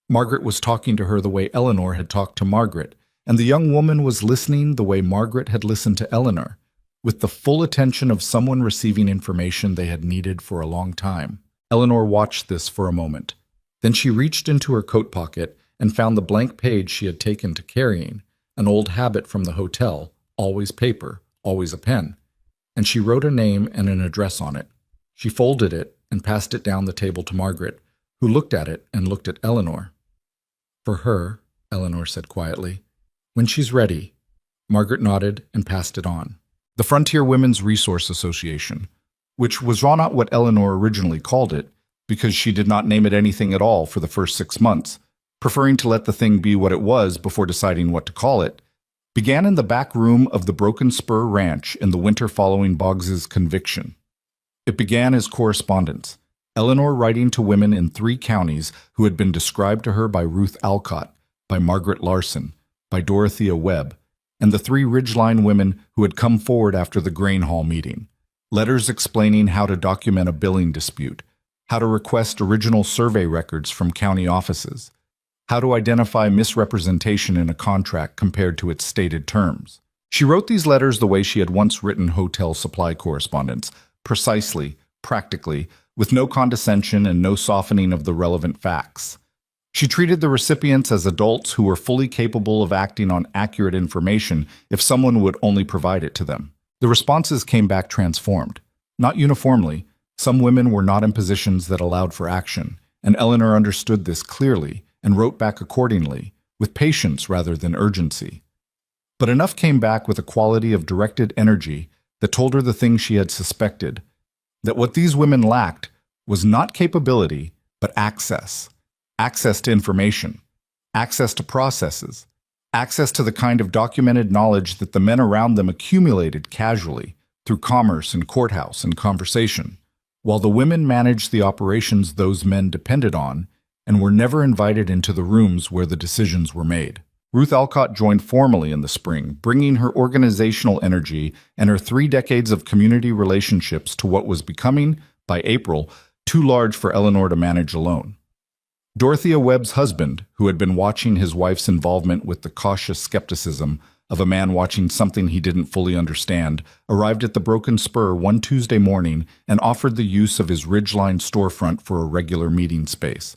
Margaret was talking to her the way Eleanor had talked to Margaret, and the young woman was listening the way Margaret had listened to Eleanor, with the full attention of someone receiving information they had needed for a long time. Eleanor watched this for a moment. Then she reached into her coat pocket and found the blank page she had taken to carrying, an old habit from the hotel, always paper, always a pen, and she wrote a name and an address on it. She folded it and passed it down the table to Margaret, who looked at it and looked at Eleanor. "For her," Eleanor said quietly. "When she's ready." Margaret nodded and passed it on. The Frontier Women's Resource Association, which was not what Eleanor originally called it, because she did not name it anything at all for the first 6 months, preferring to let the thing be what it was before deciding what to call it, began in the back room of the Broken Spur Ranch in the winter following Boggs's conviction. It began as correspondence, Eleanor writing to women in 3 counties who had been described to her by Ruth Alcott, by Margaret Larson, by Dorothea Webb, and the 3 Ridgeline women who had come forward after the grain hall meeting. Letters explaining how to document a billing dispute, how to request original survey records from county offices, how to identify misrepresentation in a contract compared to its stated terms. She wrote these letters the way she had once written hotel supply correspondence, precisely, practically, with no condescension and no softening of the relevant facts. She treated the recipients as adults who were fully capable of acting on accurate information if someone would only provide it to them. The responses came back transformed. Not uniformly. Some women were not in positions that allowed for action, and Eleanor understood this clearly and wrote back accordingly, with patience rather than urgency. But enough came back with a quality of directed energy that told her the thing she had suspected, that what these women lacked was not capability, but access. Access to information, access to processes, access to the kind of documented knowledge that the men around them accumulated casually through commerce and courthouse and conversation, while the women managed the operations those men depended on and were never invited into the rooms where the decisions were made. Ruth Alcott joined formally in the spring, bringing her organizational energy and her 3 decades of community relationships to what was becoming, by April, too large for Eleanor to manage alone. Dorothea Webb's husband, who had been watching his wife's involvement with the cautious skepticism, of a man watching something he didn't fully understand, arrived at the Broken Spur one Tuesday morning and offered the use of his Ridgeline storefront for a regular meeting space.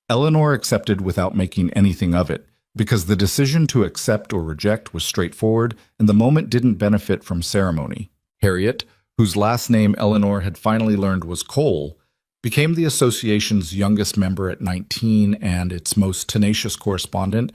Eleanor accepted without making anything of it, because the decision to accept or reject was straightforward and the moment didn't benefit from ceremony. Harriet, whose last name Eleanor had finally learned was Cole, became the association's youngest member at 19 and its most tenacious correspondent,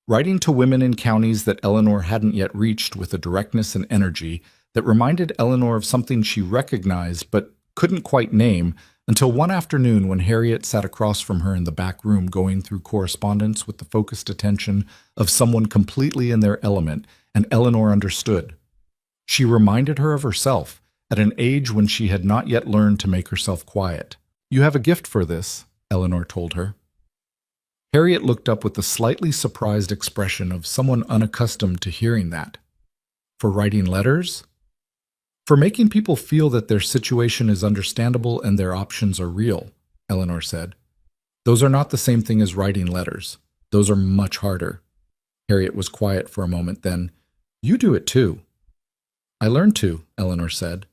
writing to women in counties that Eleanor hadn't yet reached with a directness and energy that reminded Eleanor of something she recognized but couldn't quite name until one afternoon when Harriet sat across from her in the back room going through correspondence with the focused attention of someone completely in their element, and Eleanor understood. She reminded her of herself at an age when she had not yet learned to make herself quiet. "You have a gift for this," Eleanor told her. Harriet looked up with a slightly surprised expression of someone unaccustomed to hearing that. "For writing letters?" "For making people feel that their situation is understandable and their options are real," Eleanor said. "Those are not the same thing as writing letters. Those are much harder." Harriet was quiet for a moment, then, "You do it too." "I learned to," Eleanor said.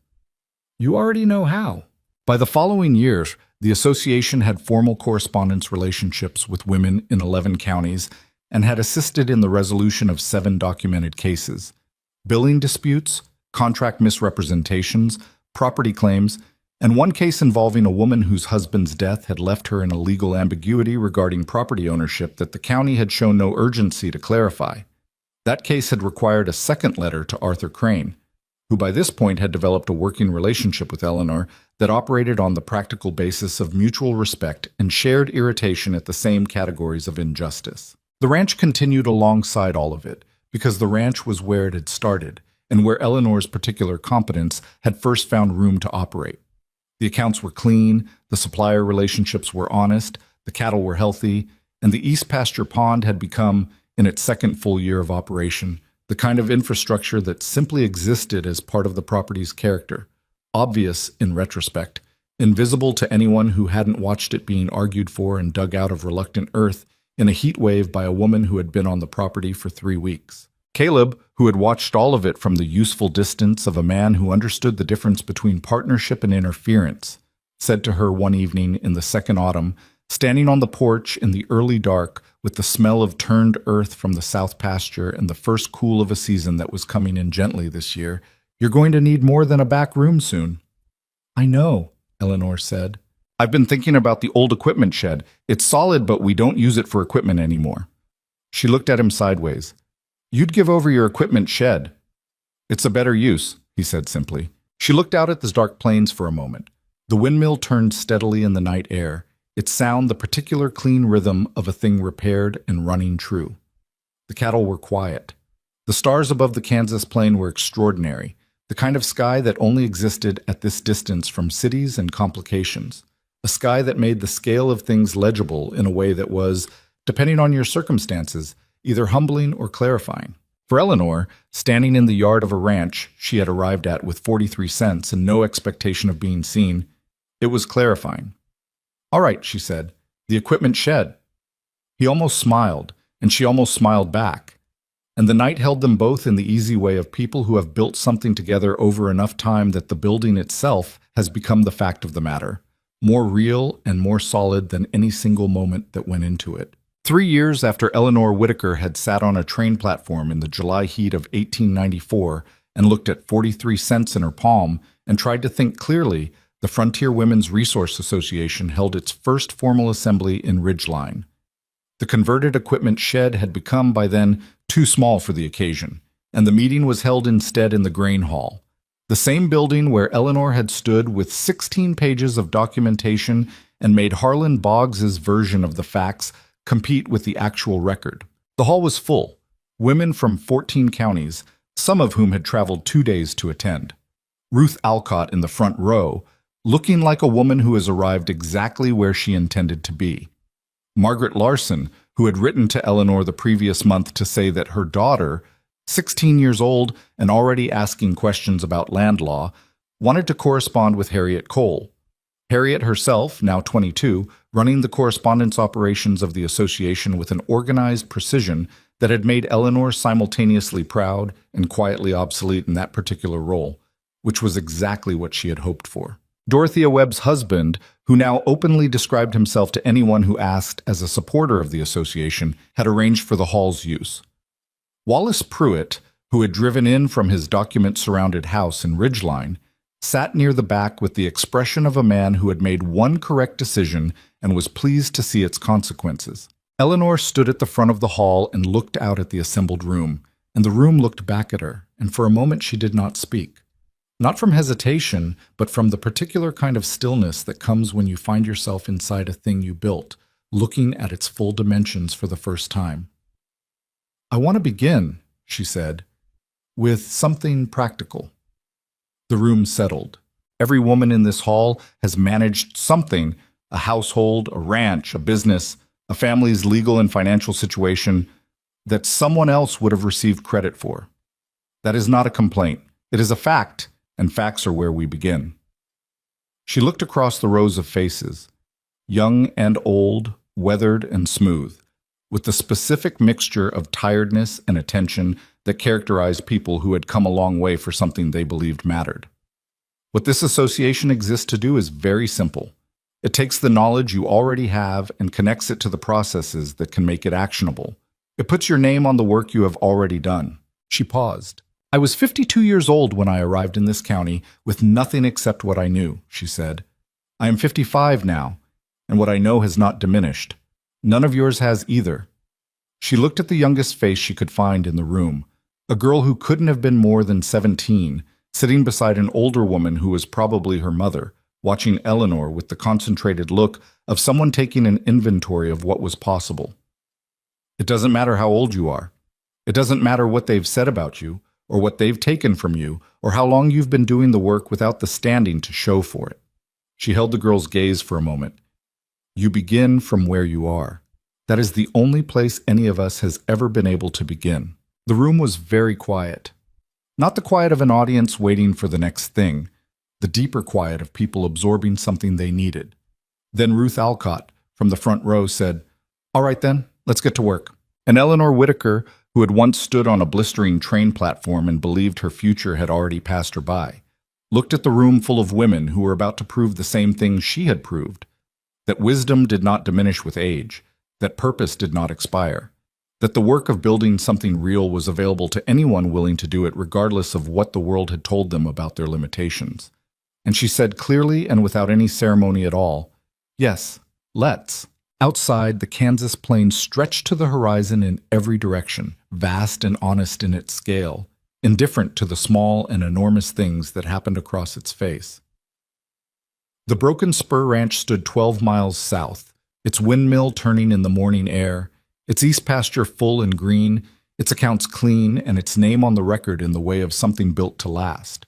"You already know how." By the following year, the association had formal correspondence relationships with women in 11 counties and had assisted in the resolution of 7 documented cases: billing disputes, contract misrepresentations, property claims, and one case involving a woman whose husband's death had left her in a legal ambiguity regarding property ownership that the county had shown no urgency to clarify. That case had required a second letter to Arthur Crane, who by this point had developed a working relationship with Eleanor that operated on the practical basis of mutual respect and shared irritation at the same categories of injustice. The ranch continued alongside all of it, because the ranch was where it had started, and where Eleanor's particular competence had first found room to operate. The accounts were clean, the supplier relationships were honest, the cattle were healthy, and the East Pasture Pond had become, in its second full year of operation, the kind of infrastructure that simply existed as part of the property's character, obvious in retrospect, invisible to anyone who hadn't watched it being argued for and dug out of reluctant earth in a heat wave by a woman who had been on the property for 3 weeks. Caleb, who had watched all of it from the useful distance of a man who understood the difference between partnership and interference, said to her one evening in the second autumn, standing on the porch in the early dark with the smell of turned earth from the south pasture and the first cool of a season that was coming in gently this year, "You're going to need more than a back room soon." "I know," Eleanor said. "I've been thinking about the old equipment shed. It's solid, but we don't use it for equipment anymore." She looked at him sideways. "You'd give over your equipment shed." "It's a better use," he said simply. She looked out at the dark plains for a moment. The windmill turned steadily in the night air, its sound the particular clean rhythm of a thing repaired and running true. The cattle were quiet. The stars above the Kansas plain were extraordinary, the kind of sky that only existed at this distance from cities and complications, a sky that made the scale of things legible in a way that was, depending on your circumstances, either humbling or clarifying. For Eleanor, standing in the yard of a ranch she had arrived at with 43 cents and no expectation of being seen, it was clarifying. "All right," she said, "the equipment shed." He almost smiled, and she almost smiled back. And the night held them both in the easy way of people who have built something together over enough time that the building itself has become the fact of the matter, more real and more solid than any single moment that went into it. 3 years after Eleanor Whitaker had sat on a train platform in the July heat of 1894 and looked at 43 cents in her palm and tried to think clearly, the Frontier Women's Resource Association held its first formal assembly in Ridgeline. The converted equipment shed had become, by then, too small for the occasion, and the meeting was held instead in the grain hall, the same building where Eleanor had stood with 16 pages of documentation and made Harlan Boggs's version of the facts compete with the actual record. The hall was full, women from 14 counties, some of whom had traveled 2 days to attend. Ruth Alcott in the front row, looking like a woman who has arrived exactly where she intended to be. Margaret Larson, who had written to Eleanor the previous month to say that her daughter, 16 years old and already asking questions about land law, wanted to correspond with Harriet Cole. Harriet herself, now 22, running the correspondence operations of the association with an organized precision that had made Eleanor simultaneously proud and quietly obsolete in that particular role, which was exactly what she had hoped for. Dorothea Webb's husband, who now openly described himself to anyone who asked as a supporter of the association, had arranged for the hall's use. Wallace Pruitt, who had driven in from his document-surrounded house in Ridgeline, sat near the back with the expression of a man who had made one correct decision and was pleased to see its consequences. Eleanor stood at the front of the hall and looked out at the assembled room, and the room looked back at her, and for a moment she did not speak. Not from hesitation, but from the particular kind of stillness that comes when you find yourself inside a thing you built, looking at its full dimensions for the first time. "I want to begin," she said, "with something practical." The room settled. Every woman in this hall has managed something, a household, a ranch, a business, a family's legal and financial situation, that someone else would have received credit for. That is not a complaint. It is a fact, and facts are where we begin. She looked across the rows of faces, young and old, weathered and smooth, with the specific mixture of tiredness and attention that characterized people who had come a long way for something they believed mattered. What this association exists to do is very simple. It takes the knowledge you already have and connects it to the processes that can make it actionable. It puts your name on the work you have already done. She paused. "I was 52 years old when I arrived in this county with nothing except what I knew," she said. "I am 55 now, and what I know has not diminished. None of yours has either." She looked at the youngest face she could find in the room, a girl who couldn't have been more than 17, sitting beside an older woman who was probably her mother, watching Eleanor with the concentrated look of someone taking an inventory of what was possible. It doesn't matter how old you are. It doesn't matter what they've said about you, or what they've taken from you, or how long you've been doing the work without the standing to show for it. She held the girl's gaze for a moment. "You begin from where you are. That is the only place any of us has ever been able to begin." The room was very quiet. Not the quiet of an audience waiting for the next thing, the deeper quiet of people absorbing something they needed. Then Ruth Alcott, from the front row, said, "All right then, let's get to work." And Eleanor Whitaker, who had once stood on a blistering train platform and believed her future had already passed her by, looked at the room full of women who were about to prove the same thing she had proved, that wisdom did not diminish with age, that purpose did not expire, that the work of building something real was available to anyone willing to do it regardless of what the world had told them about their limitations. And she said clearly and without any ceremony at all, "Yes, let's." Outside, the Kansas plain stretched to the horizon in every direction, vast and honest in its scale, indifferent to the small and enormous things that happened across its face. The Broken Spur Ranch stood 12 miles south, its windmill turning in the morning air, its east pasture full and green, its accounts clean, and its name on the record in the way of something built to last.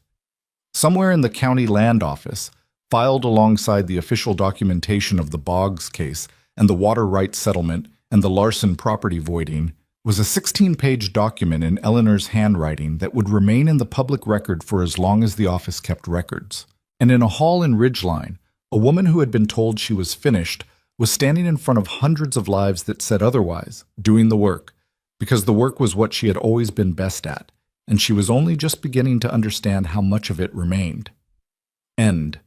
Somewhere in the county land office, filed alongside the official documentation of the Boggs case and the water rights settlement and the Larson property voiding, was a 16-page document in Eleanor's handwriting that would remain in the public record for as long as the office kept records. And in a hall in Ridgeline, a woman who had been told she was finished was standing in front of hundreds of lives that said otherwise, doing the work, because the work was what she had always been best at, and she was only just beginning to understand how much of it remained. End.